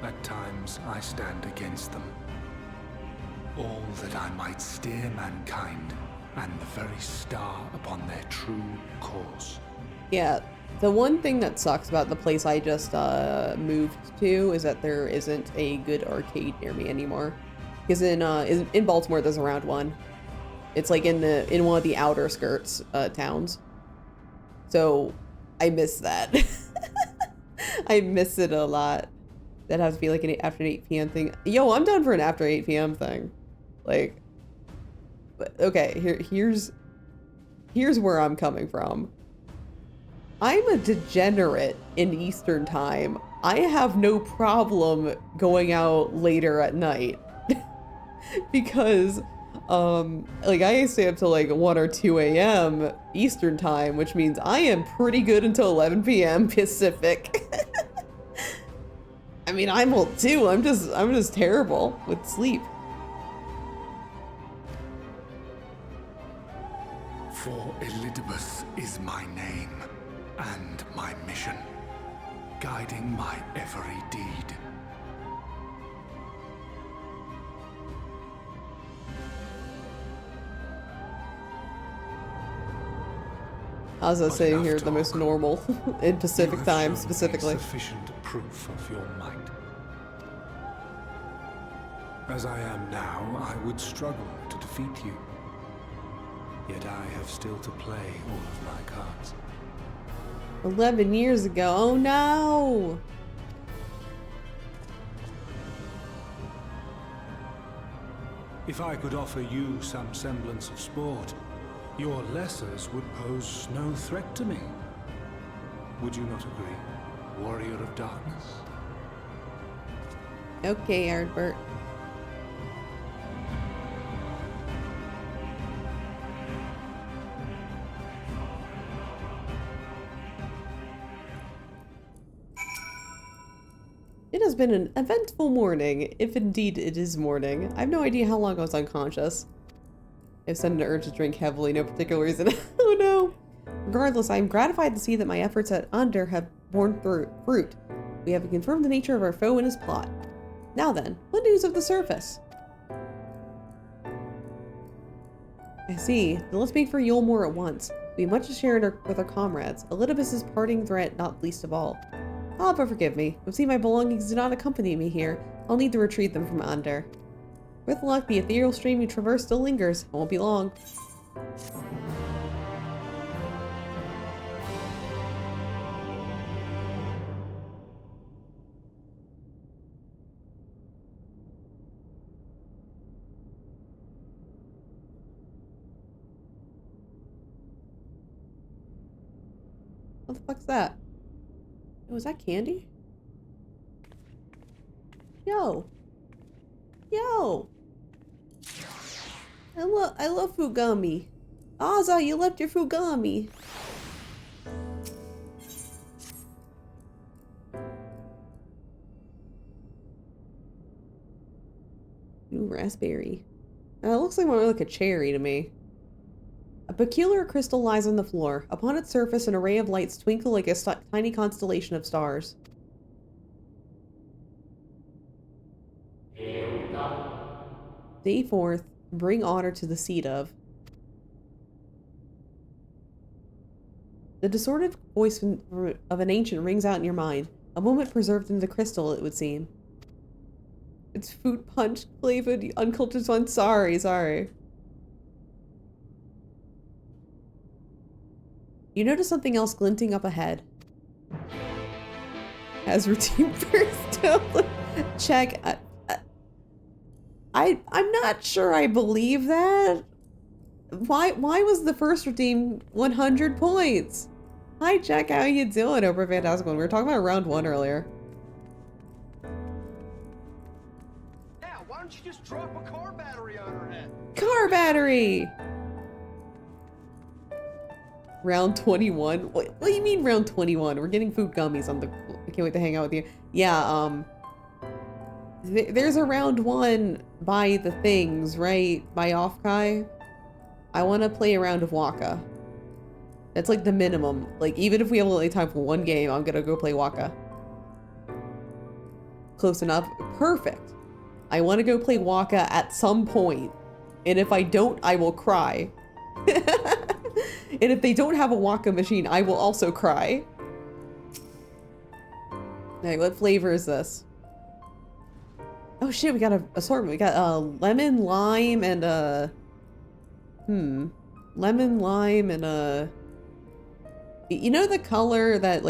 At times I stand against them. All that I might steer mankind and the very star upon their true course. Yeah, the one thing that sucks about the place I just moved to is that there isn't a good arcade near me anymore. Because in Baltimore there's a Round 1. It's like in one of the outer skirts towns. So I miss that. I miss it a lot. That has to be like an after 8 p.m. thing. Yo, I'm down for an after 8 p.m. thing. Like, but okay, here's where I'm coming from. I'm a degenerate in Eastern time. I have no problem going out later at night. Because like I stay up till like 1 or 2 a.m. Eastern time, which means I am pretty good until 11 p.m. Pacific. I mean, I'm old too. I'm just terrible with sleep. For Elidibus is my name and my mission. guiding my every deed. As I was saying here, the most normal in Pacific time, shown specifically. Sufficient proof of your might. As I am now, I would struggle to defeat you. Yet I have still to play all of my cards. 11 years ago. Oh no! If I could offer you some semblance of sport, your lessers would pose no threat to me. Would you not agree, warrior of darkness? Okay, Ardbert. It has been an eventful morning, if indeed it is morning. I have no idea how long I was unconscious. I've sudden urge to drink heavily, no particular reason. Oh no! Regardless, I am gratified to see that my efforts at Under have borne fruit. We have confirmed the nature of our foe and his plot. Now then, what news of the surface? I see. Then let's make for Yulmore at once. We have much to share with our comrades. Elidibus's parting threat not least of all. Ah, but forgive me. You see, my belongings do not accompany me here. I'll need to retrieve them from Under. With luck, the ethereal stream you traverse still lingers. It won't be long. What the fuck's that? Oh, is that candy? Yo. Yo. I love Fugami. Aza, you left your Fugami. Ooh, raspberry. It looks like more like a cherry to me. A peculiar crystal lies on the floor. Upon its surface, an array of lights twinkle like a tiny constellation of stars. Day 4th. Bring honor to the seed of. The distorted voice of an ancient rings out in your mind. A moment preserved in the crystal, it would seem. It's fruit punch flavored uncultured one. Sorry. You notice something else glinting up ahead. As routine first check. I'm not sure I believe that. Why was the first routine 100 points? Hi Jack, how you doing over Fantastic One? We were talking about round 1 earlier. Yeah, why don't you just drop a car battery on her head? Car battery! Round 21? What do you mean round 21? We're getting food gummies on the... I can't wait to hang out with you. Yeah, there's a round 1 by the things, right? By Offkai. I want to play a round of Waka. That's like the minimum. Like, even if we have only time for 1 game, I'm gonna go play Waka. Close enough? Perfect. I want to go play Waka at some point. And if I don't, I will cry. And if they don't have a Waka machine, I will also cry. Alright, what flavor is this? Oh shit, we got an assortment. We got lemon, lime, and lemon, lime, and you know the color that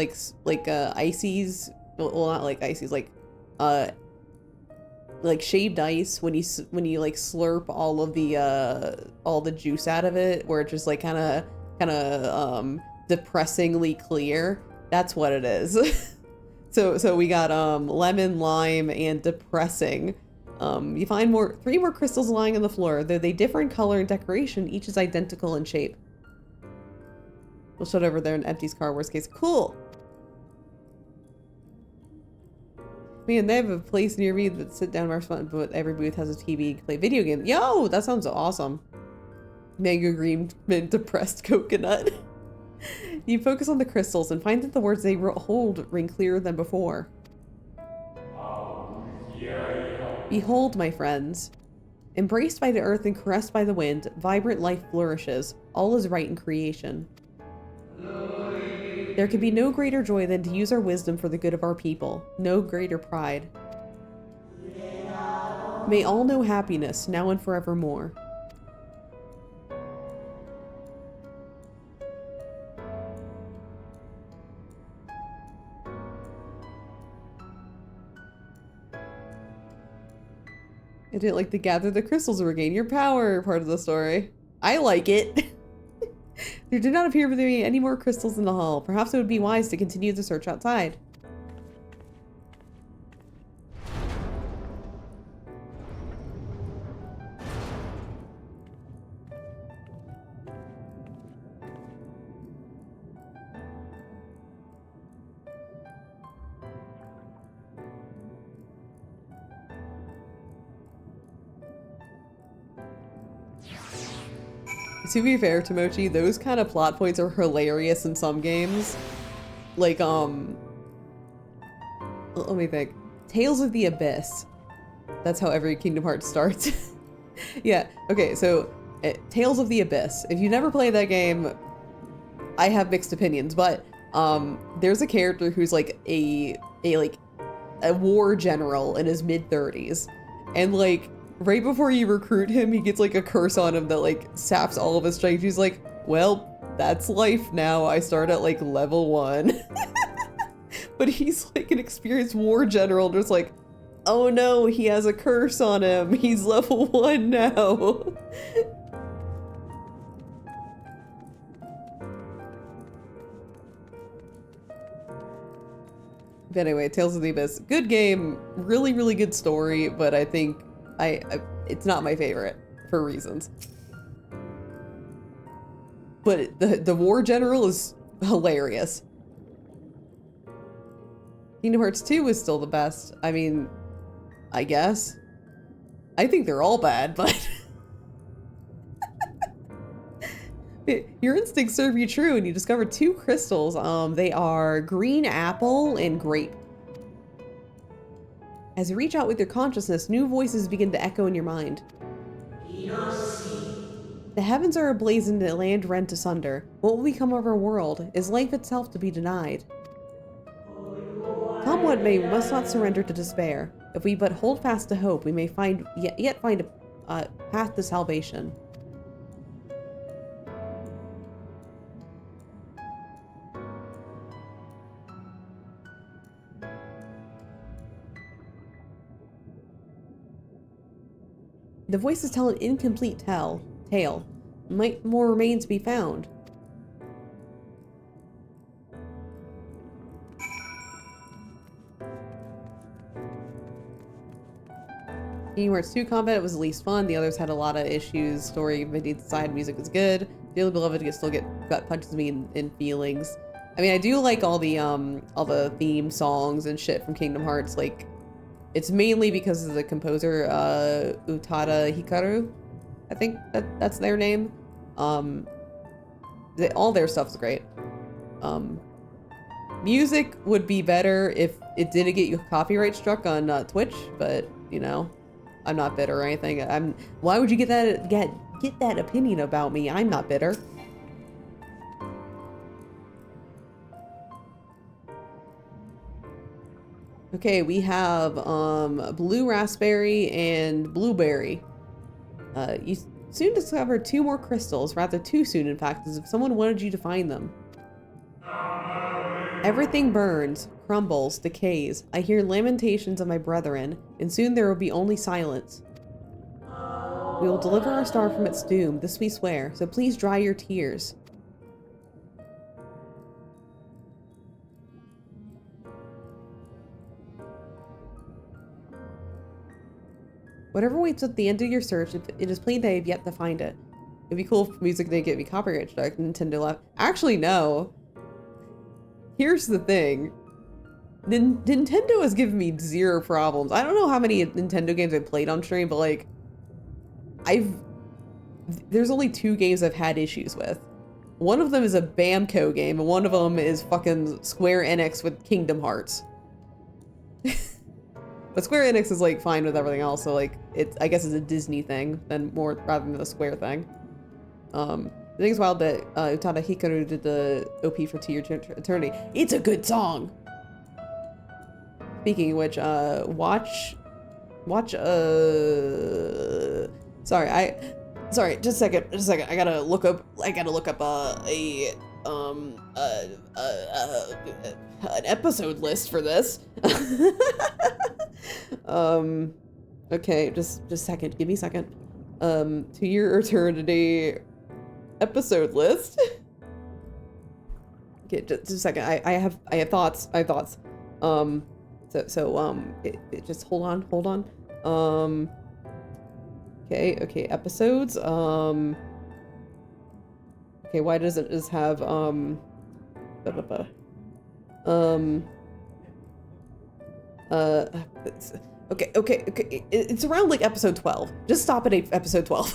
ices, well not like ices, like shaved ice when you like slurp all the juice out of it, where it just like kind of depressingly clear. That's what it is. So we got lemon, lime, and depressing. You find 3 more crystals lying on the floor. Though they differ in color and decoration, each is identical in shape. We'll shut over there and empty's car, worst case. Cool. Man, they have a place near me that sit down restaurant, but every booth has a TV. You can play video games. Yo, that sounds awesome. Mango green mint depressed coconut. You focus on the crystals and find that the words they hold ring clearer than before. Behold, my friends. Embraced by the earth and caressed by the wind, vibrant life flourishes. All is right in creation. There can be no greater joy than to use our wisdom for the good of our people. No greater pride. May all know happiness, now and forevermore. I didn't like to gather the crystals to regain your power part of the story. I like it. There did not appear to be any more crystals in the hall. Perhaps it would be wise to continue the search outside. To be fair, Tomochi, those kind of plot points are hilarious in some games. Like, let me think. Tales of the Abyss. That's how every Kingdom Hearts starts. Yeah, okay, so Tales of the Abyss. If you never played that game, I have mixed opinions, but there's a character who's like a war general in his mid-30s, and like right before you recruit him, he gets like a curse on him that like saps all of his strength. He's like, well, that's life now. I start at like level 1. But he's like an experienced war general, just like, oh no, he has a curse on him. He's level 1 now. But anyway, Tales of the Abyss. Good game. Really, really good story, but I think it's not my favorite for reasons. But the war general is hilarious. Kingdom Hearts 2 is still the best. I mean, I guess. I think they're all bad, but your instincts serve you true, and you discover 2 crystals. They are green apple and grape. As you reach out with your consciousness, new voices begin to echo in your mind. The heavens are ablaze and the land rent asunder. What will become of our world? Is life itself to be denied? Come what may, we must not surrender to despair. If we but hold fast to hope, we may yet find a path to salvation. The voices tell an incomplete tale. Might more remains be found. Kingdom Hearts 2 combat was the least fun. The others had a lot of issues. Story, the side music was good. Dearly Beloved still gut punches me in feelings. I mean, I do like all the theme songs and shit from Kingdom Hearts. Like, it's mainly because of the composer, Utada Hikaru. I think that's their name. All their stuff's great. Music would be better if it didn't get you copyright struck on Twitch, but you know, I'm not bitter or anything. Why would you get that opinion about me? I'm not bitter. Okay, we have blue raspberry and blueberry. You soon discover 2 more crystals, rather too soon in fact, as if someone wanted you to find them. Everything burns, crumbles, decays. I hear lamentations of my brethren, and soon there will be only silence. We will deliver our star from its doom, this we swear, so please dry your tears. Whatever waits at the end of your search, it is plain that I have yet to find it. It'd be cool if music didn't get me copyright struck. Nintendo left. Actually, no. Here's the thing. Nintendo has given me 0 problems. I don't know how many Nintendo games I've played on stream, but like, there's only 2 games I've had issues with. One of them is a Bamco game, and one of them is fucking Square Enix with Kingdom Hearts. But Square Enix is like fine with everything else, so like I guess it's a Disney thing than more rather than the Square thing. I think it's wild that Utada Hikaru did the OP for To Your Eternity. It's a good song. Speaking of which, sorry, just a second. I gotta look up an episode list for this. Okay, just a second. Give me a second. To Your Eternity episode list. Okay, just a second. I have thoughts. Just hold on. Okay, episodes. Okay, why doesn't it just have okay. It's around like episode 12. Just stop at episode 12.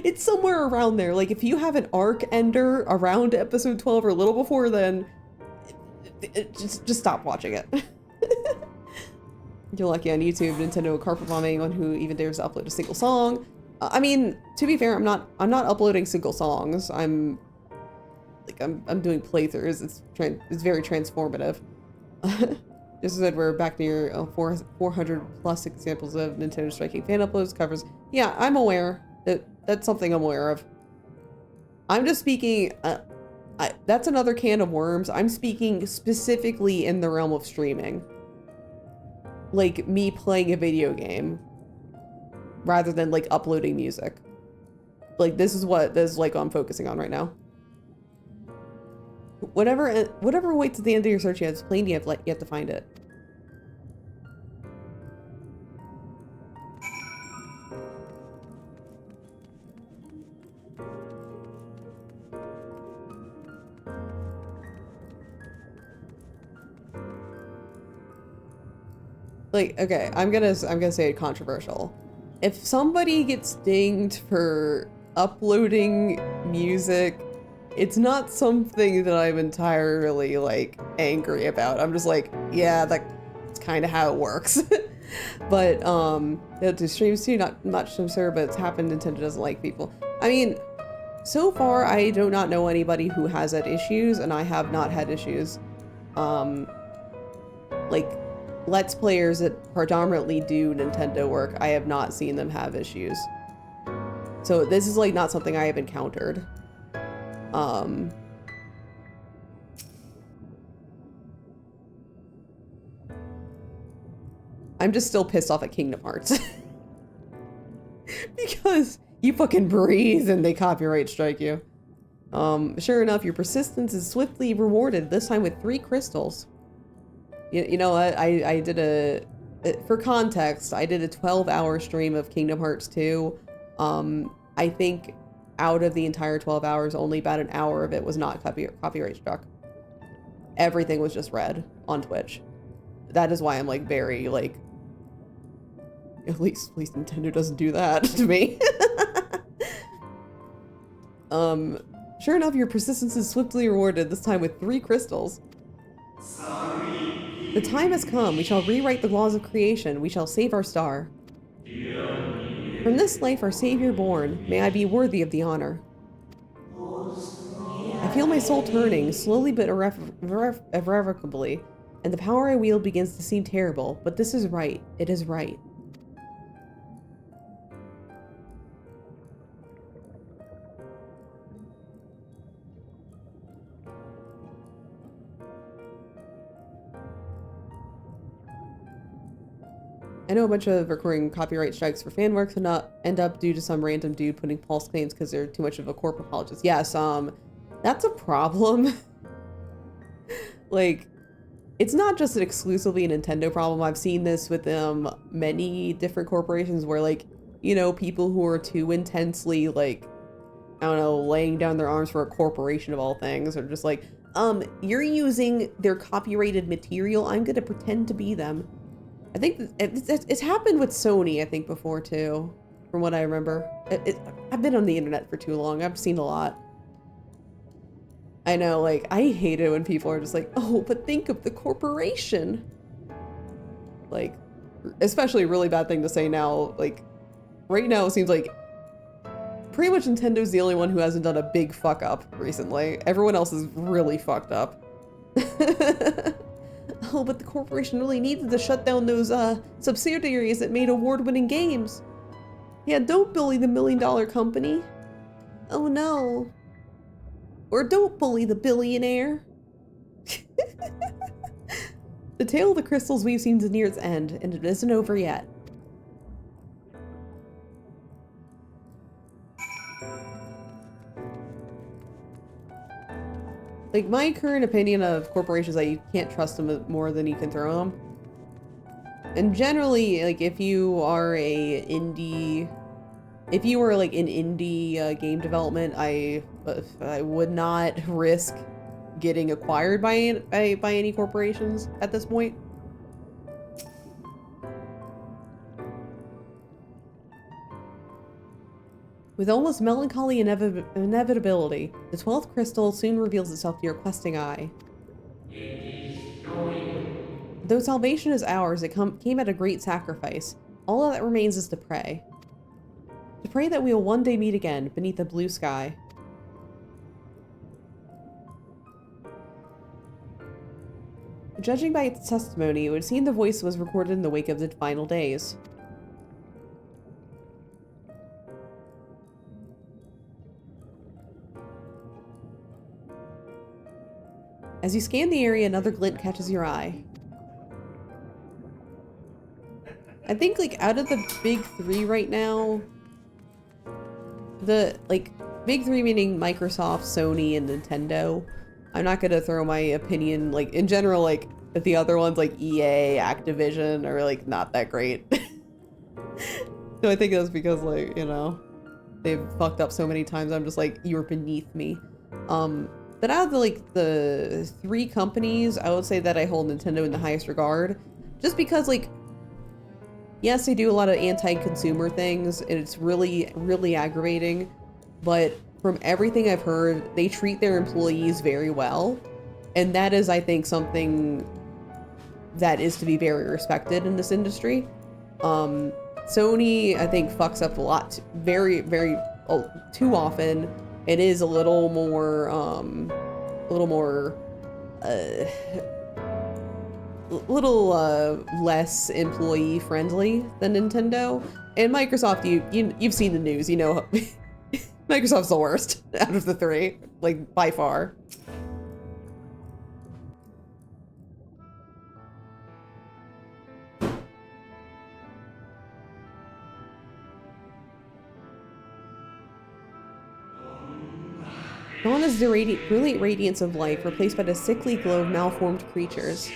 It's somewhere around there. Like if you have an arc ender around episode 12 or a little before then, just stop watching it. You're lucky on YouTube. Nintendo would carpet bomb anyone who even dares to upload a single song. I mean, to be fair, I'm not uploading single songs. I'm doing playthroughs. It's very transformative. Just said we're back near 400 plus examples of Nintendo striking fan uploads covers. Yeah, I'm aware that's something I'm aware of. I'm just speaking. That's another can of worms. I'm speaking specifically in the realm of streaming. Like me playing a video game rather than like uploading music. Like this is like I'm focusing on right now. Whatever waits at the end of your search, you have plain, you have to find it. Like, okay, I'm gonna say it controversial. If somebody gets dinged for uploading music, it's not something that I'm entirely like angry about. I'm just like, yeah, that's kind of how it works. But to streams too, not much I'm sure, but it's happened. Nintendo doesn't like people. I mean, so far I do not know anybody who has had issues, and I have not had issues. Like Let's Players that predominantly do Nintendo work, I have not seen them have issues. So this is like not something I have encountered. I'm just still pissed off at Kingdom Hearts. Because you fucking breathe and they copyright strike you. Sure enough, your persistence is swiftly rewarded, this time with 3 crystals. You know what, I did for context, I did a 12-hour stream of Kingdom Hearts 2. I think out of the entire 12 hours, only about an hour of it was not copyright struck. Everything was just red on Twitch. That is why I'm like very like, at least Nintendo doesn't do that to me. Sure enough, your persistence is swiftly rewarded, this time with 3 crystals. The time has come. We shall rewrite the laws of creation. We shall save our star. From this life our Savior born, may I be worthy of the honor. I feel my soul turning, slowly but irrevocably, and the power I wield begins to seem terrible, but this is right. It is right. I know a bunch of recurring copyright strikes for fan works and not end up due to some random dude putting false claims because they're too much of a corporate apologist. Yes, that's a problem. Like, it's not just an exclusively a Nintendo problem. I've seen this with many different corporations where, like, you know, people who are too intensely, like, I don't know, laying down their arms for a corporation of all things are just like, you're using their copyrighted material. I'm gonna pretend to be them. I think it's happened with Sony, I think, before, too. from what I remember. I've been on the internet for too long. I've seen a lot. I know, like, I hate it when people are just like, oh, but think of the corporation. Like, especially a really bad thing to say now. Like, right now it seems like pretty much Nintendo's the only one who hasn't done a big fuck up recently. Everyone else is really fucked up. Oh, but the corporation really needed to shut down those subsidiaries that made award-winning games. Yeah, don't bully the $1 million company. Oh no. Or don't bully the billionaire. The tale of the crystals we've seen is near its end, and it isn't over yet. Like, my current opinion of corporations is that you can't trust them more than you can throw them. And generally, like, if you were like in indie game development, I would not risk getting acquired by any corporations at this point. With almost melancholy inevitability, the 12th crystal soon reveals itself to your questing eye. Though salvation is ours, it came at a great sacrifice. All that remains is to pray. To pray that we will one day meet again, beneath a blue sky. Judging by its testimony, it would seem the voice was recorded in the wake of the final days. As you scan the area, another glint catches your eye. I think, like, out of the big three right now, the, like, big three meaning Microsoft, Sony, and Nintendo. I'm not gonna throw my opinion, like, in general, like, the other ones, like EA, Activision, are, like, not that great. So I think that's because, like, you know, they've fucked up so many times, I'm just like, you're beneath me. But out of the, like, the three companies, I would say that I hold Nintendo in the highest regard. Just because, like, yes, they do a lot of anti-consumer things, and it's really, really aggravating. But from everything I've heard, they treat their employees very well. And that is, I think, something that is to be very respected in this industry. Sony, I think, fucks up a lot, very, very, too often. It is a little more less employee friendly than Nintendo. And Microsoft, you've seen the news, you know, Microsoft's the worst out of the three, like, by far. Gone is the brilliant radiance of life, replaced by the sickly glow of malformed creatures.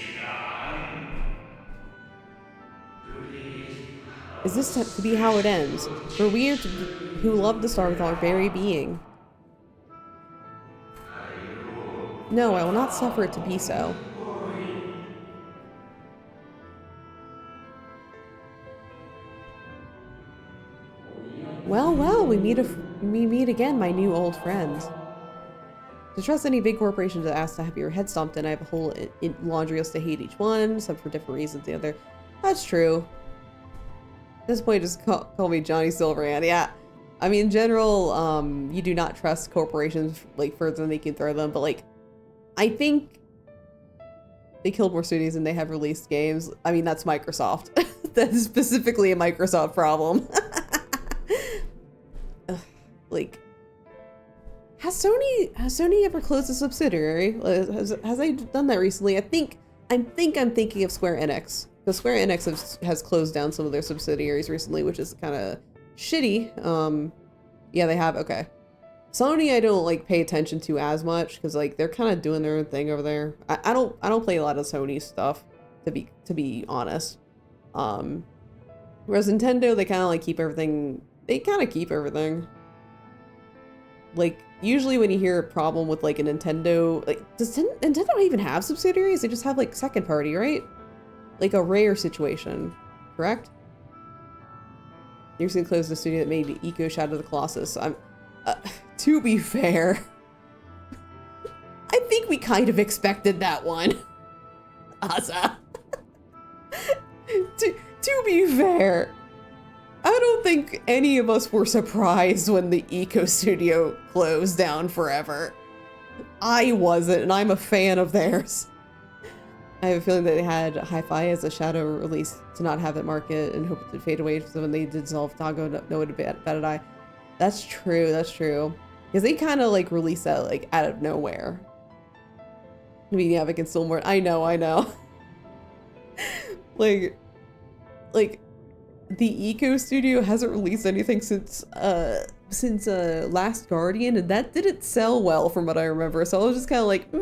Is this to be how it ends? For we are who love the star with our very being. No, I will not suffer it to be so. Well, well, we meet again, my new old friend. To trust any big corporation to ask to have your head stomped in, I have a whole laundry list to hate each one, some for different reasons. The other, that's true. At this point, just call me Johnny Silverhand. Yeah, I mean, in general, you do not trust corporations like further than they can throw them. But like, I think they killed more studios than they have released games. I mean, that's Microsoft. That is specifically a Microsoft problem. Like, has Sony ever closed a subsidiary? Has they done that recently? I'm thinking of Square Enix. Because Square Enix has closed down some of their subsidiaries recently, which is kind of shitty. Yeah, they have. Okay. Sony, I don't like pay attention to as much because like they're kind of doing their own thing over there. I don't play a lot of Sony stuff to be honest. Whereas Nintendo, they kind of like keep everything. They kind of keep everything. Like, usually when you hear a problem with, like, a Nintendo... Like, does Nintendo even have subsidiaries? They just have, like, second party, right? Like, a rare situation, correct? You're seeing close to the studio that made Eco Shadow of the Colossus. I'm, to be fair, I think we kind of expected that one. Asa. To be fair, I don't think any of us were surprised when the Eco Studio closed down forever. I wasn't, and I'm a fan of theirs. I have a feeling that they had Hi-Fi as a shadow release to not have it market and hope it would fade away, so when they dissolve Dago, no one would bat an eye. That's true, that's true. Because they kind of like released that like out of nowhere. I mean, yeah, but can still more. I know. like the Eco Studio hasn't released anything since Last Guardian, and that didn't sell well from what I remember. So I was just kind of like,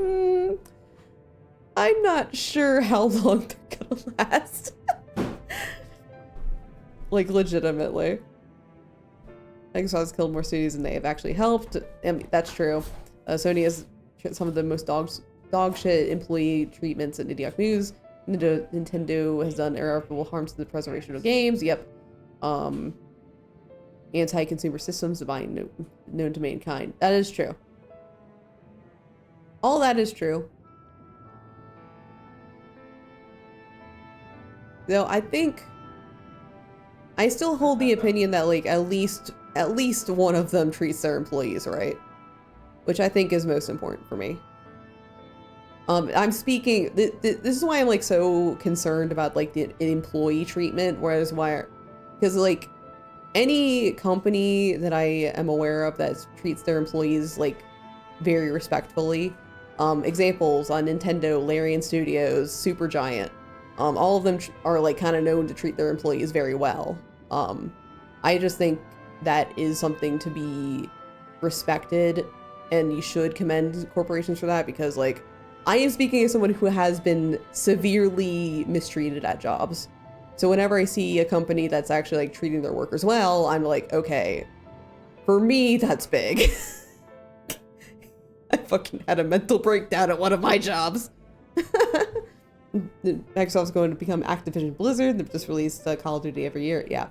I'm not sure how long they're gonna last. Like legitimately. Microsoft's killed more studios than they have actually helped. I mean, that's true. Sony has some of the most dog shit employee treatments in Idiot News. Nintendo has done irreparable harm to the preservation of games. Yep. Anti-consumer systems divine known to mankind. That is true. All that is true. Though I think I still hold the opinion that like at least one of them treats their employees right, which I think is most important for me. I'm speaking, this is why I'm like so concerned about like the employee treatment, because like any company that I am aware of that treats their employees like very respectfully, examples on Nintendo, Larian Studios, Supergiant, all of them are like kind of known to treat their employees very well. I just think that is something to be respected, and you should commend corporations for that, because like I am speaking as someone who has been severely mistreated at jobs. So whenever I see a company that's actually like treating their workers well, I'm like, okay, for me, that's big. I fucking had a mental breakdown at one of my jobs. Microsoft's going to become Activision Blizzard. They've just released Call of Duty every year. Yeah.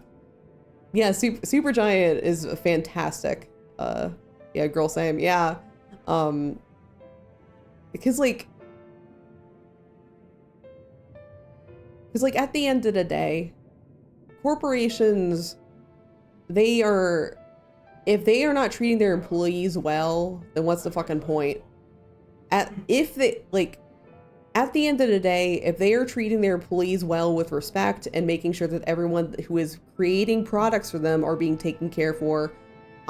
Yeah, Supergiant is fantastic. Yeah, Girl Sam, yeah. Because like at the end of the day, corporations, if they are not treating their employees well, then what's the fucking point? At the end of the day, if they are treating their employees well with respect and making sure that everyone who is creating products for them are being taken care for,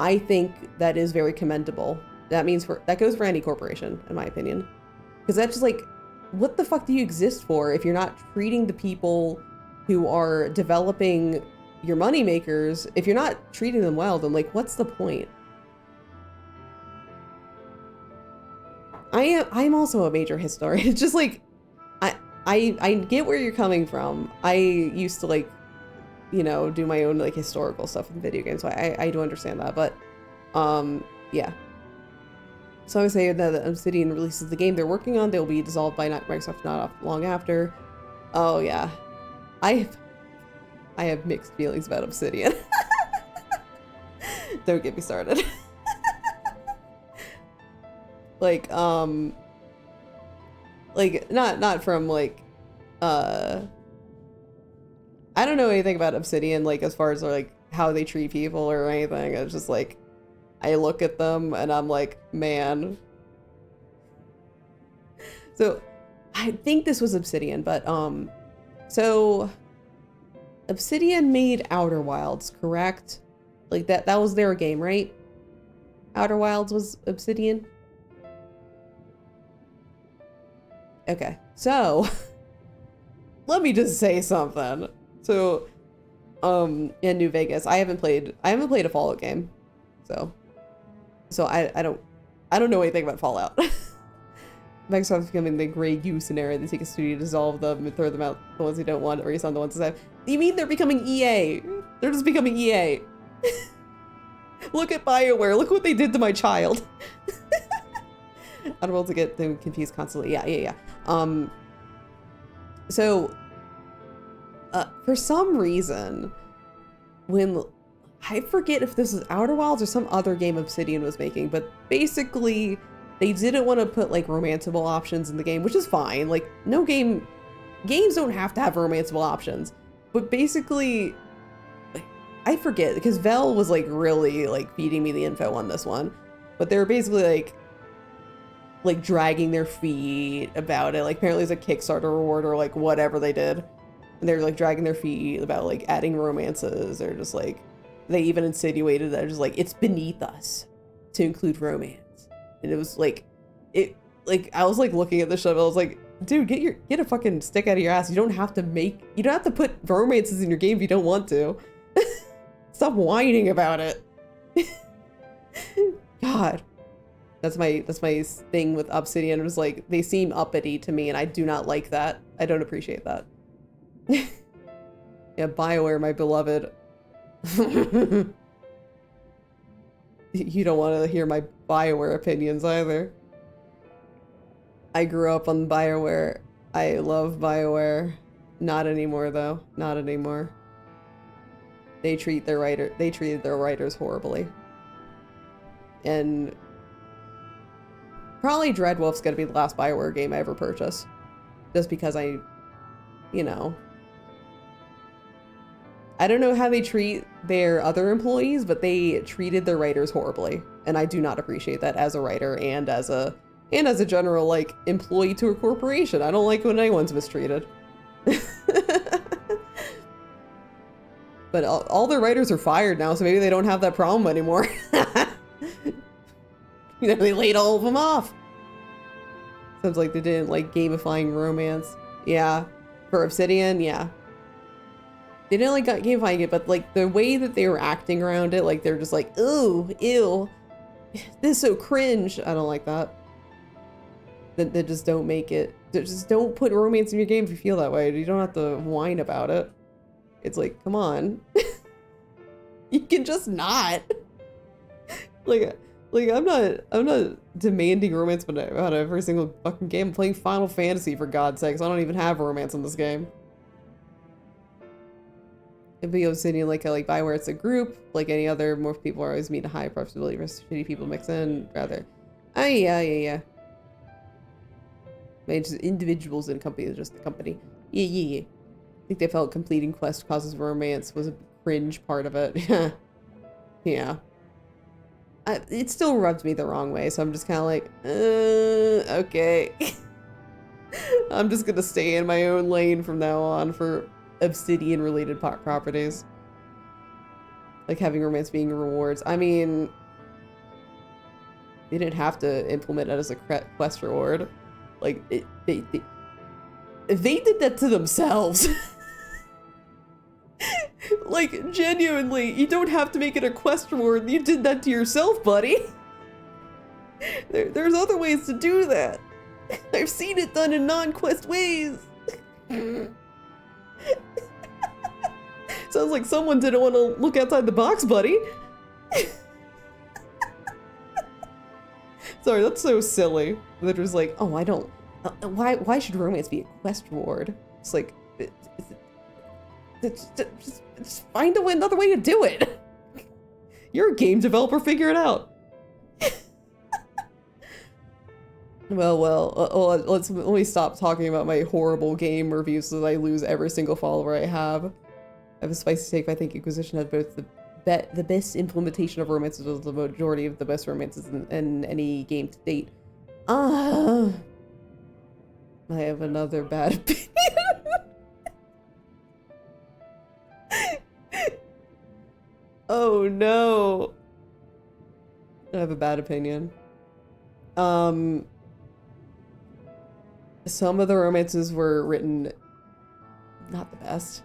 I think that is very commendable. That goes for any corporation, in my opinion. Because that's just like, what the fuck do you exist for if you're not treating the people who are developing your money makers? If you're not treating them well, then like, what's the point? I'm also a major historian. It's just like, I get where you're coming from. I used to like, you know, do my own like historical stuff in video games, so I do understand that. But yeah. So I would say that Obsidian releases the game they're working on, they'll be dissolved by Microsoft not long after. Oh yeah, I have mixed feelings about Obsidian. Don't get me started. Like not from like I don't know anything about Obsidian, like as far as like how they treat people or anything. It's just like I look at them and I'm like, man. So I think this was Obsidian, but so Obsidian made Outer Wilds, correct? Like that was their game, right? Outer Wilds was Obsidian. Okay, so let me just say something. So in New Vegas, I haven't played a Fallout game. So I don't know anything about Fallout. Microsoft's becoming the gray goo scenario. They take a studio, dissolve them, and throw them out, the ones you don't want, or erase on the ones that have. You mean they're becoming EA? They're just becoming EA. Look at BioWare. Look what they did to my child. I don't want to get them confused constantly. Yeah. So for some reason, when I forget if this is Outer Wilds or some other game Obsidian was making, but basically they didn't want to put like romanceable options in the game, which is fine. Like games don't have to have romanceable options, but basically I forget because Vel was like really like feeding me the info on this one, but they were basically like dragging their feet about it. Like apparently it's a Kickstarter reward or like whatever they did. And they're like dragging their feet about like adding romances. They're just like, they even insinuated that just like, it's beneath us to include romance. And it was like, I was like looking at the show, I was like, dude, get a fucking stick out of your ass. You don't have to put romances in your game if you don't want to. Stop whining about it. God. That's my thing with Obsidian. It was like, they seem uppity to me and I do not like that. I don't appreciate that. Yeah, BioWare, my beloved. You don't want to hear my BioWare opinions either. I grew up on BioWare. I love BioWare. Not anymore though. Not anymore. They treated their writers horribly. And probably Dreadwolf's gonna be the last BioWare game I ever purchase. Just because I don't know how they treat their other employees, but they treated their writers horribly. And I do not appreciate that as a writer and as a general like employee to a corporation. I don't like when anyone's mistreated. But all their writers are fired now, so maybe they don't have that problem anymore. They laid all of them off. Sounds like they didn't like gamifying romance. Yeah. For Obsidian, yeah. They didn't like gamifying it, but like the way that they were acting around it, like they're just like, ooh, ew, this is so cringe. I don't like that. They just don't make it. Just don't put romance in your game if you feel that way. You don't have to whine about it. It's like, come on. You can just not. Like I'm not demanding romance about every single fucking game. I'm playing Final Fantasy for God's sakes. I don't even have romance in this game. It'd be Obsidian like BioWare, it's a group, like any other, more people are always meet a high possibility for shitty people mix in, rather. Oh yeah. Maybe just individuals in a company, just the company. Yeah. I think they felt completing quest causes romance was a cringe part of it. Yeah. It still rubbed me the wrong way, so I'm just kind of like, okay. I'm just gonna stay in my own lane from now on for Obsidian related properties. Like having romance being rewards. I mean, they didn't have to implement it as a quest reward. Like, they did that to themselves. Like, genuinely, you don't have to make it a quest reward. You did that to yourself, buddy. There's other ways to do that. I've seen it done in non-quest ways. Sounds like someone didn't want to look outside the box, buddy. Sorry, that's so silly. They're just like, oh, I don't. Why should romance be a quest reward? It's like, just find another way to do it. You're a game developer, figure it out. Well, let me stop talking about my horrible game reviews so that I lose every single follower I have. I have a spicy take. I think Inquisition had both the best implementation of romances was the majority of the best romances in any game to date. I have another bad opinion. Oh no. I have a bad opinion. Some of the romances were written not the best.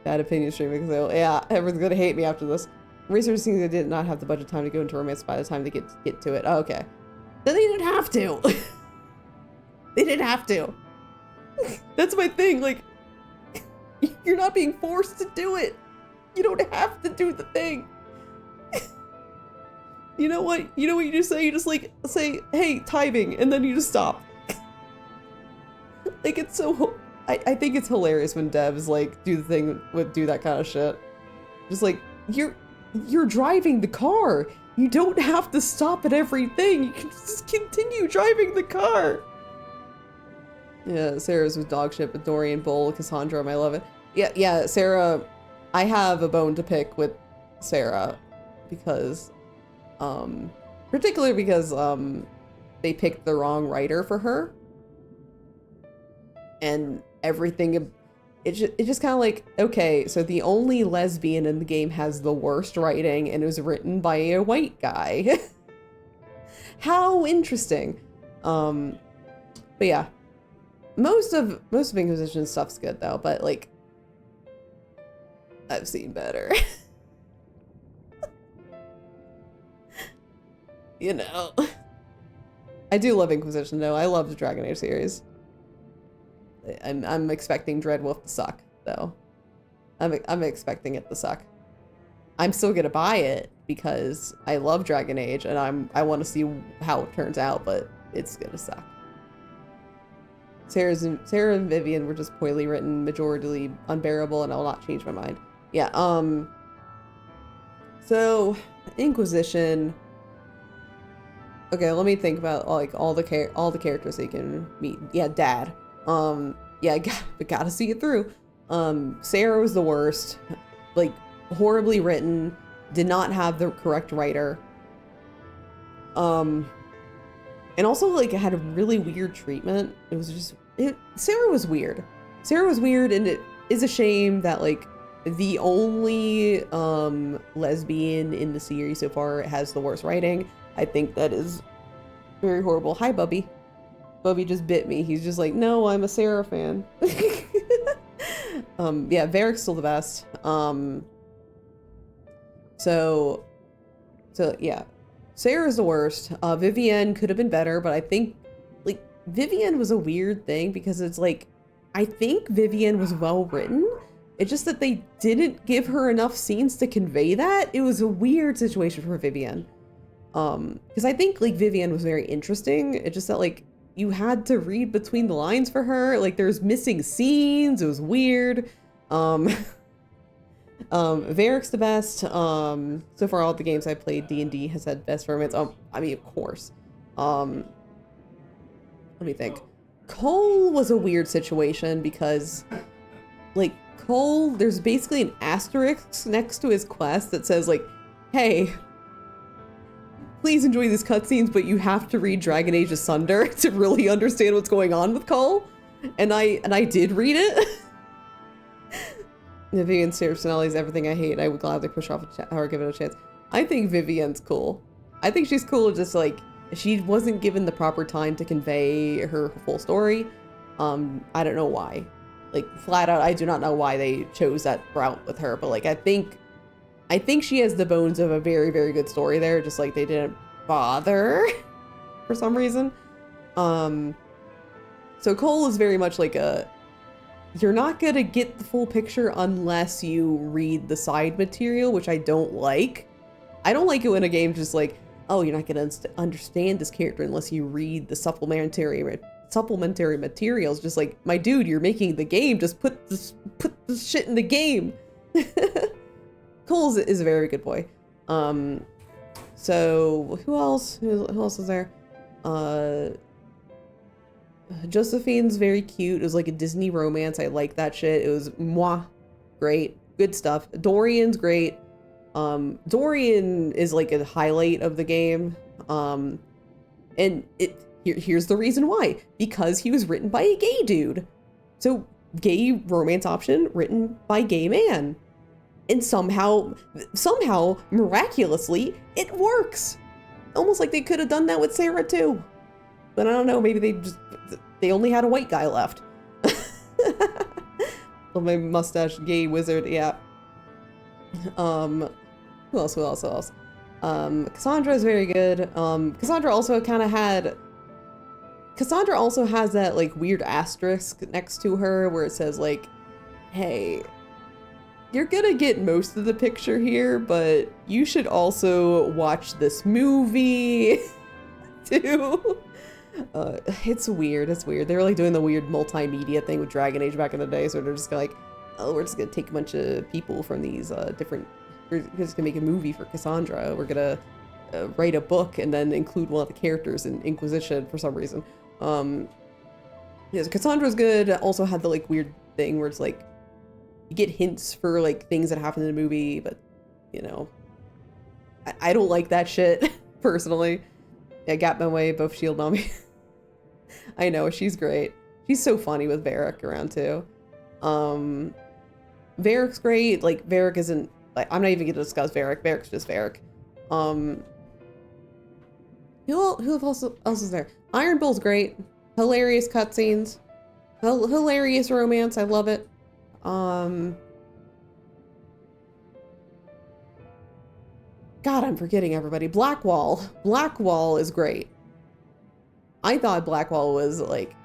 Bad opinion streaming, so yeah, everyone's gonna hate me after this. Researchers think they did not have the budget time to go into romance by the time they get to it. Oh, okay. Then they didn't have to. They didn't have to. That's my thing, like, you're not being forced to do it. You don't have to do the thing. You know what? You know what you just say? You just like say, hey, timing, and then you just stop. Like, it's so, I think it's hilarious when devs like do that kind of shit. Just like, you you're driving the car. You don't have to stop at everything. You can just continue driving the car. Yeah, Sarah's with dog shit with Dorian, Bull, Cassandra. I love it. Yeah, Sarah. I have a bone to pick with Sarah because, particularly because, they picked the wrong writer for her. And everything, it's just kind of like, okay, so the only lesbian in the game has the worst writing and it was written by a white guy. How interesting. But yeah, most of Inquisition stuff's good though, but like, I've seen better. You know. I do love Inquisition though. I love the Dragon Age series. I'm expecting Dreadwolf to suck though. I'm expecting it to suck. I'm still gonna buy it because I love Dragon Age and I want to see how it turns out, but it's gonna suck. Sarah and Vivian were just poorly written, majority unbearable, and I will not change my mind. Yeah. So Inquisition. Okay, let me think about like all the characters they can meet. Yeah, Dad. Yeah, I gotta see it through. Sarah was the worst. Like, horribly written. Did not have the correct writer. And also, like, it had a really weird treatment. It was just... Sarah was weird. Sarah was weird, and it is a shame that, like, the only lesbian in the series so far has the worst writing. I think that is very horrible. Hi, Bubby. Bubby just bit me. He's just like, no, I'm a Sarah fan. Yeah, Varric's still the best. So yeah, Sarah's the worst. Vivienne could have been better, but I think like Vivienne was a weird thing because it's like, I think Vivienne was well written. It's just that they didn't give her enough scenes to convey that. It was a weird situation for Vivienne. Because I think like Vivienne was very interesting. It's just that like you had to read between the lines for her. Like there's missing scenes. It was weird. Varric's the best. So far all the games I played, D&D has had best romance. I mean, of course. Let me think. Cole was a weird situation because like Cole, there's basically an asterisk next to his quest that says like, hey, please enjoy these cutscenes, but you have to read Dragon Age Asunder to really understand what's going on with Cole. And I did read it. Vivienne's personality is everything I hate. I would gladly push off or give it a chance. I think Vivienne's cool. I think she's cool, just like she wasn't given the proper time to convey her full story. I don't know why. Like flat out, I do not know why they chose that route with her, but like I think she has the bones of a very, very good story there, just like they didn't bother for some reason. So Cole is very much like you're not gonna get the full picture unless you read the side material, which I don't like. I don't like it when a game just like, oh, you're not gonna understand this character unless you read the supplementary materials. Just like, my dude, you're making the game, just put this shit in the game. Cole is a very good boy. So who else is there? Josephine's very cute. It was like a Disney romance. I like that shit. It was great, good stuff. Dorian's great. Dorian is like a highlight of the game. And here's the reason why. Because he was written by a gay dude. So gay romance option written by gay man. And somehow, miraculously, it works. Almost like they could have done that with Sarah too. But I don't know, maybe they only had a white guy left. Well, my mustache gay wizard, yeah. Who else? Cassandra is very good. Cassandra also has that like weird asterisk next to her where it says like, hey, you're gonna get most of the picture here, but you should also watch this movie too. It's weird. They were like doing the weird multimedia thing with Dragon Age back in the day, so they're just like, oh, we're just gonna take a bunch of people from these different we're just gonna make a movie for Cassandra. We're gonna write a book and then include one of the characters in Inquisition for some reason. Yes, Cassandra's good. Also had the like weird thing where it's like you get hints for like things that happen in the movie, but you know, I don't like that shit personally. I got my way, both shield on me. I know, she's great. She's so funny with Varric around too. Varric's great. Like Varric isn't like, I'm not even gonna discuss Varric. Varric's just Varric. Who else is there? Iron Bull's great. Hilarious cutscenes. Hilarious romance. I love it. God, I'm forgetting everybody. Blackwall. Blackwall is great. I thought Blackwall was like...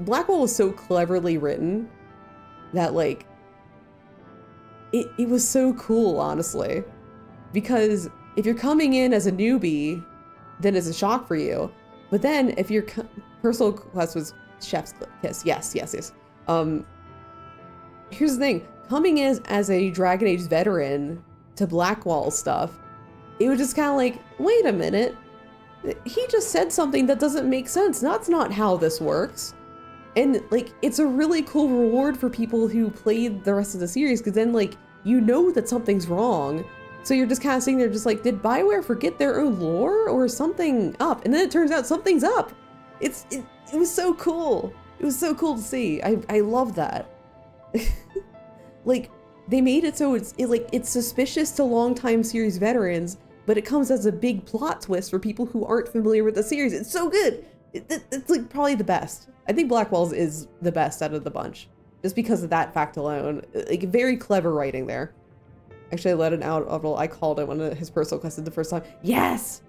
Blackwall was so cleverly written that like... It was so cool, honestly. Because if you're coming in as a newbie, then it's a shock for you. But then if your personal quest was Chef's Kiss, yes. Here's the thing. Coming in as a Dragon Age veteran to Blackwall stuff, it was just kind of like, wait a minute. He just said something that doesn't make sense. That's not how this works. And like, it's a really cool reward for people who played the rest of the series, because then like, you know that something's wrong. So you're just kind of sitting there just like, did BioWare forget their own lore or something up? And then it turns out something's up. It was so cool. It was so cool to see. I love that. Like, they made it so it's suspicious to longtime series veterans, but it comes as a big plot twist for people who aren't familiar with the series. It's so good. It's like probably the best. I think Blackwall's is the best out of the bunch, just because of that fact alone. Like, very clever writing there. Actually, I let it out. I called it when his personal quest the first time. Yes!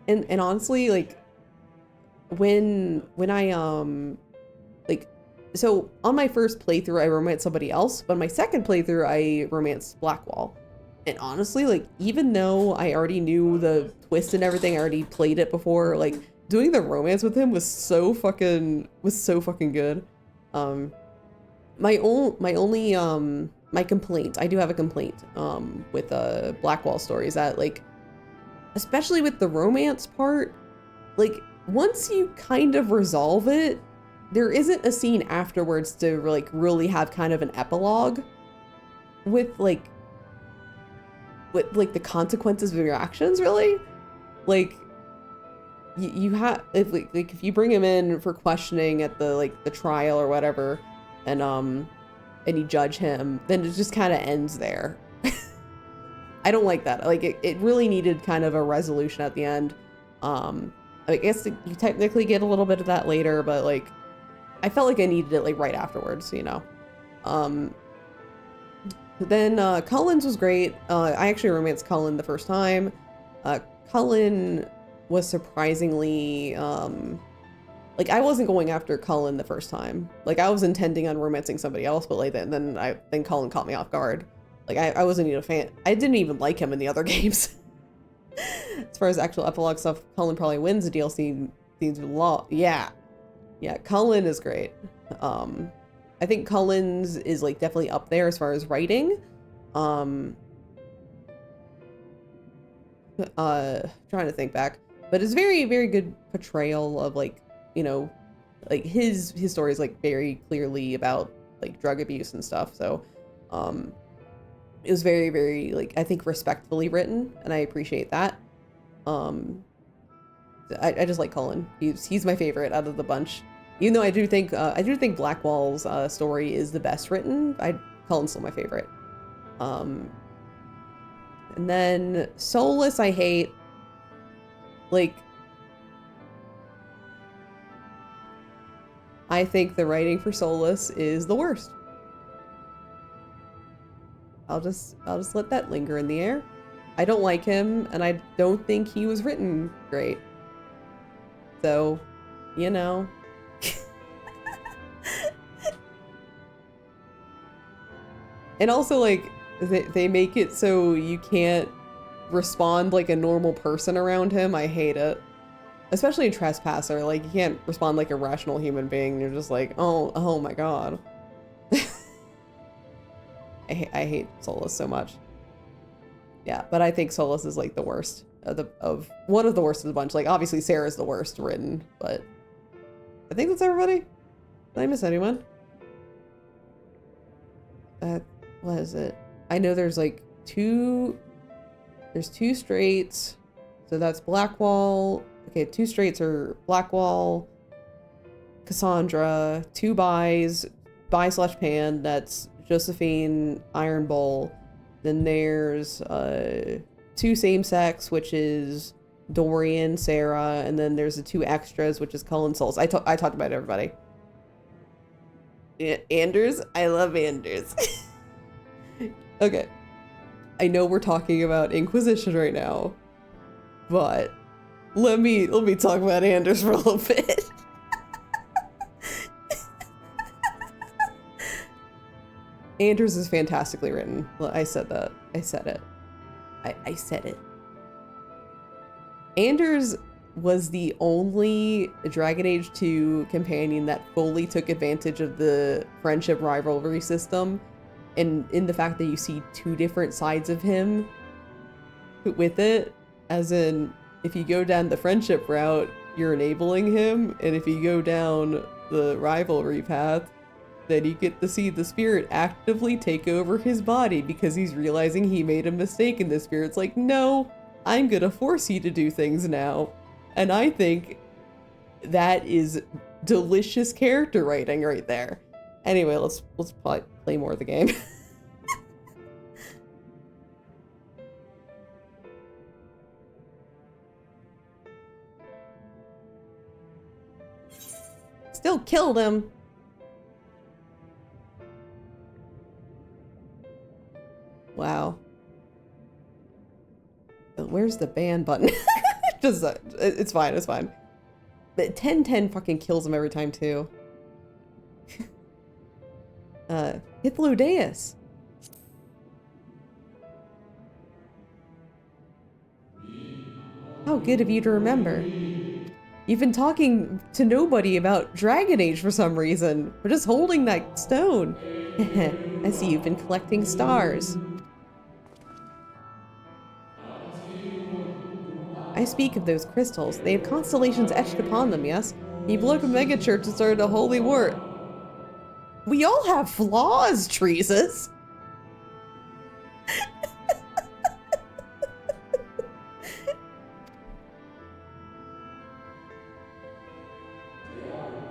And honestly, like, when I, like, so on my first playthrough, I romanced somebody else, but my second playthrough, I romanced Blackwall. And honestly, like, even though I already knew the twist and everything, I already played it before, like, doing the romance with him was so fucking good. My complaint, I do have a complaint with Blackwall story, is that like, especially with the romance part, like once you kind of resolve it, there isn't a scene afterwards to like really have kind of an epilogue with the consequences of your actions, really. Like you have, if you bring him in for questioning at the trial or whatever, and you judge him, then it just kind of ends there. I don't like that. Like, it really needed kind of a resolution at the end. I guess you technically get a little bit of that later, but like, I felt like I needed it like right afterwards, you know? Then Cullen's was great. I actually romanced Cullen the first time. Cullen was surprisingly, like, I wasn't going after Cullen the first time. Like, I was intending on romancing somebody else, but like then Cullen caught me off guard. Like, I wasn't even a fan. I didn't even like him in the other games. As far as actual epilogue stuff, Cullen probably wins the DLC. Yeah, Cullen is great. I think Cullen's is like definitely up there as far as writing. Trying to think back, but it's very, very good portrayal of like, you know, like his story is like very clearly about like drug abuse and stuff. So it was very, very, like, I think respectfully written, and I appreciate that. I just like Cullen. He's my favorite out of the bunch. Even though I do think Blackwall's story is the best written, Cullen's still my favorite. And then Soulless I hate. Like, I think the writing for Soulless is the worst. I'll just let that linger in the air. I don't like him, and I don't think he was written great. So, you know. And also, like, they make it so you can't respond like a normal person around him. I hate it. Especially in Trespasser, like, you can't respond like a rational human being. You're just like, oh my god. I hate Soulless so much. Yeah, but I think Solus is like the worst of one of the worst of the bunch. Like obviously Sarah's the worst written, but I think that's everybody. Did I miss anyone? What is it? I know there's like there's 2 straights. So that's Blackwall. Okay, 2 straights are Blackwall, Cassandra, 2 bis, bi/pan, that's Josephine, Iron Bull. Then there's 2 same-sex, which is Dorian, Sarah, and then there's the 2 extras, which is Cullen Souls. I talked about everybody. Yeah, Anders? I love Anders. Okay. I know we're talking about Inquisition right now, but let me talk about Anders for a little bit. Anders is fantastically written. I said that. I said it. I said it. Anders was the only Dragon Age 2 companion that fully took advantage of the friendship rivalry system, and in the fact that you see 2 different sides of him with it. As in, if you go down the friendship route, you're enabling him, and if you go down the rivalry path, then you get to see the spirit actively take over his body because he's realizing he made a mistake, and the spirit's like, no, I'm gonna force you to do things now. And I think that is delicious character writing right there. Anyway, let's play more of the game. Still killed him. Wow. Where's the ban button? Just it's fine, it's fine. But 1010 fucking kills him every time too. Hippolydeus. How good of you to remember. You've been talking to nobody about Dragon Age for some reason. We're just holding that stone. I see you've been collecting stars. I speak of those crystals. They have constellations etched upon them, yes? You blew up a megachurch and started a holy war. We all have flaws, Treesus.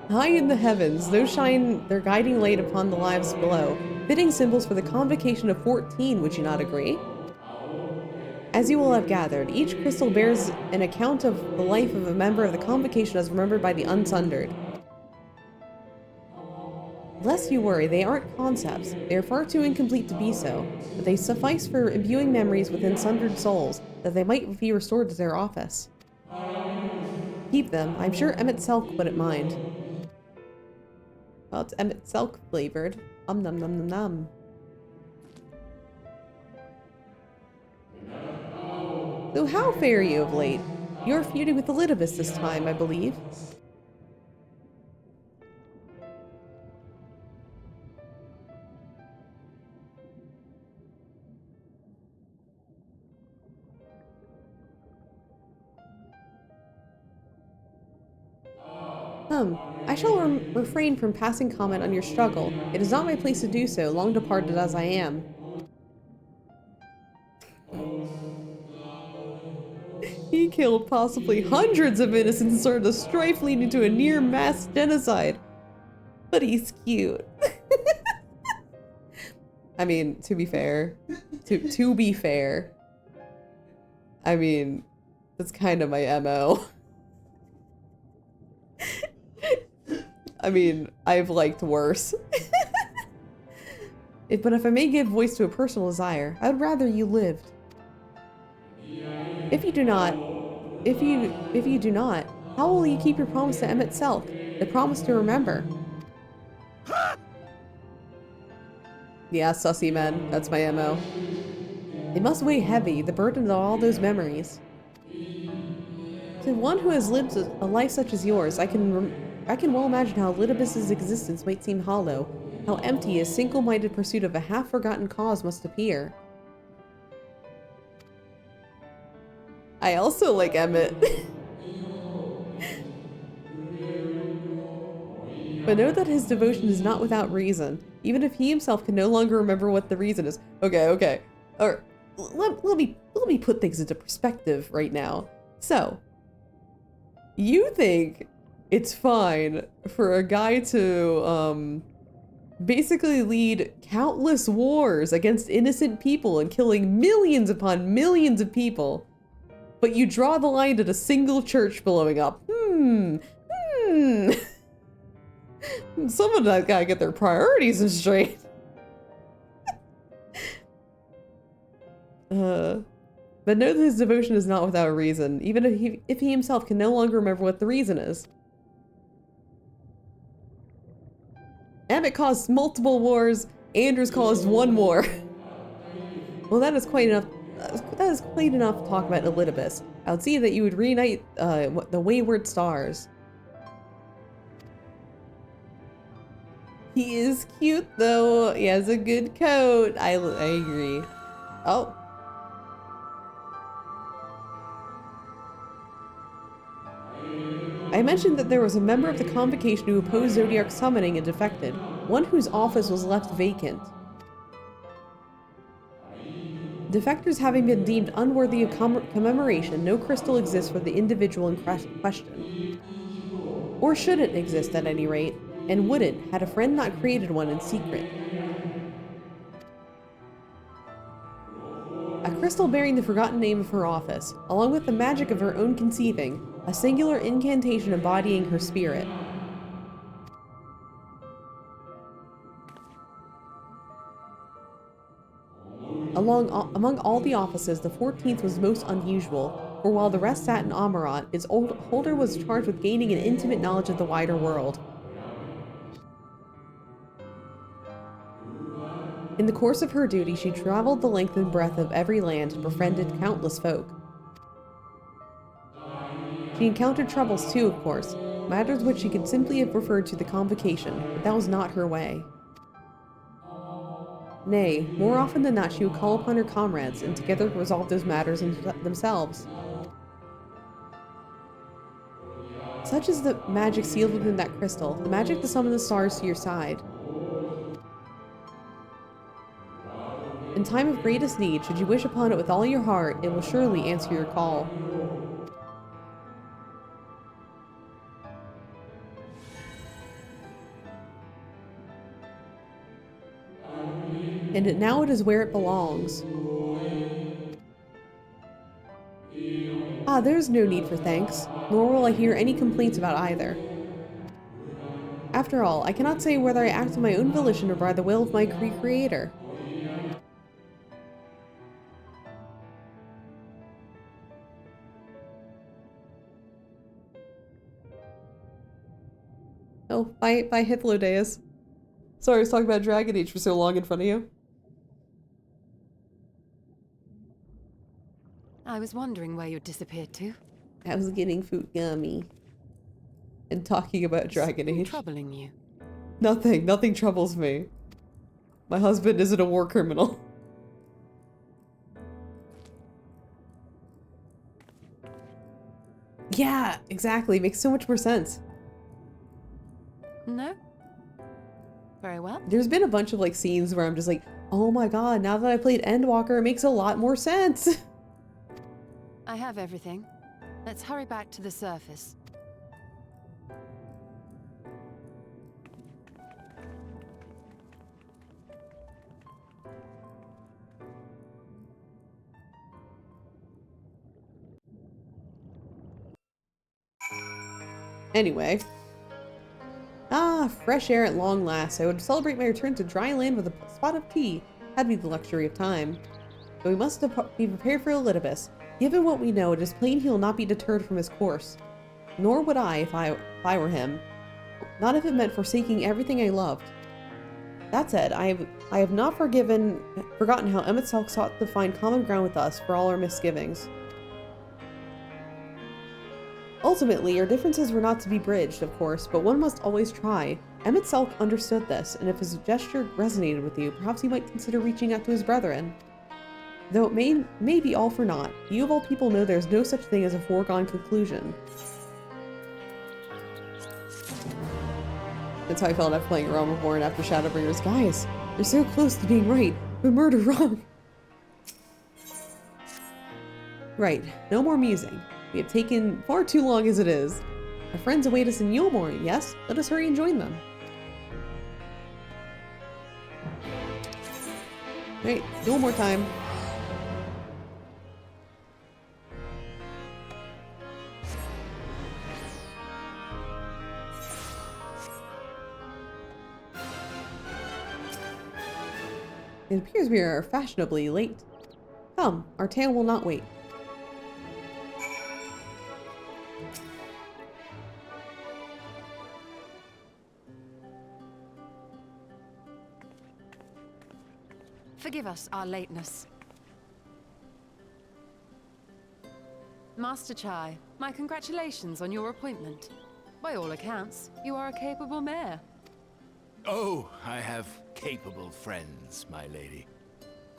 High in the heavens, those shine their guiding light upon the lives below, fitting symbols for the convocation of 14, would you not agree? As you will have gathered, each crystal bears an account of the life of a member of the convocation as remembered by the Unsundered. Lest you worry, they aren't concepts. They are far too incomplete to be so, but they suffice for imbuing memories within sundered souls, that they might be restored to their office. Keep them. I'm sure Emmett Selk wouldn't mind. Well, it's Emmett Selk flavored. Num num num num. So how fare you of late? You're feuding with Elidibus this time, I believe. I shall refrain from passing comment on your struggle. It is not my place to do so, long departed as I am. He killed possibly hundreds of innocents and started a strife leading to a near mass genocide. But he's cute. I mean, to be fair, I mean, that's kind of my MO. I mean, I've liked worse. But if I may give voice to a personal desire, I would rather you lived. If you do not, how will you keep your promise to Emmett Selk? The promise to remember. Yeah, sussy men. That's my MO. They must weigh heavy, the burden of all those memories. To one who has lived a life such as yours, I can well imagine how Elidibus's existence might seem hollow, how empty a single-minded pursuit of a half-forgotten cause must appear. I also like Emmett. But know that his devotion is not without reason, even if he himself can no longer remember what the reason is. Okay. Or let me put things into perspective right now. So, you think it's fine for a guy to basically lead countless wars against innocent people and killing millions upon millions of people, but you draw the line at a single church blowing up. Someone gotta get their priorities straight. But know that his devotion is not without reason, even if he himself can no longer remember what the reason is. Emmett caused multiple wars, Anders caused one war. Well, that is quite enough. That is quite enough to talk about Elidibus. I would see that you would reunite the wayward stars. He is cute though. He has a good coat. I agree. Oh. I mentioned that there was a member of the Convocation who opposed Zodiark summoning and defected, one whose office was left vacant. Defectors having been deemed unworthy of commemoration, no crystal exists for the individual in question. Or shouldn't exist at any rate, and wouldn't, had a friend not created one in secret. A crystal bearing the forgotten name of her office, along with the magic of her own conceiving, a singular incantation embodying her spirit. Among all the offices, the 14th was most unusual, for while the rest sat in Amarat, its holder was charged with gaining an intimate knowledge of the wider world. In the course of her duty, she traveled the length and breadth of every land and befriended countless folk. She encountered troubles too, of course, matters which she could simply have referred to the Convocation, but that was not her way. Nay, more often than not she would call upon her comrades, and together resolve those matters themselves. Such is the magic sealed within that crystal, the magic to summon the stars to your side. In time of greatest need, should you wish upon it with all your heart, it will surely answer your call. And now it is where it belongs. Ah, there is no need for thanks, nor will I hear any complaints about either. After all, I cannot say whether I act on my own volition or by the will of my Creator. Oh, bye Hythlodeus. Sorry, I was talking about Dragon Age for so long in front of you. I was wondering where you'd disappeared to. I was getting food gummy. And talking about Dragon Age. Troubling you? Nothing troubles me. My husband isn't a war criminal. Yeah, exactly. Makes so much more sense. No? Very well. There's been a bunch of like scenes where I'm just like, oh my god, now that I played Endwalker, it makes a lot more sense. I have everything. Let's hurry back to the surface. Anyway. Ah, fresh air at long last. I would celebrate my return to dry land with a spot of tea, had me the luxury of time. But we must be prepared for Elidibus. Given what we know, it is plain he will not be deterred from his course. Nor would I if I were him. Not if it meant forsaking everything I loved. That said, I have not forgotten how Emmett sought to find common ground with us for all our misgivings. Ultimately, our differences were not to be bridged, of course, but one must always try. Emmett Selk understood this, and if his gesture resonated with you, perhaps he might consider reaching out to his brethren. Though it may be all for naught, you of all people know there's no such thing as a foregone conclusion. That's how I felt after playing Realm Reborn after Shadowbringers. Guys, you're so close to being right, but murder wrong. Right, no more musing. We have taken far too long as it is. Our friends await us in Yulmore, yes? Let us hurry and join them. Right, Yulmore time. It appears we are fashionably late. Come, our tale will not wait. Forgive us our lateness. Master Chai, my congratulations on your appointment. By all accounts, you are a capable mayor. Oh, I have capable friends, my lady.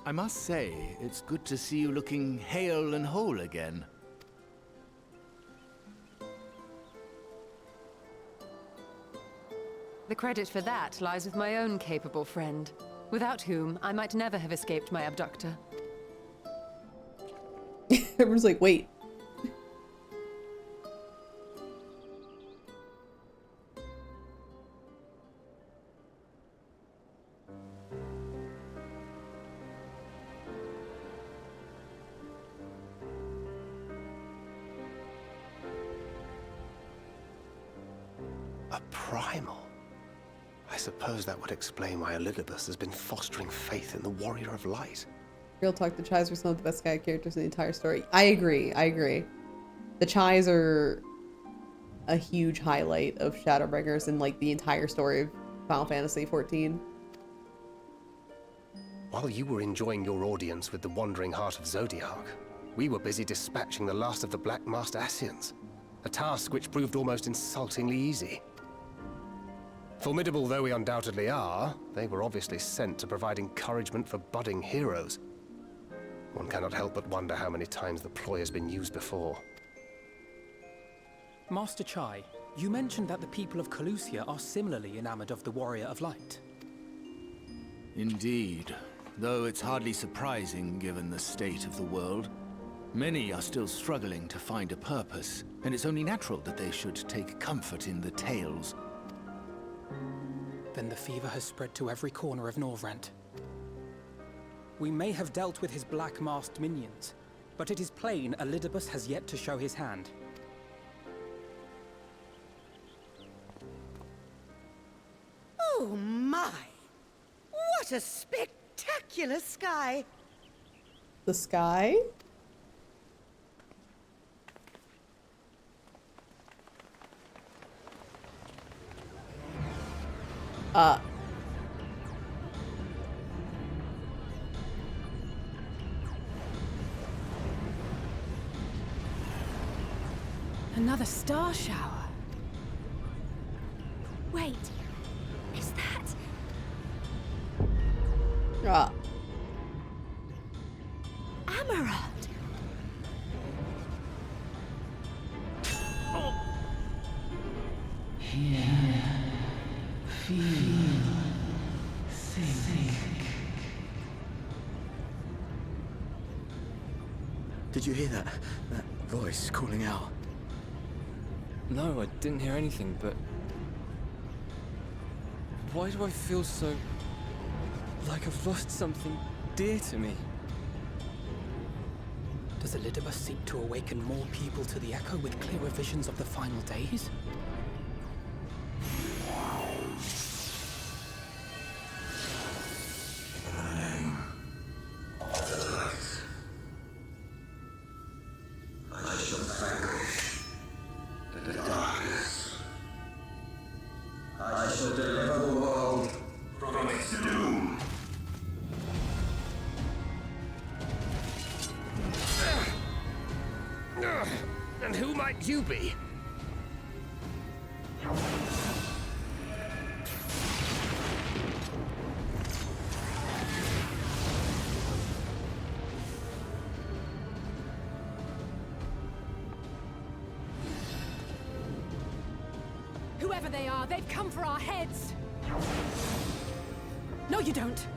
I must say, it's good to see you looking hale and whole again. The credit for that lies with my own capable friend, without whom I might never have escaped my abductor. Everyone's like, wait. A primal? I suppose that would explain why Elidibus has been fostering faith in the Warrior of Light. Real talk, the Chais were some of the best guy characters in the entire story. I agree, I agree. The Chais are a huge highlight of Shadowbringers in like the entire story of Final Fantasy XIV. While you were enjoying your audience with the Wandering Heart of Zodiac, we were busy dispatching the last of the Black Master Ascians, a task which proved almost insultingly easy. Formidable though we undoubtedly are, they were obviously sent to provide encouragement for budding heroes. One cannot help but wonder how many times the ploy has been used before. Master Chai, you mentioned that the people of Calusia are similarly enamored of the Warrior of Light. Indeed, though it's hardly surprising given the state of the world. Many are still struggling to find a purpose, and it's only natural that they should take comfort in the tales. Then the fever has spread to every corner of Norvrent. We may have dealt with his black-masked minions, but it is plain Elidibus has yet to show his hand. Oh my! What a spectacular sky! The sky? Another star shower. Wait, is that... Amarant? Here, feel, think. Did you hear that? That voice calling out? No, I didn't hear anything, but... Why do I feel so... like I've lost something dear to me? Does Elidibus seek to awaken more people to the Echo with clearer visions of the final days? I shall vanquish the darkness. I shall deliver the world from its doom. And who might you be? Whoever they are, they've come for our heads! No, you don't!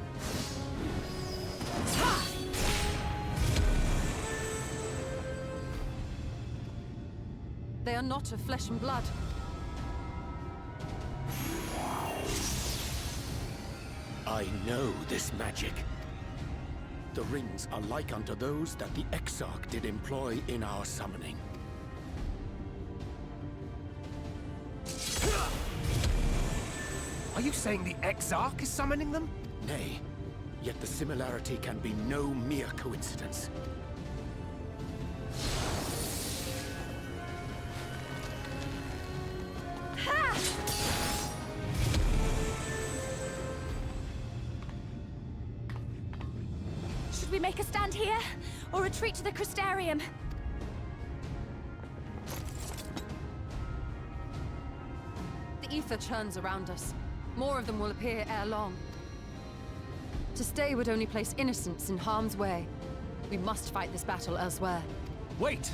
Ha! They are not of flesh and blood. I know this magic. The rings are like unto those that the Exarch did employ in our summoning. Are you saying the Exarch is summoning them? Nay, yet the similarity can be no mere coincidence. Should we make a stand here, or retreat to the Crystarium? The ether churns around us. More of them will appear ere long. To stay would only place innocents in harm's way. We must fight this battle elsewhere. Wait!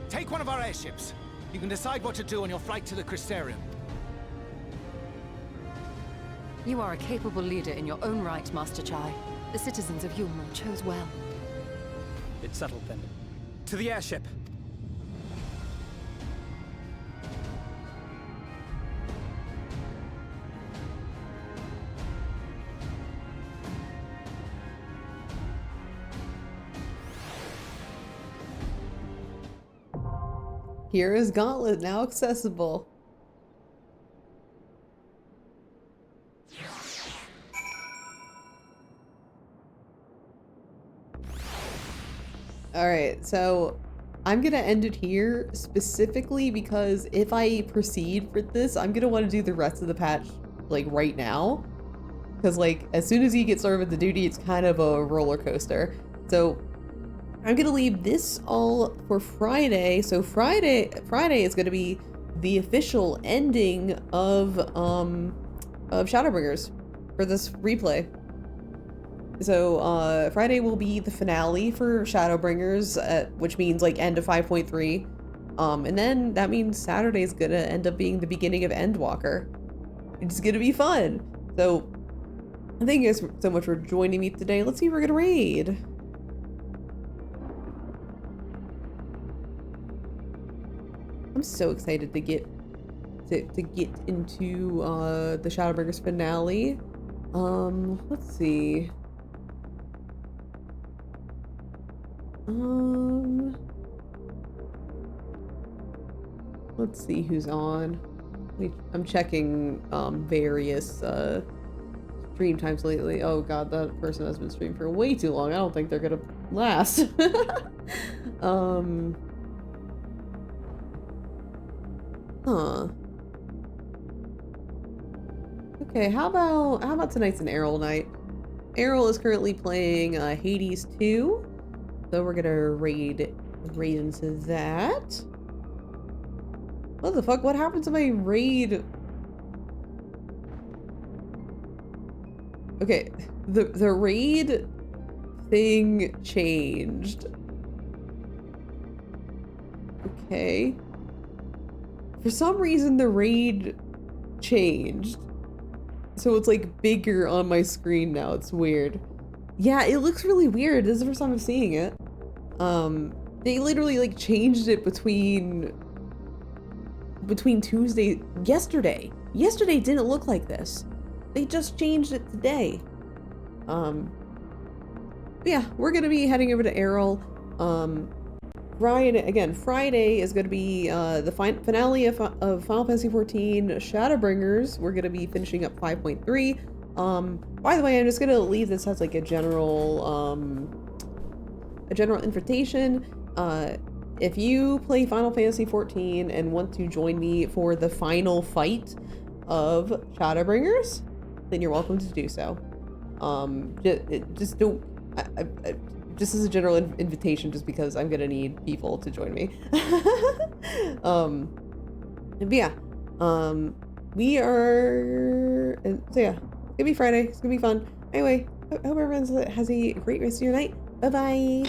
Take one of our airships. You can decide what to do on your flight to the Crystarium. You are a capable leader in your own right, Master Chai. The citizens of Yulmore chose well. It's settled then. To the airship! Here is Gauntlet, now accessible. Alright, so I'm gonna end it here specifically because if I proceed with this, I'm gonna want to do the rest of the patch like right now. Because like as soon as you get started with the duty, it's kind of a roller coaster. So I'm gonna leave this all for Friday. So Friday is gonna be the official ending of Shadowbringers for this replay. So Friday will be the finale for Shadowbringers, which means like end of 5.3. And then that means Saturday is gonna end up being the beginning of Endwalker. It's gonna be fun. So thank you guys so much for joining me today. Let's see if we're gonna raid. I'm so excited to get into the Shadowbringers finale. Let's see. Let's see who's on. I'm checking various stream times lately. Oh god, that person has been streaming for way too long. I don't think they're gonna last. Huh. Okay, how about tonight's an Errol night? Errol is currently playing Hades 2. So we're gonna raid into that. What the fuck? What happened to my raid? Okay, the raid thing changed. Okay. For some reason the raid changed. So it's like bigger on my screen now. It's weird. Yeah, it looks really weird. This is the first time I'm seeing it. They literally like changed it between Tuesday, yesterday. Yesterday didn't look like this. They just changed it today. Yeah, we're gonna be heading over to Errol. Friday is gonna be the finale of Final Fantasy XIV Shadowbringers. We're gonna be finishing up 5.3. By the way, I'm just gonna leave this as like a general invitation. If you play Final Fantasy XIV and want to join me for the final fight of Shadowbringers, then you're welcome to do so. Just don't. Just as a general invitation, just because I'm gonna need people to join me. But yeah, we are. So yeah, it's gonna be Friday. It's gonna be fun. Anyway, I hope everyone has a great rest of your night. Bye bye.